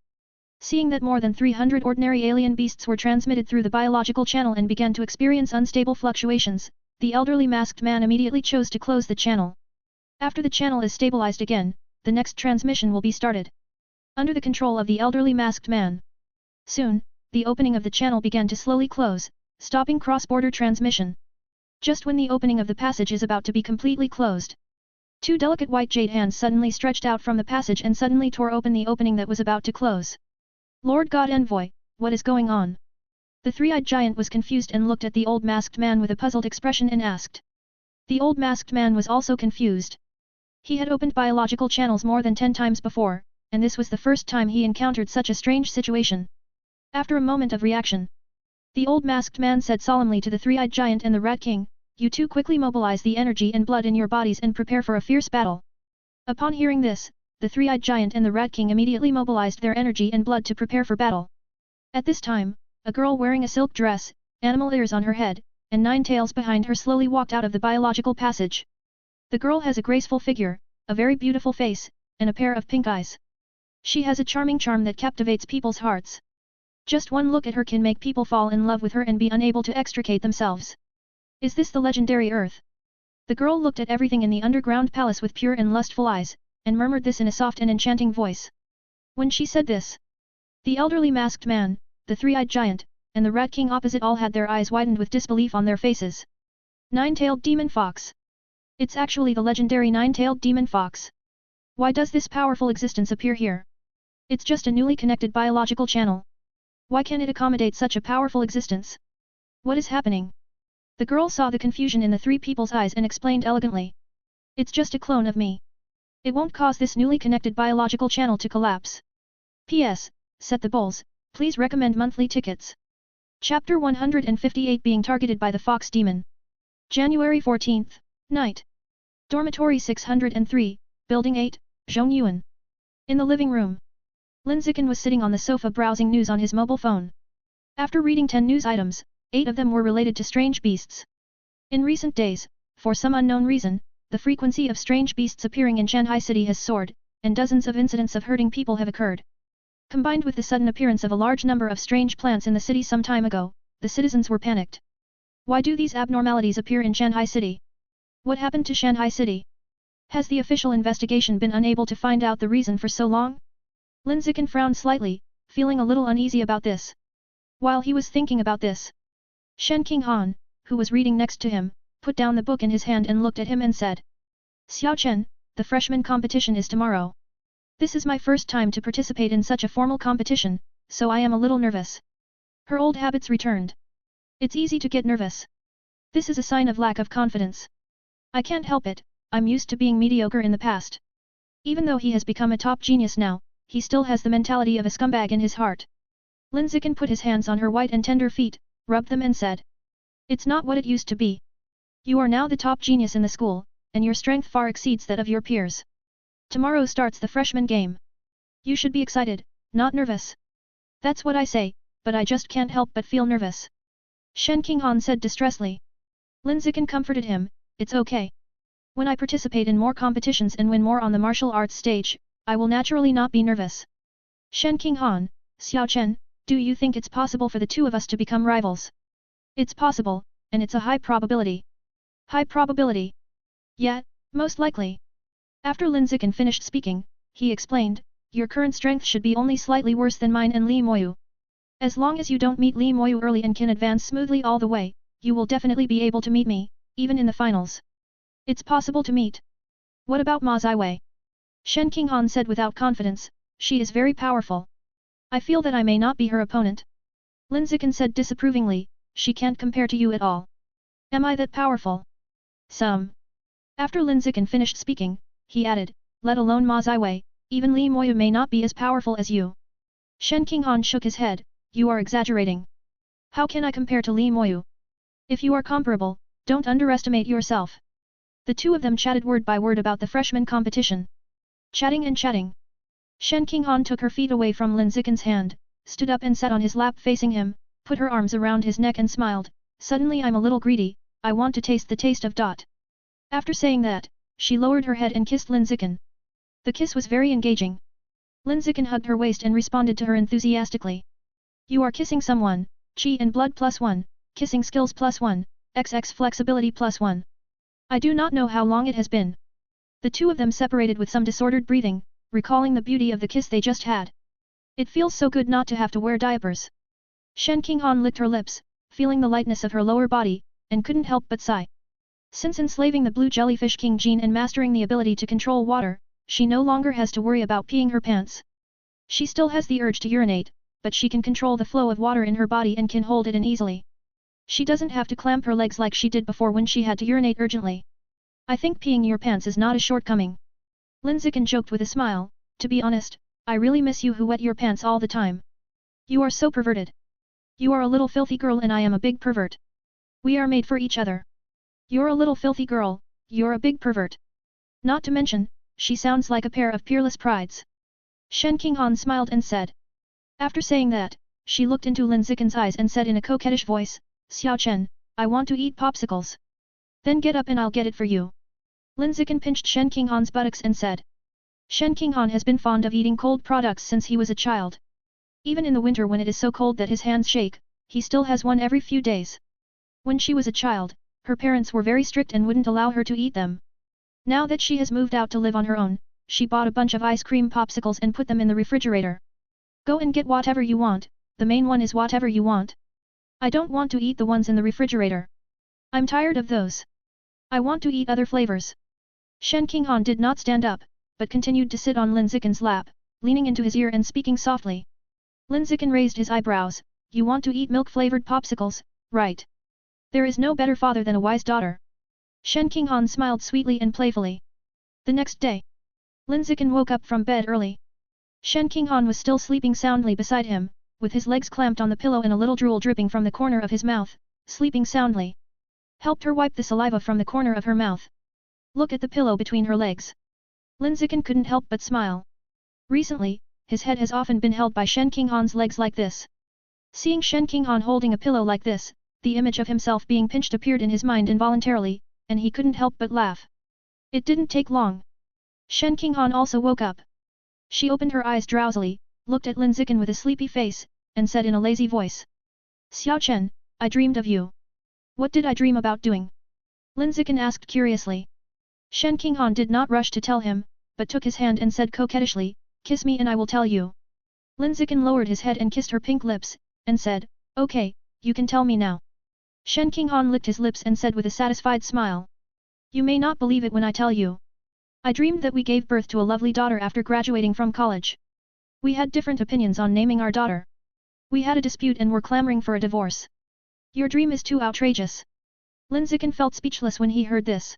Seeing that more than 300 ordinary alien beasts were transmitted through the biological channel and began to experience unstable fluctuations, the elderly masked man immediately chose to close the channel. After the channel is stabilized again, the next transmission will be started. Under the control of the elderly masked man. Soon, the opening of the channel began to slowly close, stopping cross-border transmission. Just when the opening of the passage is about to be completely closed, two delicate white jade hands suddenly stretched out from the passage and suddenly tore open the opening that was about to close. Lord God Envoy, what is going on? The three-eyed giant was confused and looked at the old masked man with a puzzled expression and asked. The old masked man was also confused. He had opened biological channels more than 10 times before, and this was the first time he encountered such a strange situation. After a moment of reaction, the old masked man said solemnly to the three-eyed giant and the Rat King, "You two quickly mobilize the energy and blood in your bodies and prepare for a fierce battle." Upon hearing this, the three-eyed giant and the Rat King immediately mobilized their energy and blood to prepare for battle. At this time, a girl wearing a silk dress, animal ears on her head, and 9 tails behind her slowly walked out of the biological passage. The girl has a graceful figure, a very beautiful face, and a pair of pink eyes. She has a charming charm that captivates people's hearts. Just one look at her can make people fall in love with her and be unable to extricate themselves. Is this the legendary earth? The girl looked at everything in the underground palace with pure and lustful eyes, and murmured this in a soft and enchanting voice. When she said this, the elderly masked man, the three-eyed giant, and the Rat King opposite all had their eyes widened with disbelief on their faces. 9-tailed demon fox. It's actually the legendary 9-tailed demon fox. Why does this powerful existence appear here? It's just a newly connected biological channel. Why can it accommodate such a powerful existence? What is happening? The girl saw the confusion in the three people's eyes and explained elegantly. It's just a clone of me. It won't cause this newly connected biological channel to collapse. P.S. Set the bowls, please recommend monthly tickets. Chapter 158 Being Targeted by the Fox Demon. January 14th, Night. Dormitory 603, Building 8, Zhongyuan. In the living room, Lin Zichen was sitting on the sofa browsing news on his mobile phone. After reading 10 news items, 8 of them were related to strange beasts. In recent days, for some unknown reason, the frequency of strange beasts appearing in Shanghai City has soared, and dozens of incidents of hurting people have occurred. Combined with the sudden appearance of a large number of strange plants in the city some time ago, the citizens were panicked. Why do these abnormalities appear in Shanghai City? What happened to Shanghai City? Has the official investigation been unable to find out the reason for so long? Lin Zichen frowned slightly, feeling a little uneasy about this. While he was thinking about this, Shen Qinghan, who was reading next to him, put down the book in his hand and looked at him and said, "Xiao Chen, the freshman competition is tomorrow. This is my first time to participate in such a formal competition, so I am a little nervous." Her old habits returned. It's easy to get nervous. This is a sign of lack of confidence. I can't help it, I'm used to being mediocre in the past. Even though he has become a top genius now, he still has the mentality of a scumbag in his heart. Lin Zichen put his hands on her white and tender feet, rubbed them and said, "It's not what it used to be. You are now the top genius in the school, and your strength far exceeds that of your peers. Tomorrow starts the freshman game. You should be excited, not nervous." "That's what I say, but I just can't help but feel nervous," Shen Qinghan said distressfully. Lin Zichen comforted him, "It's okay. When I participate in more competitions and win more on the martial arts stage, I will naturally not be nervous." Shen Qinghan, "Xiao Chen, do you think it's possible for the two of us to become rivals?" "It's possible, and it's a high probability." "High probability?" "Yeah, most likely." After Lin Zichen finished speaking, he explained, "Your current strength should be only slightly worse than mine and Li Moyu. As long as you don't meet Li Moyu early and can advance smoothly all the way, you will definitely be able to meet me, even in the finals. It's possible to meet." What about Ma Ziwei? Shen Qinghan said without confidence, she is very powerful. I feel that I may not be her opponent. Lin Zichen said disapprovingly, she can't compare to you at all. Am I that powerful? Some. After Lin Zichen finished speaking, he added, let alone Ma Ziwei, even Li Moyu may not be as powerful as you. Shen Qinghan shook his head, you are exaggerating. How can I compare to Li Moyu? If you are comparable, don't underestimate yourself. The two of them chatted word by word about the freshman competition. Chatting and chatting. Shen Qinghan took her feet away from Lin Zichen's hand, stood up and sat on his lap facing him, put her arms around his neck and smiled, suddenly I'm a little greedy, I want to taste the taste of dot. After saying that, she lowered her head and kissed Lin Zichen. The kiss was very engaging. Lin Zichen hugged her waist and responded to her enthusiastically. You are kissing someone, chi and blood +1, kissing skills +1, XX flexibility +1. I do not know how long it has been. The two of them separated with some disordered breathing, recalling the beauty of the kiss they just had. It feels so good not to have to wear diapers. Shen Qinghan licked her lips, feeling the lightness of her lower body, and couldn't help but sigh. Since enslaving the blue jellyfish King Jean and mastering the ability to control water, she no longer has to worry about peeing her pants. She still has the urge to urinate, but she can control the flow of water in her body and can hold it in easily. She doesn't have to clamp her legs like she did before when she had to urinate urgently. I think peeing your pants is not a shortcoming. Lin Zichen joked with a smile, to be honest, I really miss you who wet your pants all the time. You are so perverted. You are a little filthy girl and I am a big pervert. We are made for each other. You're a little filthy girl, you're a big pervert. Not to mention, she sounds like a pair of peerless prides. Shen Qinghan smiled and said. After saying that, she looked into Lin Zichen's eyes and said in a coquettish voice, Xiao Chen, I want to eat popsicles. Then get up and I'll get it for you. Lin Zichen pinched Shen Qinghan's buttocks and said. Shen Qinghan has been fond of eating cold products since he was a child. Even in the winter when it is so cold that his hands shake, he still has one every few days. When she was a child, her parents were very strict and wouldn't allow her to eat them. Now that she has moved out to live on her own, she bought a bunch of ice cream popsicles and put them in the refrigerator. Go and get whatever you want, the main one is whatever you want. I don't want to eat the ones in the refrigerator. I'm tired of those. I want to eat other flavors. Shen Qinghan did not stand up, but continued to sit on Lin Zichen's lap, leaning into his ear and speaking softly. Lin Zichen raised his eyebrows, you want to eat milk-flavored popsicles, right? There is no better father than a wise daughter. Shen Qinghan smiled sweetly and playfully. The next day, Lin Zichen woke up from bed early. Shen Qinghan was still sleeping soundly beside him, with his legs clamped on the pillow and a little drool dripping from the corner of his mouth, sleeping soundly. Helped her wipe the saliva from the corner of her mouth. Look at the pillow between her legs. Lin Zichen couldn't help but smile. Recently, his head has often been held by Shen Qinghan's legs like this. Seeing Shen Qinghan holding a pillow like this, the image of himself being pinched appeared in his mind involuntarily, and he couldn't help but laugh. It didn't take long. Shen Qinghan also woke up. She opened her eyes drowsily, looked at Lin Zichen with a sleepy face, and said in a lazy voice. Xiao Chen, I dreamed of you. What did I dream about doing? Lin Zichen asked curiously. Shen Qinghan did not rush to tell him, but took his hand and said coquettishly, kiss me and I will tell you. Lin Zichen lowered his head and kissed her pink lips, and said, okay, you can tell me now. Shen Qinghan licked his lips and said with a satisfied smile. You may not believe it when I tell you. I dreamed that we gave birth to a lovely daughter after graduating from college. We had different opinions on naming our daughter. We had a dispute and were clamoring for a divorce. Your dream is too outrageous. Lin Zichen felt speechless when he heard this.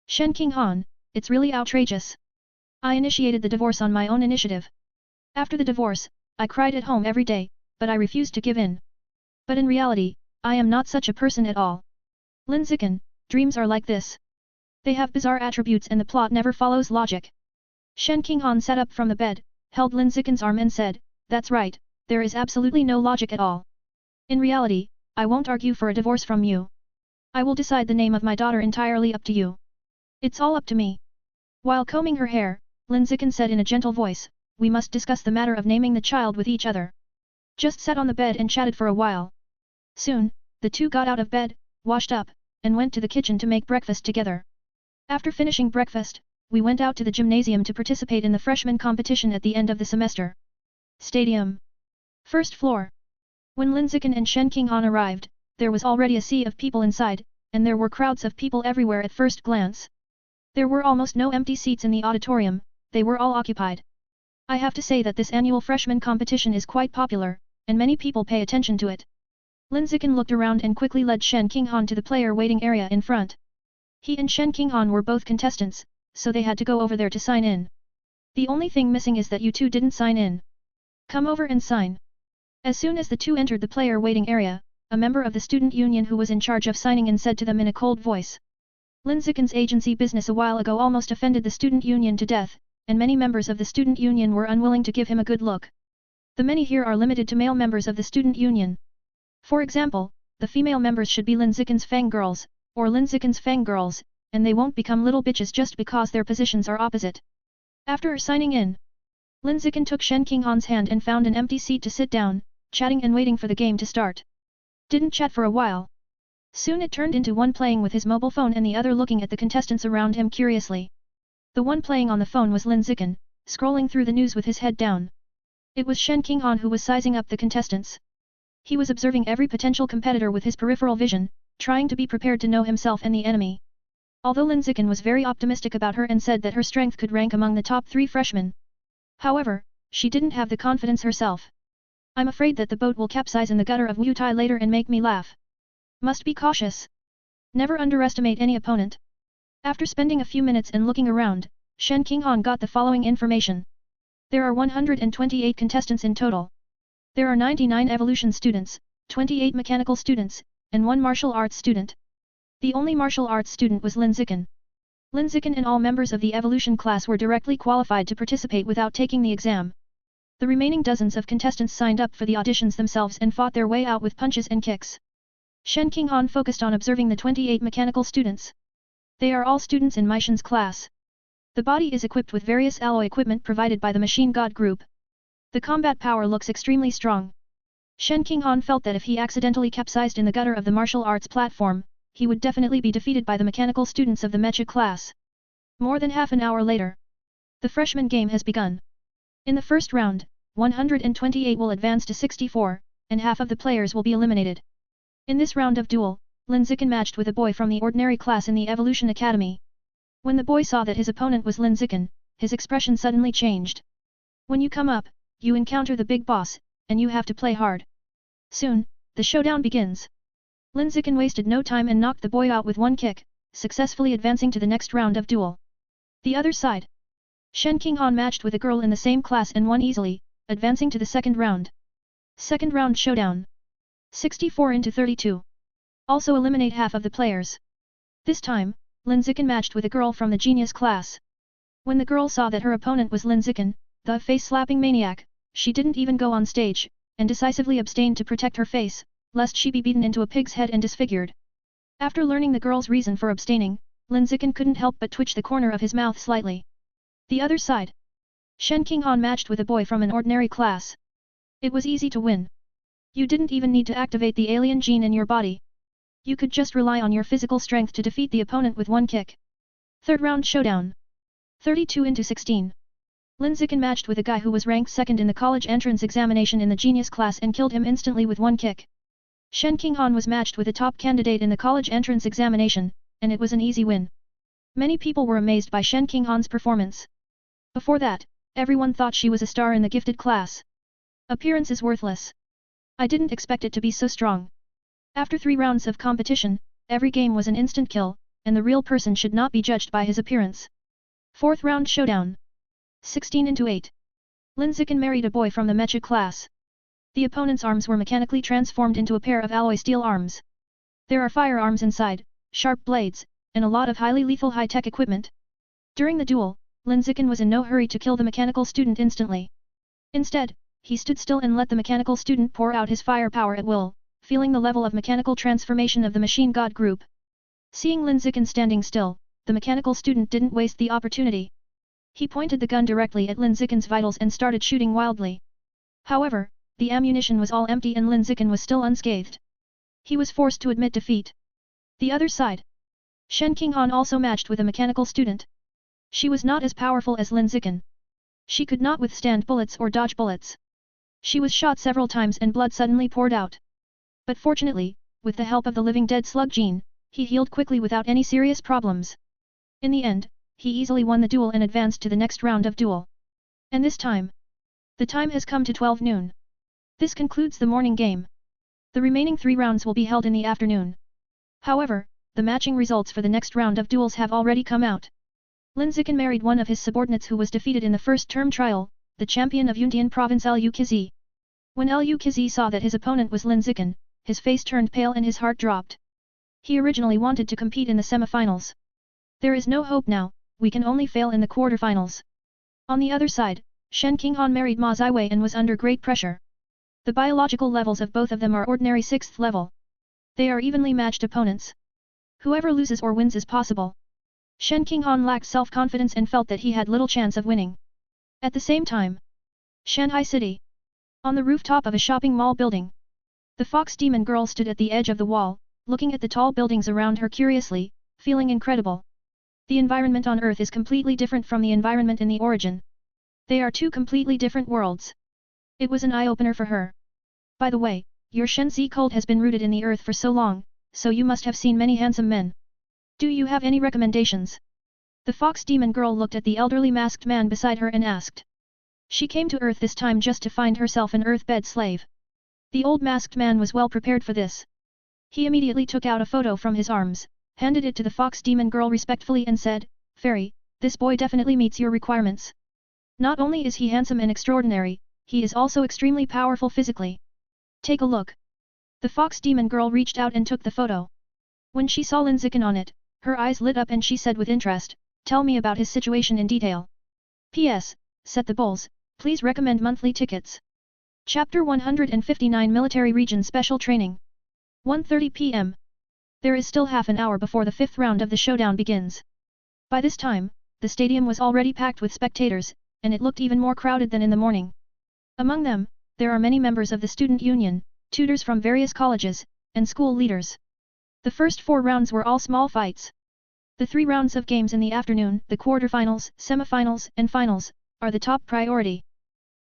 Shen Qinghan, it's really outrageous. I initiated the divorce on my own initiative. After the divorce, I cried at home every day, but I refused to give in. But in reality, I am not such a person at all. Lin Zichen, dreams are like this. They have bizarre attributes and the plot never follows logic. Shen Qinghan sat up from the bed, held Lin Zichen's arm and said, that's right, there is absolutely no logic at all. In reality, I won't argue for a divorce from you. I will decide the name of my daughter entirely up to you. It's all up to me. While combing her hair, Lin Zichen said in a gentle voice, we must discuss the matter of naming the child with each other. Just sat on the bed and chatted for a while. Soon, the two got out of bed, washed up, and went to the kitchen to make breakfast together. After finishing breakfast, we went out to the gymnasium to participate in the freshman competition at the end of the semester. Stadium. First floor. When Lin Zichen and Shen Qinghan arrived, there was already a sea of people inside, and there were crowds of people everywhere at first glance. There were almost no empty seats in the auditorium, they were all occupied. I have to say that this annual freshman competition is quite popular, and many people pay attention to it. Lin Zichen looked around and quickly led Shen Qinghan to the player waiting area in front. He and Shen Qinghan were both contestants, so they had to go over there to sign in. The only thing missing is that you two didn't sign in. Come over and sign. As soon as the two entered the player waiting area, a member of the student union who was in charge of signing in said to them in a cold voice. Lin Zichen's agency business a while ago almost offended the student union to death, and many members of the student union were unwilling to give him a good look. The many here are limited to male members of the student union. For example, the female members should be Lin Zichen's Fang girls, or Lin Zichen's Fang girls, and they won't become little bitches just because their positions are opposite. After signing in, Lin Zichen took Shen Qinghan's hand and found an empty seat to sit down, chatting and waiting for the game to start. Didn't chat for a while. Soon it turned into one playing with his mobile phone and the other looking at the contestants around him curiously. The one playing on the phone was Lin Zichen, scrolling through the news with his head down. It was Shen Qinghan who was sizing up the contestants. He was observing every potential competitor with his peripheral vision, trying to be prepared to know himself and the enemy. Although Lin Zichen was very optimistic about her and said that her strength could rank among the top 3 freshmen. However, she didn't have the confidence herself. I'm afraid that the boat will capsize in the gutter of Wu Tai later and make me laugh. Must be cautious. Never underestimate any opponent. After spending a few minutes and looking around, Shen Qinghan got the following information. There are 128 contestants in total. There are 99 evolution students, 28 mechanical students, and 1 martial arts student. The only martial arts student was Lin Zichen. Lin Zichen and all members of the evolution class were directly qualified to participate without taking the exam. The remaining dozens of contestants signed up for the auditions themselves and fought their way out with punches and kicks. Shen Qinghan focused on observing the 28 mechanical students. They are all students in Meishan's class. The body is equipped with various alloy equipment provided by the Machine God Group. The combat power looks extremely strong. Shen Qinghan felt that if he accidentally capsized in the gutter of the martial arts platform, he would definitely be defeated by the mechanical students of the Mecha class. More than half an hour later, the freshman game has begun. In the first round, 128 will advance to 64, and half of the players will be eliminated. In this round of duel, Lin Zichen matched with a boy from the ordinary class in the Evolution Academy. When the boy saw that his opponent was Lin Zichen, his expression suddenly changed. When you come up, you encounter the big boss, and you have to play hard. Soon, the showdown begins. Lin Zichen wasted no time and knocked the boy out with one kick, successfully advancing to the next round of duel. The other side. Shen Qinghan matched with a girl in the same class and won easily, advancing to the second round. Second round showdown. 64-32. Also eliminate half of the players. This time, Lin Zichen matched with a girl from the genius class. When the girl saw that her opponent was Lin Zichen, the face-slapping maniac, she didn't even go on stage, and decisively abstained to protect her face, lest she be beaten into a pig's head and disfigured. After learning the girl's reason for abstaining, Lin Zichen couldn't help but twitch the corner of his mouth slightly. The other side. Shen Qinghan matched with a boy from an ordinary class. It was easy to win. You didn't even need to activate the alien gene in your body. You could just rely on your physical strength to defeat the opponent with one kick. Third round showdown. 32-16. Lin Zichen matched with a guy who was ranked second in the college entrance examination in the genius class and killed him instantly with one kick. Shen Qinghan was matched with a top candidate in the college entrance examination, and it was an easy win. Many people were amazed by Shen Qinghan's performance. Before that, everyone thought she was a star in the gifted class. Appearance is worthless. I didn't expect it to be so strong. After 3 rounds of competition, every game was an instant kill, and the real person should not be judged by his appearance. Fourth round showdown. 16-8. Lin Zichen married a boy from the Mecha class. The opponent's arms were mechanically transformed into a pair of alloy steel arms. There are firearms inside, sharp blades, and a lot of highly lethal high-tech equipment. During the duel, Lin Zichen was in no hurry to kill the mechanical student instantly. Instead, he stood still and let the mechanical student pour out his firepower at will, feeling the level of mechanical transformation of the Machine God Group. Seeing Lin Zichen standing still, the mechanical student didn't waste the opportunity. He pointed the gun directly at Lin Zichen's vitals and started shooting wildly. However, the ammunition was all empty and Lin Zichen was still unscathed. He was forced to admit defeat. The other side. Shen Qinghan also matched with a mechanical student. She was not as powerful as Lin Zichen. She could not withstand bullets or dodge bullets. She was shot several times and blood suddenly poured out. But fortunately, with the help of the living dead slug gene, he healed quickly without any serious problems. In the end, he easily won the duel and advanced to the next round of duel. And this time, the time has come to 12 noon. This concludes the morning game. The remaining 3 rounds will be held in the afternoon. However, the matching results for the next round of duels have already come out. Lin Zichen married one of his subordinates who was defeated in the first term trial, the champion of Yuntian province Liu Qizi. When Liu Qizi saw that his opponent was Lin Zichen, his face turned pale and his heart dropped. He originally wanted to compete in the semifinals. There is no hope now, we can only fail in the quarterfinals. On the other side, Shen Qinghan married Ma Ziwei and was under great pressure. The biological levels of both of them are ordinary 6th level. They are evenly matched opponents. Whoever loses or wins is possible. Shen Qinghan lacked self-confidence and felt that he had little chance of winning. At the same time, Shanghai City. On the rooftop of a shopping mall building, the fox demon girl stood at the edge of the wall, looking at the tall buildings around her curiously, feeling incredible. The environment on Earth is completely different from the environment in the origin. They are 2 completely different worlds. It was an eye-opener for her. By the way, your Shenzi cult has been rooted in the earth for so long, so you must have seen many handsome men. Do you have any recommendations? The fox demon girl looked at the elderly masked man beside her and asked. She came to Earth this time just to find herself an earth-bed slave. The old masked man was well prepared for this. He immediately took out a photo from his arms, handed it to the fox demon girl respectfully and said, "Fairy, this boy definitely meets your requirements. Not only is he handsome and extraordinary, he is also extremely powerful physically. Take a look." The fox demon girl reached out and took the photo. When she saw Lin Zichen on it, her eyes lit up and she said with interest, "Tell me about his situation in detail. P.S. Set the bowls, please recommend monthly tickets." Chapter 159 Military Region Special Training. 1:30 p.m. There is still half an hour before the 5th round of the showdown begins. By this time, the stadium was already packed with spectators, and it looked even more crowded than in the morning. Among them, there are many members of the student union, tutors from various colleges, and school leaders. The first 4 rounds were all small fights. The 3 rounds of games in the afternoon, the quarterfinals, semifinals, and finals, are the top priority.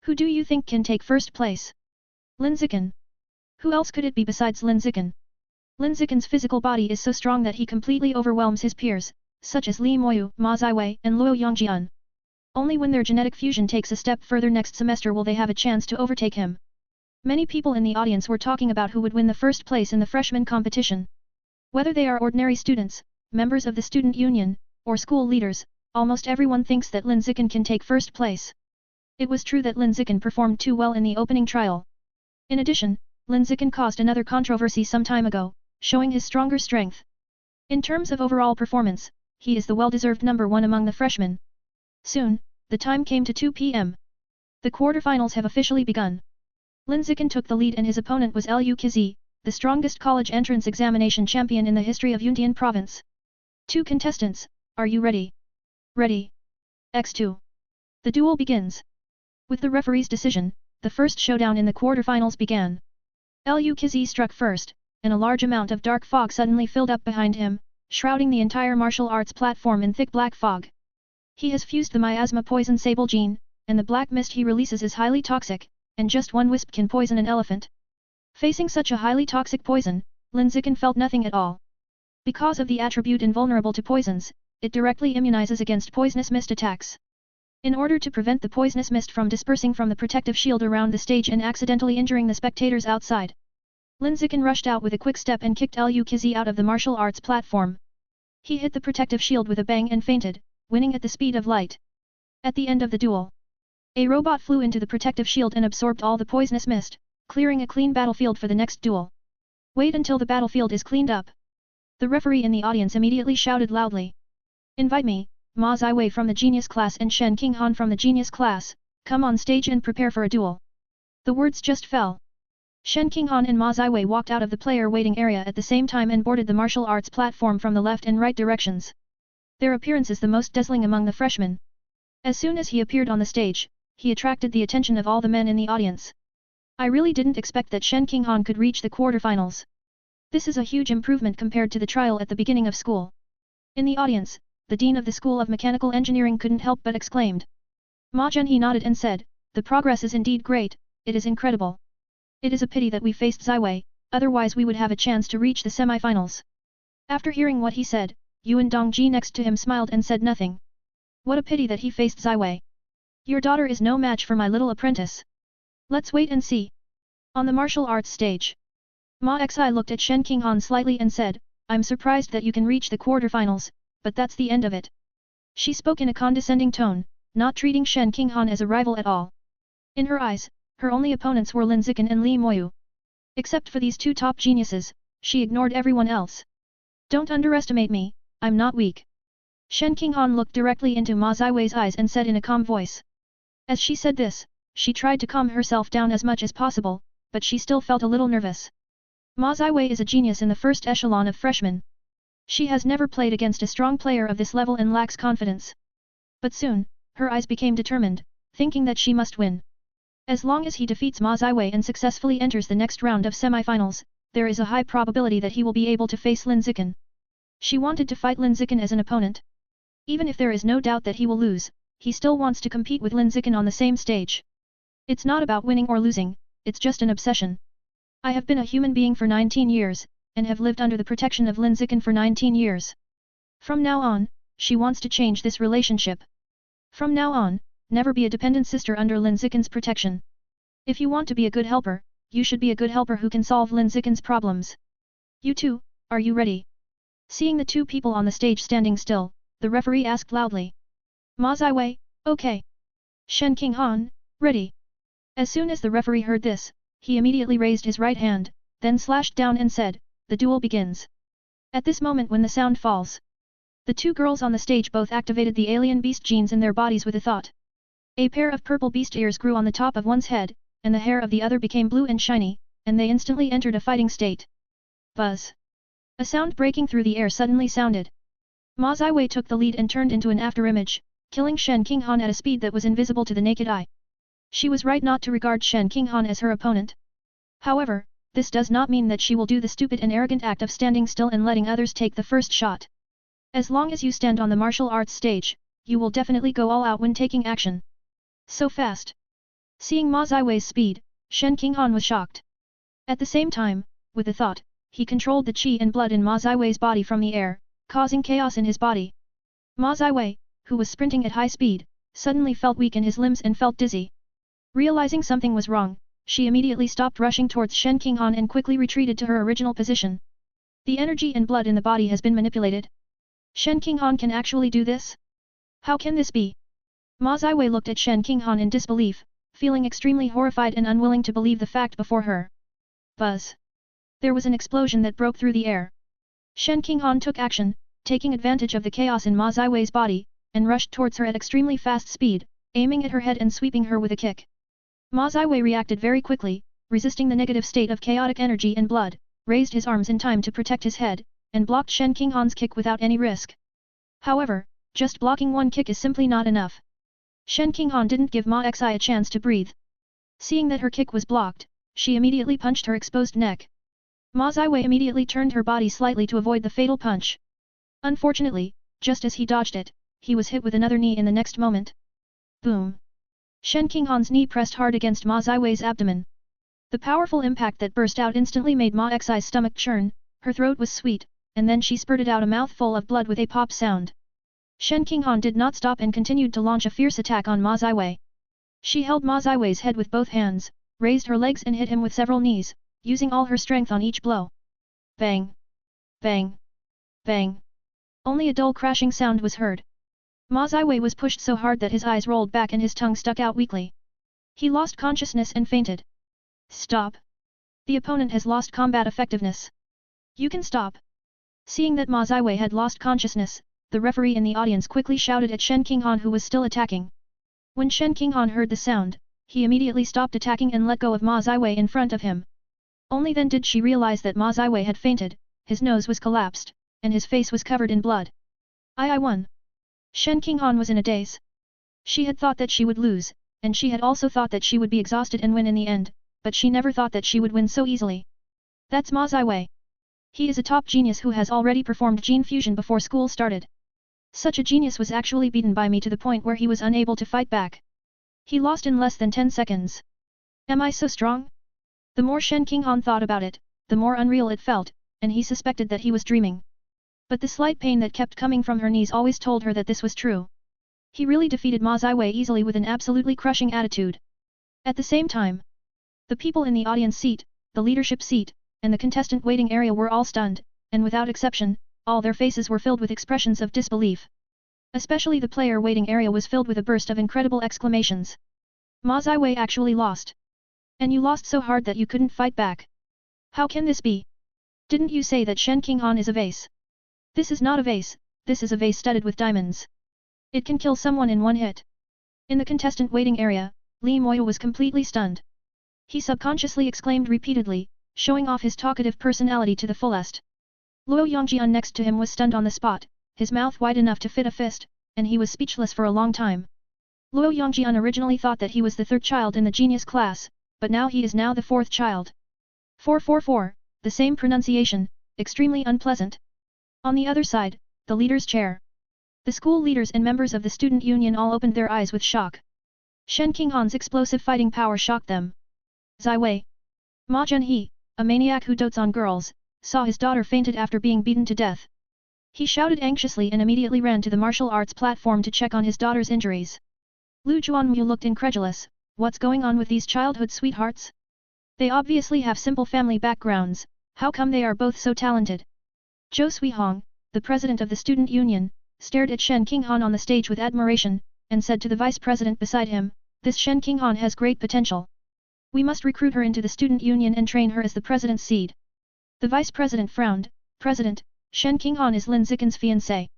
Who do you think can take first place? Lin Zichen. Who else could it be besides Lin Zichen? Lin Zichen's physical body is so strong that he completely overwhelms his peers, such as Li Moyu, Ma Ziwei, and Luo Yongjian. Only when their genetic fusion takes a step further next semester will they have a chance to overtake him. Many people in the audience were talking about who would win the first place in the freshman competition. Whether they are ordinary students, members of the student union, or school leaders, almost everyone thinks that Lin Zichen can take first place. It was true that Lin Zichen performed too well in the opening trial. In addition, Lin Zichen caused another controversy some time ago, showing his stronger strength. In terms of overall performance, he is the well-deserved number 1 among the freshmen. Soon, the time came to 2 p.m. The quarterfinals have officially begun. Lin Zichen took the lead and his opponent was Liu Qizi, the strongest college entrance examination champion in the history of Yuntian province. 2 contestants, are you ready? Ready. X2. The duel begins. With the referee's decision, the first showdown in the quarterfinals began. Liu Qizi struck first, and a large amount of dark fog suddenly filled up behind him, shrouding the entire martial arts platform in thick black fog. He has fused the miasma poison sable gene, and the black mist he releases is highly toxic, and just one wisp can poison an elephant. Facing such a highly toxic poison, Lin Zichen felt nothing at all. Because of the attribute invulnerable to poisons, it directly immunizes against poisonous mist attacks. In order to prevent the poisonous mist from dispersing from the protective shield around the stage and accidentally injuring the spectators outside, Lin Zichen rushed out with a quick step and kicked Liu Qizi out of the martial arts platform. He hit the protective shield with a bang and fainted, winning at the speed of light. At the end of the duel, a robot flew into the protective shield and absorbed all the poisonous mist, clearing a clean battlefield for the next duel. Wait until the battlefield is cleaned up. The referee in the audience immediately shouted loudly. Invite me, Ma Ziwei from the genius class and Shen Qinghan from the genius class, come on stage and prepare for a duel. The words just fell. Shen Qinghan and Ma Ziwei walked out of the player waiting area at the same time and boarded the martial arts platform from the left and right directions. Their appearance is the most dazzling among the freshmen. As soon as he appeared on the stage, he attracted the attention of all the men in the audience. I really didn't expect that Shen Qinghan could reach the quarterfinals. This is a huge improvement compared to the trial at the beginning of school. In the audience, the dean of the School of Mechanical Engineering couldn't help but exclaimed. Ma Zhenhe nodded and said, the progress is indeed great, it is incredible. It is a pity that we faced Ziwei, otherwise we would have a chance to reach the semi-finals. After hearing what he said, Yuan Dongji next to him smiled and said nothing. What a pity that he faced Ziwei. Your daughter is no match for my little apprentice. Let's wait and see. On the martial arts stage, Ma Xi looked at Shen Qinghan slightly and said, I'm surprised that you can reach the quarterfinals, but that's the end of it. She spoke in a condescending tone, not treating Shen Qinghan as a rival at all. In her eyes, her only opponents were Lin Zichen and Li Moyu. Except for these two top geniuses, she ignored everyone else. Don't underestimate me, I'm not weak. Shen Qinghan looked directly into Ma Ziwei's eyes and said in a calm voice. As she said this, she tried to calm herself down as much as possible, but she still felt a little nervous. Ma Ziwei is a genius in the first echelon of freshmen. She has never played against a strong player of this level and lacks confidence. But soon, her eyes became determined, thinking that she must win. As long as he defeats Ma Ziwei and successfully enters the next round of semifinals, there is a high probability that he will be able to face Lin Zichen. She wanted to fight Lin Zichen as an opponent. Even if there is no doubt that he will lose, he still wants to compete with Lin Zichen on the same stage. It's not about winning or losing, it's just an obsession. I have been a human being for 19 years, and have lived under the protection of Lin Zichen for 19 years. From now on, she wants to change this relationship. From now on, never be a dependent sister under Lin Zichen's protection. If you want to be a good helper, you should be a good helper who can solve Lin Zichen's problems. You two, are you ready? Seeing the two people on the stage standing still, the referee asked loudly. Ma Ziwei, okay. Shen Qinghan, ready. As soon as the referee heard this, he immediately raised his right hand, then slashed down and said, the duel begins. At this moment when the sound falls, the two girls on the stage both activated the alien beast genes in their bodies with a thought. A pair of purple beast ears grew on the top of one's head, and the hair of the other became blue and shiny, and they instantly entered a fighting state. Buzz. A sound breaking through the air suddenly sounded. Ma Ziwei took the lead and turned into an afterimage, killing Shen Qinghan at a speed that was invisible to the naked eye. She was right not to regard Shen Qinghan as her opponent. However, this does not mean that she will do the stupid and arrogant act of standing still and letting others take the first shot. As long as you stand on the martial arts stage, you will definitely go all out when taking action. So fast. Seeing Ma Ziwei's speed, Shen Qinghan was shocked. At the same time, with a thought, he controlled the qi and blood in Ma Ziwei's body from the air, causing chaos in his body. Ma Ziwei, who was sprinting at high speed, suddenly felt weak in his limbs and felt dizzy. Realizing something was wrong, she immediately stopped rushing towards Shen Qinghan and quickly retreated to her original position. The energy and blood in the body has been manipulated. Shen Qinghan can actually do this? How can this be? Ma Ziwei looked at Shen Qinghan in disbelief, feeling extremely horrified and unwilling to believe the fact before her. Buzz. There was an explosion that broke through the air. Shen Qinghan took action, taking advantage of the chaos in Ma Ziwei's body, and rushed towards her at extremely fast speed, aiming at her head and sweeping her with a kick. Ma Ziwei reacted very quickly, resisting the negative state of chaotic energy and blood, raised his arms in time to protect his head, and blocked Shen Qinghan's kick without any risk. However, just blocking one kick is simply not enough. Shen Qinghan didn't give Ma Xi a chance to breathe. Seeing that her kick was blocked, she immediately punched her exposed neck. Ma Ziwei immediately turned her body slightly to avoid the fatal punch. Unfortunately, just as he dodged it, he was hit with another knee in the next moment. Boom! Shen Qinghan's knee pressed hard against Ma Ziwei's abdomen. The powerful impact that burst out instantly made Ma Xi's stomach churn, her throat was sweet, and then she spurted out a mouthful of blood with a pop sound. Shen Qinghan did not stop and continued to launch a fierce attack on Ma Ziwei. She held Ma Ziwei's head with both hands, raised her legs and hit him with several knees, using all her strength on each blow. Bang! Bang! Bang! Only a dull crashing sound was heard. Ma Ziwei was pushed so hard that his eyes rolled back and his tongue stuck out weakly. He lost consciousness and fainted. Stop! The opponent has lost combat effectiveness. You can stop. Seeing that Ma Ziwei had lost consciousness, the referee in the audience quickly shouted at Shen Qinghan who was still attacking. When Shen Qinghan heard the sound, he immediately stopped attacking and let go of Ma Ziwei in front of him. Only then did she realize that Ma Ziwei had fainted, his nose was collapsed, and his face was covered in blood. I won. Shen Qinghan was in a daze. She had thought that she would lose, and she had also thought that she would be exhausted and win in the end, but she never thought that she would win so easily. That's Ma Ziwei. He is a top genius who has already performed gene fusion before school started. Such a genius was actually beaten by me to the point where he was unable to fight back. He lost in less than 10 seconds. Am I so strong? The more Shen Qinghan thought about it, the more unreal it felt, and he suspected that he was dreaming. But the slight pain that kept coming from her knees always told her that this was true. He really defeated Ma Ziwei easily with an absolutely crushing attitude. At the same time, the people in the audience seat, the leadership seat, and the contestant waiting area were all stunned, and without exception, all their faces were filled with expressions of disbelief. Especially the player waiting area was filled with a burst of incredible exclamations. Ma Ziwei actually lost. And you lost so hard that you couldn't fight back. How can this be? Didn't you say that Shen Qinghan is a vase? This is not a vase, this is a vase studded with diamonds. It can kill someone in one hit. In the contestant waiting area, Li Moyu was completely stunned. He subconsciously exclaimed repeatedly, showing off his talkative personality to the fullest. Luo Yongjian next to him was stunned on the spot, his mouth wide enough to fit a fist, and he was speechless for a long time. Luo Yongjian originally thought that he was the third child in the genius class, but now he is now the fourth child. 444, the same pronunciation, extremely unpleasant. On the other side, the leader's chair. The school leaders and members of the student union all opened their eyes with shock. Shen Qinghan's explosive fighting power shocked them. Ziwei. Ma Zhenhe, a maniac who dotes on girls, saw his daughter fainted after being beaten to death. He shouted anxiously and immediately ran to the martial arts platform to check on his daughter's injuries. Lu Juanmu looked incredulous. What's going on with these childhood sweethearts? They obviously have simple family backgrounds, how come they are both so talented? Zhou Suihong, the president of the student union, stared at Shen Qinghan on the stage with admiration, and said to the vice president beside him, this Shen Qinghan has great potential. We must recruit her into the student union and train her as the president's seed. The vice president frowned. President, Shen Qinghan is Lin Zichen's fiancée.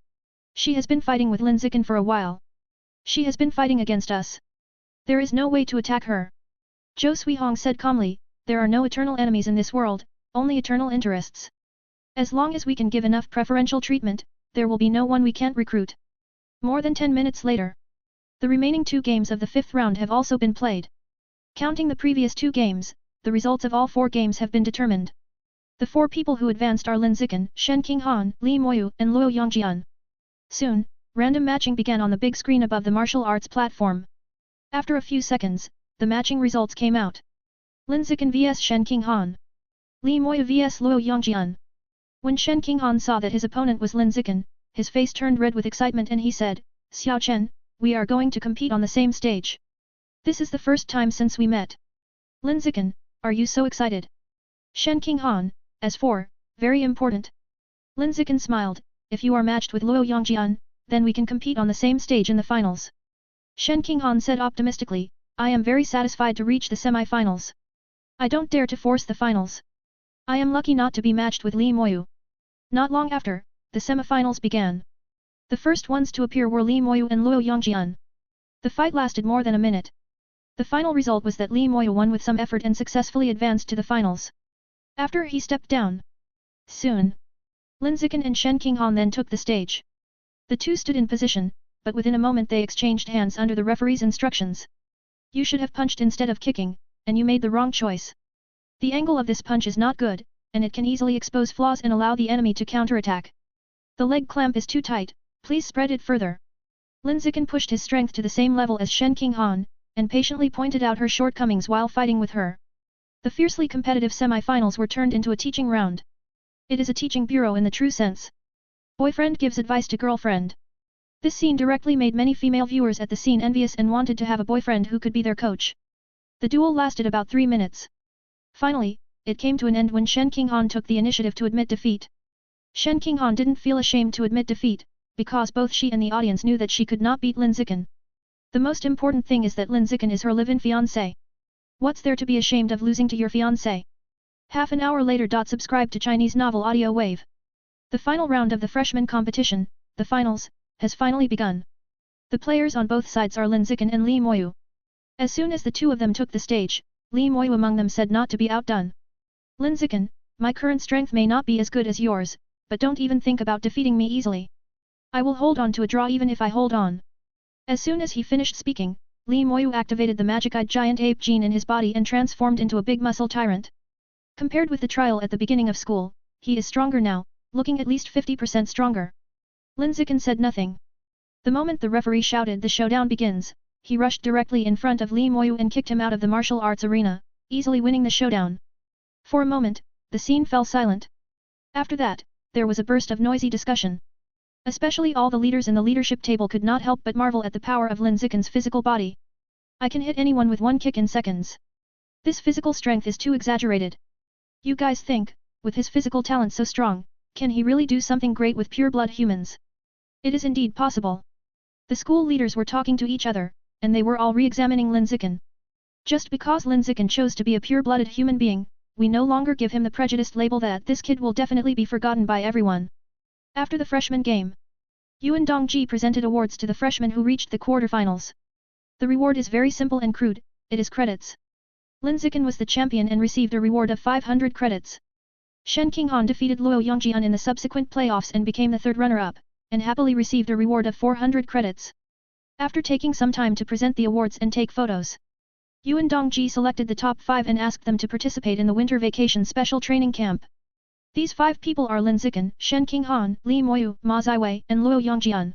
She has been fighting with Lin Zichen for a while. She has been fighting against us. There is no way to attack her. Zhou Suihong said calmly, there are no eternal enemies in this world, only eternal interests. As long as we can give enough preferential treatment, there will be no one we can't recruit. More than 10 minutes later, the remaining 2 games of the 5th round have also been played. Counting the previous 2 games, the results of all 4 games have been determined. The 4 people who advanced are Lin Zichen, Shen Qinghan, Li Moyu, and Luo Yongjian. Soon, random matching began on the big screen above the martial arts platform. After a few seconds, the matching results came out. Lin Zichen vs Shen Qinghan. Li Moyu vs Luo Yongjian. When Shen Qinghan saw that his opponent was Lin Zichen, his face turned red with excitement and he said, Xiao Chen, we are going to compete on the same stage. This is the first time since we met. Lin Zichen, are you so excited? Shen Qinghan, as for, very important. Lin Zichen smiled, if you are matched with Luo Yongjian, then we can compete on the same stage in the finals. Shen Qinghan said optimistically, I am very satisfied to reach the semi-finals. I don't dare to force the finals. I am lucky not to be matched with Li Moyu. Not long after, the semi-finals began. The first ones to appear were Li Moyu and Luo Yongjian. The fight lasted more than a minute. The final result was that Li Moyu won with some effort and successfully advanced to the finals. After he stepped down. Soon, Lin Zichen and Shen Qinghan then took the stage. The two stood in position, but within a moment they exchanged hands under the referee's instructions. You should have punched instead of kicking, and you made the wrong choice. The angle of this punch is not good, and it can easily expose flaws and allow the enemy to counterattack. The leg clamp is too tight, please spread it further. Lin Zichen pushed his strength to the same level as Shen Qinghan, and patiently pointed out her shortcomings while fighting with her. The fiercely competitive semi-finals were turned into a teaching round. It is a teaching bureau in the true sense. Boyfriend gives advice to girlfriend. This scene directly made many female viewers at the scene envious and wanted to have a boyfriend who could be their coach. The duel lasted about 3 minutes. Finally, it came to an end when Shen Qinghan took the initiative to admit defeat. Shen Qinghan didn't feel ashamed to admit defeat, because both she and the audience knew that she could not beat Lin Zichen. The most important thing is that Lin Zichen is her live-in fiancé. What's there to be ashamed of losing to your fiancé? Half an hour later. Subscribe to Chinese Novel Audio Wave. The final round of the freshman competition, the finals, has finally begun. The players on both sides are Lin Zichen and Li Moyu. As soon as the two of them took the stage, Li Moyu among them said not to be outdone. Lin Zichen, my current strength may not be as good as yours, but don't even think about defeating me easily. I will hold on to a draw even if I hold on. As soon as he finished speaking, Li Moyu activated the magic-eyed giant ape gene in his body and transformed into a big muscle tyrant. Compared with the trial at the beginning of school, he is stronger now, looking at least 50% stronger. Lin Zichen said nothing. The moment the referee shouted the showdown begins, he rushed directly in front of Li Moyu and kicked him out of the martial arts arena, easily winning the showdown. For a moment, the scene fell silent. After that, there was a burst of noisy discussion. Especially all the leaders in the leadership table could not help but marvel at the power of Lin Zichen's physical body. I can hit anyone with one kick in seconds. This physical strength is too exaggerated. You guys think, with his physical talent so strong, can he really do something great with pure-blood humans? It is indeed possible. The school leaders were talking to each other, and they were all re-examining Lin Zichen. Just because Lin Zichen chose to be a pure-blooded human being, we no longer give him the prejudiced label that this kid will definitely be forgotten by everyone. After the freshman game, Yuan Dongji presented awards to the freshmen who reached the quarterfinals. The reward is very simple and crude, it is credits. Lin Zichen was the champion and received a reward of 500 credits. Shen Qinghan defeated Luo Yongjian in the subsequent playoffs and became the third runner-up, and happily received a reward of 400 credits. After taking some time to present the awards and take photos, Yuan Dongji selected the top 5 and asked them to participate in the winter vacation special training camp. These 5 people are Lin Zichen, Shen Qinghan, Li Moyu, Ma Ziwei, and Luo Yongjian.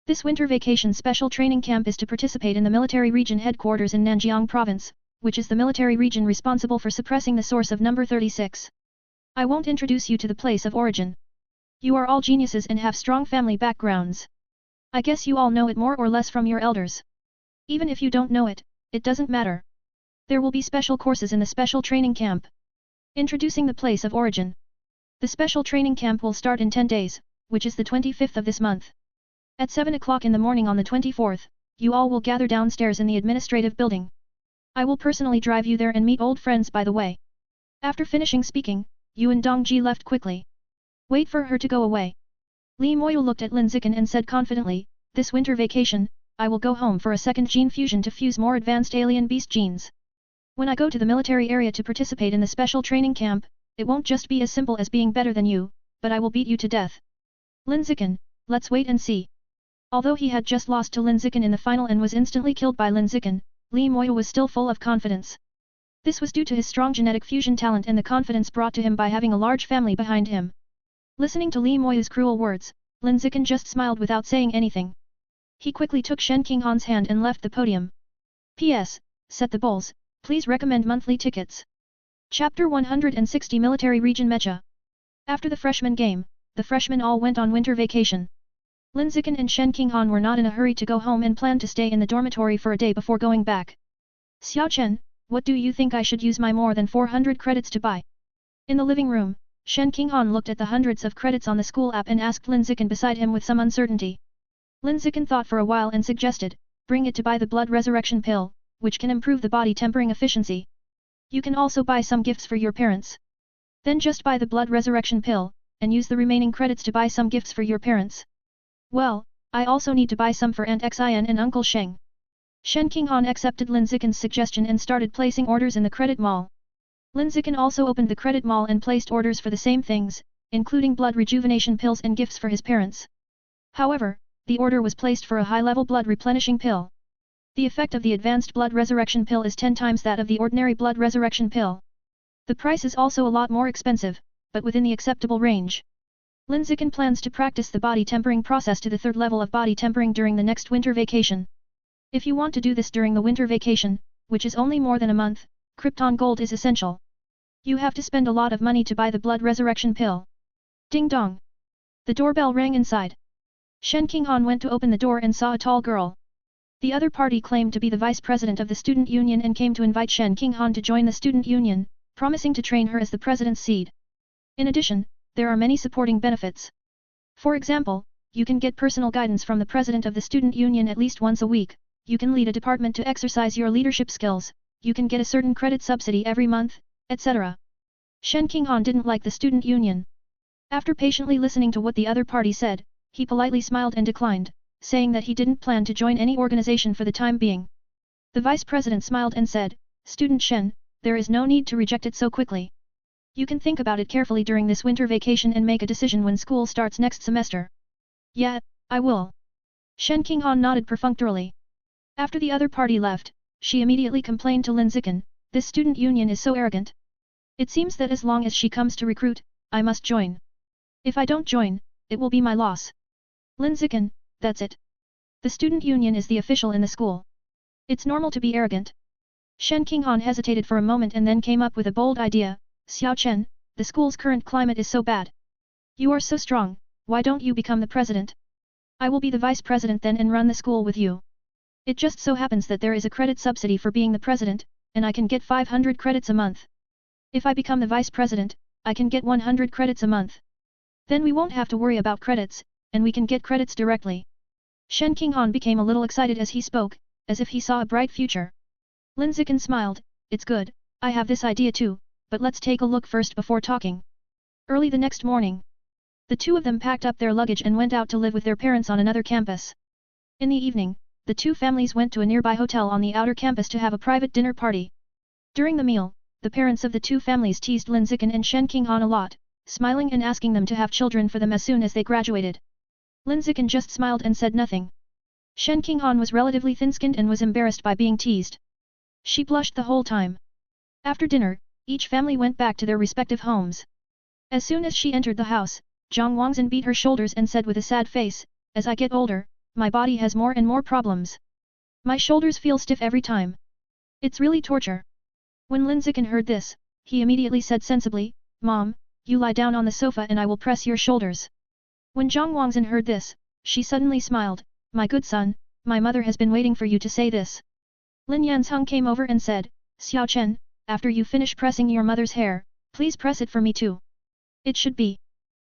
This winter vacation special training camp is to participate in the military region headquarters in Nanjiang Province, which is the military region responsible for suppressing the source of number 36. I won't introduce you to the place of origin. You are all geniuses and have strong family backgrounds. I guess you all know it more or less from your elders. Even if you don't know it, it doesn't matter. There will be special courses in the special training camp. Introducing the place of origin. The special training camp will start in 10 days, which is the 25th of this month. At 7 o'clock in the morning on the 24th, you all will gather downstairs in the administrative building. I will personally drive you there and meet old friends by the way. After finishing speaking, Yuan Dongji left quickly. Wait for her to go away. Li Moyu looked at Lin Zichen and said confidently, this winter vacation, I will go home for a second gene fusion to fuse more advanced alien beast genes. When I go to the military area to participate in the special training camp, it won't just be as simple as being better than you, but I will beat you to death. Lin Zichen, let's wait and see. Although he had just lost to Lin Zichen in the final and was instantly killed by Lin Zichen, Li Moyu was still full of confidence. This was due to his strong genetic fusion talent and the confidence brought to him by having a large family behind him. Listening to Li Moyu's cruel words, Lin Zichen just smiled without saying anything. He quickly took Shen Qinghan's hand and left the podium. P.S. Set the bowls, please recommend monthly tickets. Chapter 160 Military Region Mecha. After the freshman game, the freshmen all went on winter vacation. Lin Zichen and Shen Qinghan were not in a hurry to go home and planned to stay in the dormitory for a day before going back. Xiao Chen, what do you think I should use my more than 400 credits to buy? In the living room, Shen Qinghan looked at the hundreds of credits on the school app and asked Lin Zichen beside him with some uncertainty. Lin Zichen thought for a while and suggested, bring it to buy the blood resurrection pill, which can improve the body tempering efficiency. You can also buy some gifts for your parents. Then just buy the blood resurrection pill, and use the remaining credits to buy some gifts for your parents. Well, I also need to buy some for Aunt Xin and Uncle Sheng. Shen Qinghan accepted Lin Zichen's suggestion and started placing orders in the credit mall. Lin Zichen also opened the credit mall and placed orders for the same things, including blood rejuvenation pills and gifts for his parents. However, the order was placed for a high-level blood replenishing pill. The effect of the advanced blood resurrection pill is 10 times that of the ordinary blood resurrection pill. The price is also a lot more expensive, but within the acceptable range. Lin Zichen plans to practice the body tempering process to the 3rd level of body tempering during the next winter vacation. If you want to do this during the winter vacation, which is only more than a month, Krypton Gold is essential. You have to spend a lot of money to buy the blood resurrection pill. Ding dong! The doorbell rang inside. Shen Qinghan went to open the door and saw a tall girl. The other party claimed to be the vice president of the student union and came to invite Shen Qinghan to join the student union, promising to train her as the president's seed. In addition, there are many supporting benefits. For example, you can get personal guidance from the president of the student union at least once a week, you can lead a department to exercise your leadership skills, you can get a certain credit subsidy every month, etc. Shen Qinghan didn't like the student union. After patiently listening to what the other party said, he politely smiled and declined, saying that he didn't plan to join any organization for the time being. The vice president smiled and said, Student Shen, there is no need to reject it so quickly. You can think about it carefully during this winter vacation and make a decision when school starts next semester. Yeah, I will. Shen Qinghan nodded perfunctorily. After the other party left, she immediately complained to Lin Zichen, this student union is so arrogant. It seems that as long as she comes to recruit, I must join. If I don't join, it will be my loss. Lin Zichen, that's it. The student union is the official in the school. It's normal to be arrogant. Shen Qinghan hesitated for a moment and then came up with a bold idea, Xiao Chen, the school's current climate is so bad. You are so strong, why don't you become the president? I will be the vice president then and run the school with you. It just so happens that there is a credit subsidy for being the president, and I can get 500 credits a month. If I become the vice president, I can get 100 credits a month. Then we won't have to worry about credits, and we can get credits directly. Shen Qinghan became a little excited as he spoke, as if he saw a bright future. Lin Zichen smiled, it's good, I have this idea too, but let's take a look first before talking. Early the next morning, the two of them packed up their luggage and went out to live with their parents on another campus. In the evening, the two families went to a nearby hotel on the outer campus to have a private dinner party. During the meal, the parents of the two families teased Lin Zichen and Shen Qinghan a lot, smiling and asking them to have children for them as soon as they graduated. Lin Zichen just smiled and said nothing. Shen Qinghan was relatively thin-skinned and was embarrassed by being teased. She blushed the whole time. After dinner, each family went back to their respective homes. As soon as she entered the house, Zhang Wangzhen beat her shoulders and said with a sad face, as I get older, my body has more and more problems. My shoulders feel stiff every time. It's really torture. When Lin Zichen heard this, he immediately said sensibly, Mom, you lie down on the sofa and I will press your shoulders. When Zhang Wangzhen heard this, she suddenly smiled, my good son, my mother has been waiting for you to say this. Lin Yanzheng came over and said, Xiao Chen, after you finish pressing your mother's hair, please press it for me too. It should be.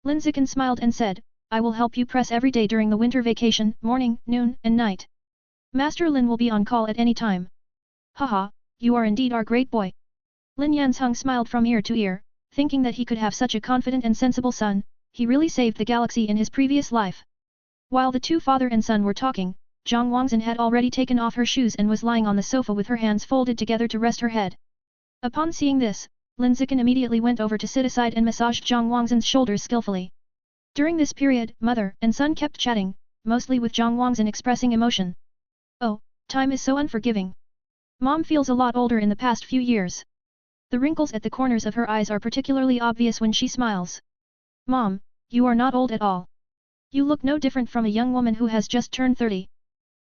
Lin Zichen smiled and said, I will help you press every day during the winter vacation, morning, noon, and night. Master Lin will be on call at any time. Haha, you are indeed our great boy. Lin Yanzheng smiled from ear to ear, thinking that he could have such a confident and sensible son, he really saved the galaxy in his previous life. While the two father and son were talking, Zhang Wangzhen had already taken off her shoes and was lying on the sofa with her hands folded together to rest her head. Upon seeing this, Lin Zichen immediately went over to sit aside and massaged Zhang Wangzhen's shoulders skillfully. During this period, mother and son kept chatting, mostly with Zhang Wangzhen expressing emotion. Oh, time is so unforgiving. Mom feels a lot older in the past few years. The wrinkles at the corners of her eyes are particularly obvious when she smiles. Mom, you are not old at all. You look no different from a young woman who has just turned 30.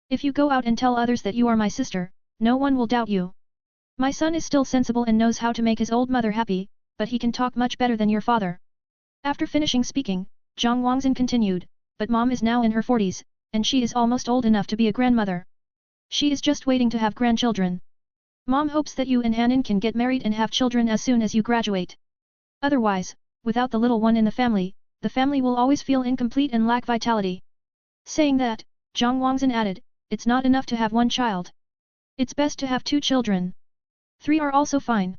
If you go out and tell others that you are my sister, no one will doubt you. My son is still sensible and knows how to make his old mother happy, but he can talk much better than your father. After finishing speaking, Zhang Wangzhen continued, but Mom is now in her 40s, and she is almost old enough to be a grandmother. She is just waiting to have grandchildren. Mom hopes that you and Hanan can get married and have children as soon as you graduate. Otherwise, without the little one in the family will always feel incomplete and lack vitality. Saying that, Zhang Wangzhen added, it's not enough to have one child. It's best to have 2 children. 3 are also fine.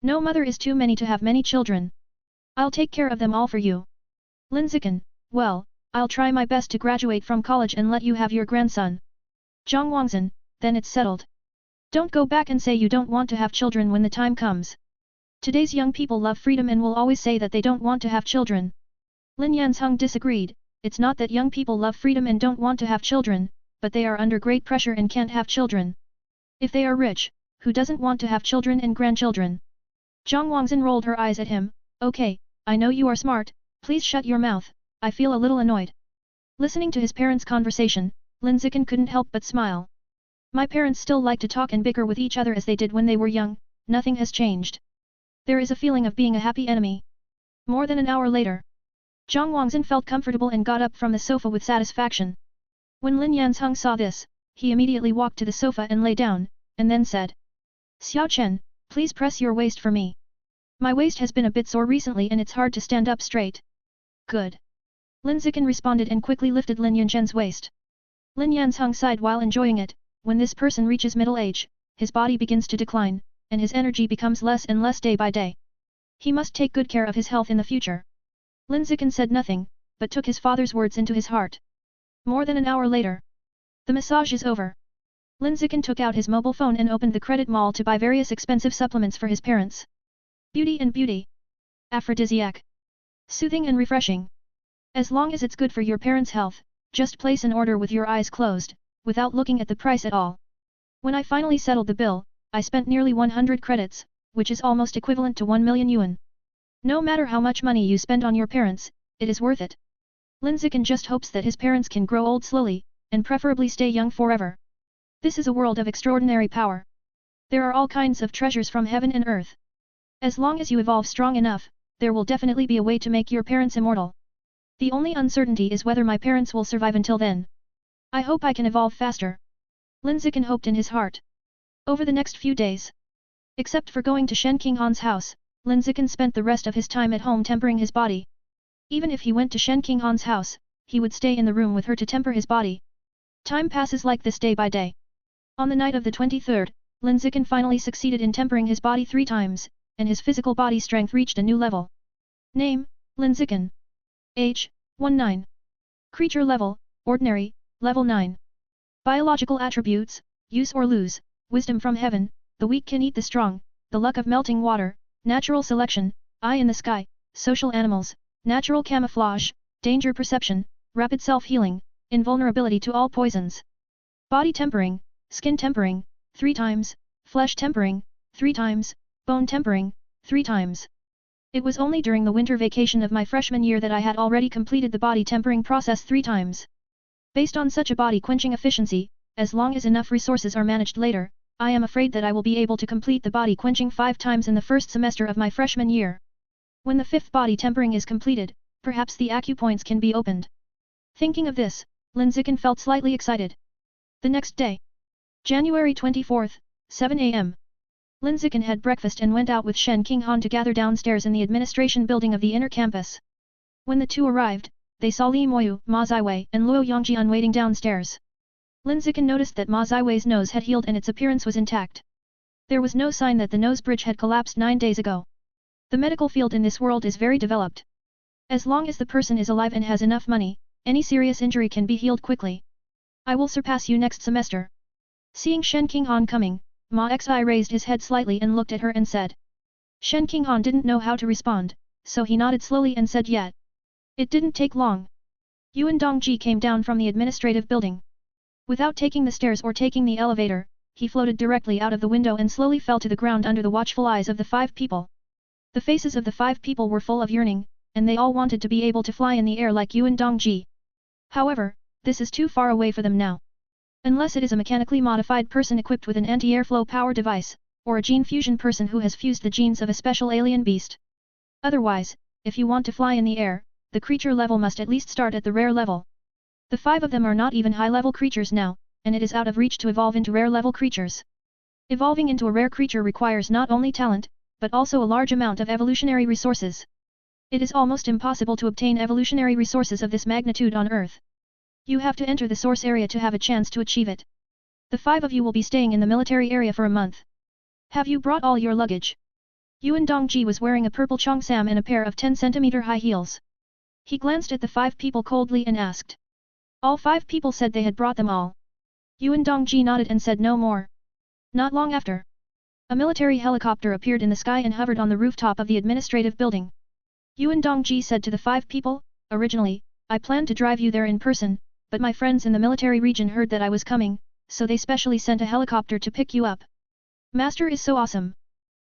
No mother is too many to have many children. I'll take care of them all for you. Lin Zichen, well, I'll try my best to graduate from college and let you have your grandson. Zhang Wangzhen, then it's settled. Don't go back and say you don't want to have children when the time comes. Today's young people love freedom and will always say that they don't want to have children. Lin Yanzheng disagreed, it's not that young people love freedom and don't want to have children, but they are under great pressure and can't have children. If they are rich, who doesn't want to have children and grandchildren? Zhang Wangzhen rolled her eyes at him, okay, I know you are smart, please shut your mouth, I feel a little annoyed. Listening to his parents' conversation, Lin Zichen couldn't help but smile. My parents still like to talk and bicker with each other as they did when they were young, nothing has changed. There is a feeling of being a happy enemy. More than an hour later, Zhang Wangzhen felt comfortable and got up from the sofa with satisfaction. When Lin Yanzheng saw this, he immediately walked to the sofa and lay down, and then said, Xiao Chen, please press your waist for me. My waist has been a bit sore recently and it's hard to stand up straight. Good. Lin Zichen responded and quickly lifted Lin Yanzhen's waist. Lin Yanzheng sighed while enjoying it. When this person reaches middle age, his body begins to decline, and his energy becomes less and less day by day. He must take good care of his health in the future. Lin Zichen said nothing, but took his father's words into his heart. More than an hour later, the massage is over. Lin Zichen took out his mobile phone and opened the credit mall to buy various expensive supplements for his parents. Beauty and beauty. Aphrodisiac. Soothing and refreshing. As long as it's good for your parents' health, just place an order with your eyes closed, without looking at the price at all. When I finally settled the bill, I spent nearly 100 credits, which is almost equivalent to 1 million yuan. No matter how much money you spend on your parents, it is worth it. Lin Zichen just hopes that his parents can grow old slowly, and preferably stay young forever. This is a world of extraordinary power. There are all kinds of treasures from heaven and earth. As long as you evolve strong enough, there will definitely be a way to make your parents immortal. The only uncertainty is whether my parents will survive until then. I hope I can evolve faster. Lin Zichen hoped in his heart. Over the next few days, except for going to Shen Qinghan's house, Lin Zichen spent the rest of his time at home tempering his body. Even if he went to Shen Qinghan's house, he would stay in the room with her to temper his body. Time passes like this day by day. On the night of the 23rd, Lin Zichen finally succeeded in tempering his body 3 times, and his physical body strength reached a new level. Name, Lin Zichen. Age, 19. Creature level, ordinary, level 9. Biological attributes, use or lose, wisdom from heaven, the weak can eat the strong, the luck of melting water, natural selection, eye in the sky, social animals, natural camouflage, danger perception, rapid self-healing, invulnerability to all poisons. Body tempering, skin tempering, 3 times, flesh tempering, 3 times, bone tempering, 3 times. It was only during the winter vacation of my freshman year that I had already completed the body tempering process 3 times. Based on such a body quenching efficiency, as long as enough resources are managed later, I am afraid that I will be able to complete the body quenching 5 times in the first semester of my freshman year. When the 5th body tempering is completed, perhaps the acupoints can be opened. Thinking of this, Lin Zichen felt slightly excited. The next day, January 24th, 7 a.m. Lin Zichen had breakfast and went out with Shen Qinghan to gather downstairs in the administration building of the inner campus. When the two arrived, they saw Li Moyu, Ma Ziwei, and Luo Yongjian waiting downstairs. Lin Zichen noticed that Ma Ziwei's nose had healed and its appearance was intact. There was no sign that the nose bridge had collapsed 9 days ago. The medical field in this world is very developed. As long as the person is alive and has enough money, any serious injury can be healed quickly. I will surpass you next semester. Seeing Shen Qinghan coming, Ma Xi raised his head slightly and looked at her and said. Shen Qinghan didn't know how to respond, so he nodded slowly and said yet. It didn't take long. Yuan Dongji came down from the administrative building. Without taking the stairs or taking the elevator, he floated directly out of the window and slowly fell to the ground under the watchful eyes of the 5 people. The faces of the 5 people were full of yearning, and they all wanted to be able to fly in the air like Yuan Dongji. However, this is too far away for them now. Unless it is a mechanically modified person equipped with an anti-airflow power device, or a gene fusion person who has fused the genes of a special alien beast. Otherwise, if you want to fly in the air, the creature level must at least start at the rare level. The 5 of them are not even high-level creatures now, and it is out of reach to evolve into rare-level creatures. Evolving into a rare creature requires not only talent, but also a large amount of evolutionary resources. It is almost impossible to obtain evolutionary resources of this magnitude on Earth. You have to enter the source area to have a chance to achieve it. The 5 of you will be staying in the military area for a month. Have you brought all your luggage? Yuan Dongji was wearing a purple cheongsam and a pair of 10-centimeter high heels. He glanced at the 5 people coldly and asked. All 5 people said they had brought them all. Yuan Dongji nodded and said no more. Not long after, a military helicopter appeared in the sky and hovered on the rooftop of the administrative building. Yuan Dongji said to the 5 people, originally, I planned to drive you there in person, but my friends in the military region heard that I was coming, so they specially sent a helicopter to pick you up. Master is so awesome.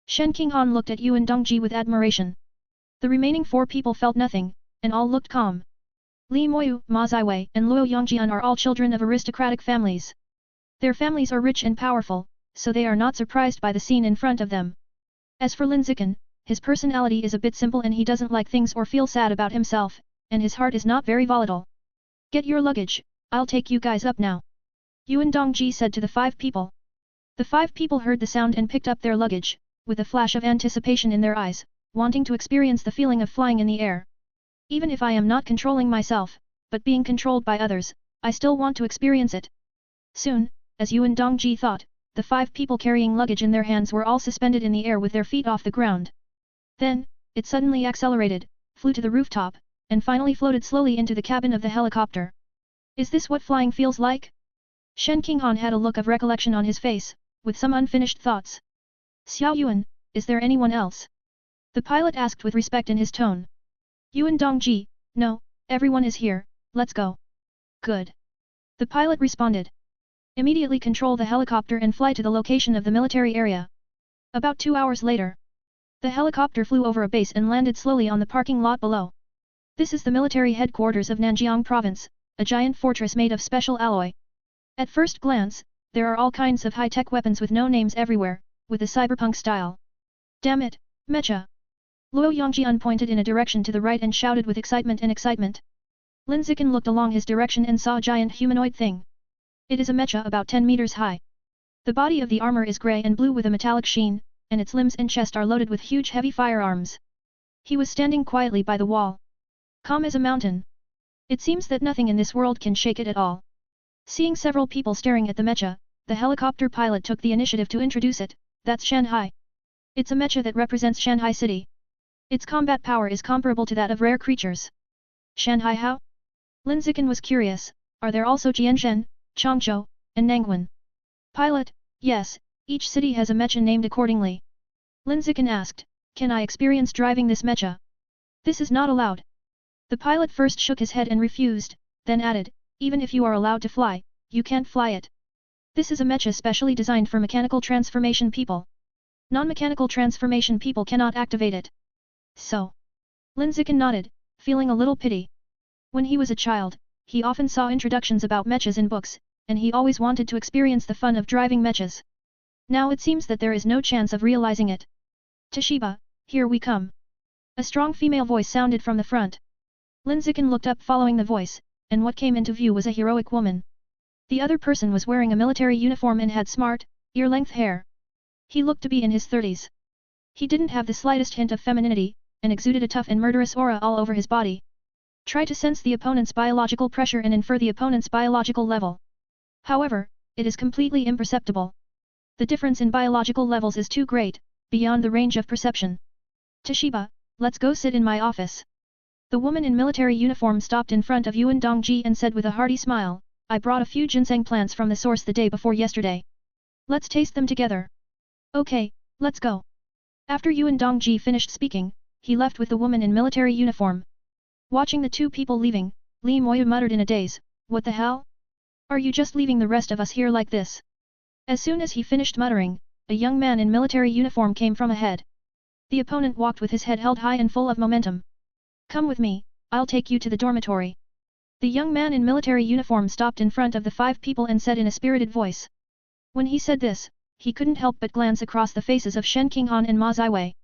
Shen Qinghan looked at Yuan Dongji with admiration. The remaining 4 people felt nothing, and all looked calm. Li Moyu, Ma Ziwei, and Luo Yongjian are all children of aristocratic families. Their families are rich and powerful, so they are not surprised by the scene in front of them. As for Lin Zichen, his personality is a bit simple and he doesn't like things or feel sad about himself, and his heart is not very volatile. Get your luggage, I'll take you guys up now. Yuan Dongji said to the 5 people. The 5 people heard the sound and picked up their luggage, with a flash of anticipation in their eyes, wanting to experience the feeling of flying in the air. Even if I am not controlling myself, but being controlled by others, I still want to experience it. Soon, as Yuan Dongji thought, the 5 people carrying luggage in their hands were all suspended in the air with their feet off the ground. Then, it suddenly accelerated, flew to the rooftop, and finally floated slowly into the cabin of the helicopter. Is this what flying feels like? Shen Qinghan had a look of recollection on his face, with some unfinished thoughts. Xiao Yuan, is there anyone else? The pilot asked with respect in his tone. Yuan Dongji, no, everyone is here, let's go. Good. The pilot responded. Immediately control the helicopter and fly to the location of the military area. About 2 hours later, the helicopter flew over a base and landed slowly on the parking lot below. This is the military headquarters of Nanjiang Province, a giant fortress made of special alloy. At first glance, there are all kinds of high-tech weapons with no names everywhere, with a cyberpunk style. Damn it, Mecha! Luo Yongjian pointed in a direction to the right and shouted with excitement. Lin Zichen looked along his direction and saw a giant humanoid thing. It is a mecha about 10 meters high. The body of the armor is grey and blue with a metallic sheen, and its limbs and chest are loaded with huge heavy firearms. He was standing quietly by the wall. Calm as a mountain. It seems that nothing in this world can shake it at all. Seeing several people staring at the mecha, the helicopter pilot took the initiative to introduce it. That's Shanghai. It's a mecha that represents Shanghai City. Its combat power is comparable to that of rare creatures. Shanghai how? Lin Zichen was curious, are there also Jianshen, Changzhou, and Nangwan? Pilot, yes, each city has a mecha named accordingly. Lin Zichen asked, can I experience driving this mecha? This is not allowed. The pilot first shook his head and refused, then added, even if you are allowed to fly, you can't fly it. This is a mecha specially designed for mechanical transformation people. Non-mechanical transformation people cannot activate it. So. Lin Zichen nodded, feeling a little pity. When he was a child, he often saw introductions about mechas in books, and he always wanted to experience the fun of driving mechas. Now it seems that there is no chance of realizing it. Toshiba, here we come. A strong female voice sounded from the front. Lin Zichen looked up following the voice, and what came into view was a heroic woman. The other person was wearing a military uniform and had smart, ear-length hair. He looked to be in his 30s. He didn't have the slightest hint of femininity, and exuded a tough and murderous aura all over his body. Try to sense the opponent's biological pressure and infer the opponent's biological level. However, it is completely imperceptible. The difference in biological levels is too great, beyond the range of perception. Toshiba, let's go sit in my office. The woman in military uniform stopped in front of Yuan Dongji and said with a hearty smile, I brought a few ginseng plants from the source the day before yesterday. Let's taste them together. Okay, let's go. After Yuan Dongji finished speaking, he left with the woman in military uniform. Watching the two people leaving, Li Moyu muttered in a daze, what the hell? Are you just leaving the rest of us here like this? As soon as he finished muttering, a young man in military uniform came from ahead. The opponent walked with his head held high and full of momentum. Come with me, I'll take you to the dormitory. The young man in military uniform stopped in front of the 5 people and said in a spirited voice. When he said this, he couldn't help but glance across the faces of Shen Qinghan and Ma Ziwei.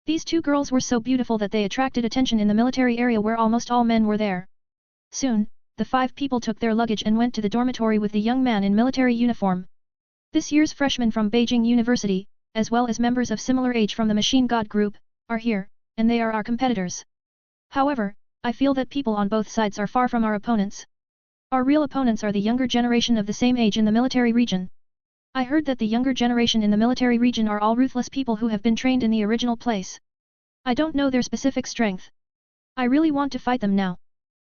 These 2 girls were so beautiful that they attracted attention in the military area where almost all men were there. Soon, the 5 people took their luggage and went to the dormitory with the young man in military uniform. This year's freshmen from Beijing University, as well as members of similar age from the Machine God Group, are here, and they are our competitors. However, I feel that people on both sides are far from our opponents. Our real opponents are the younger generation of the same age in the military region. I heard that the younger generation in the military region are all ruthless people who have been trained in the original place. I don't know their specific strength. I really want to fight them now.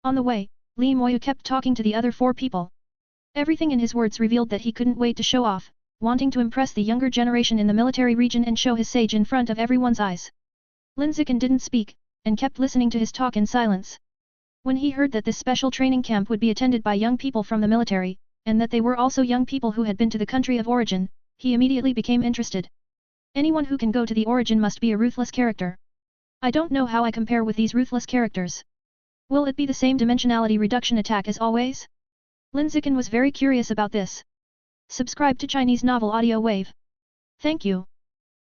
On the way, Li Moyu kept talking to the other 4 people. Everything in his words revealed that he couldn't wait to show off, wanting to impress the younger generation in the military region and show his sage in front of everyone's eyes. Lin Zichen didn't speak, and kept listening to his talk in silence. When he heard that this special training camp would be attended by young people from the military, and that they were also young people who had been to the country of origin, he immediately became interested. Anyone who can go to the origin must be a ruthless character. I don't know how I compare with these ruthless characters. Will it be the same dimensionality reduction attack as always? Lin Zichen was very curious about this. Subscribe to Chinese Novel Audio Wave. Thank you.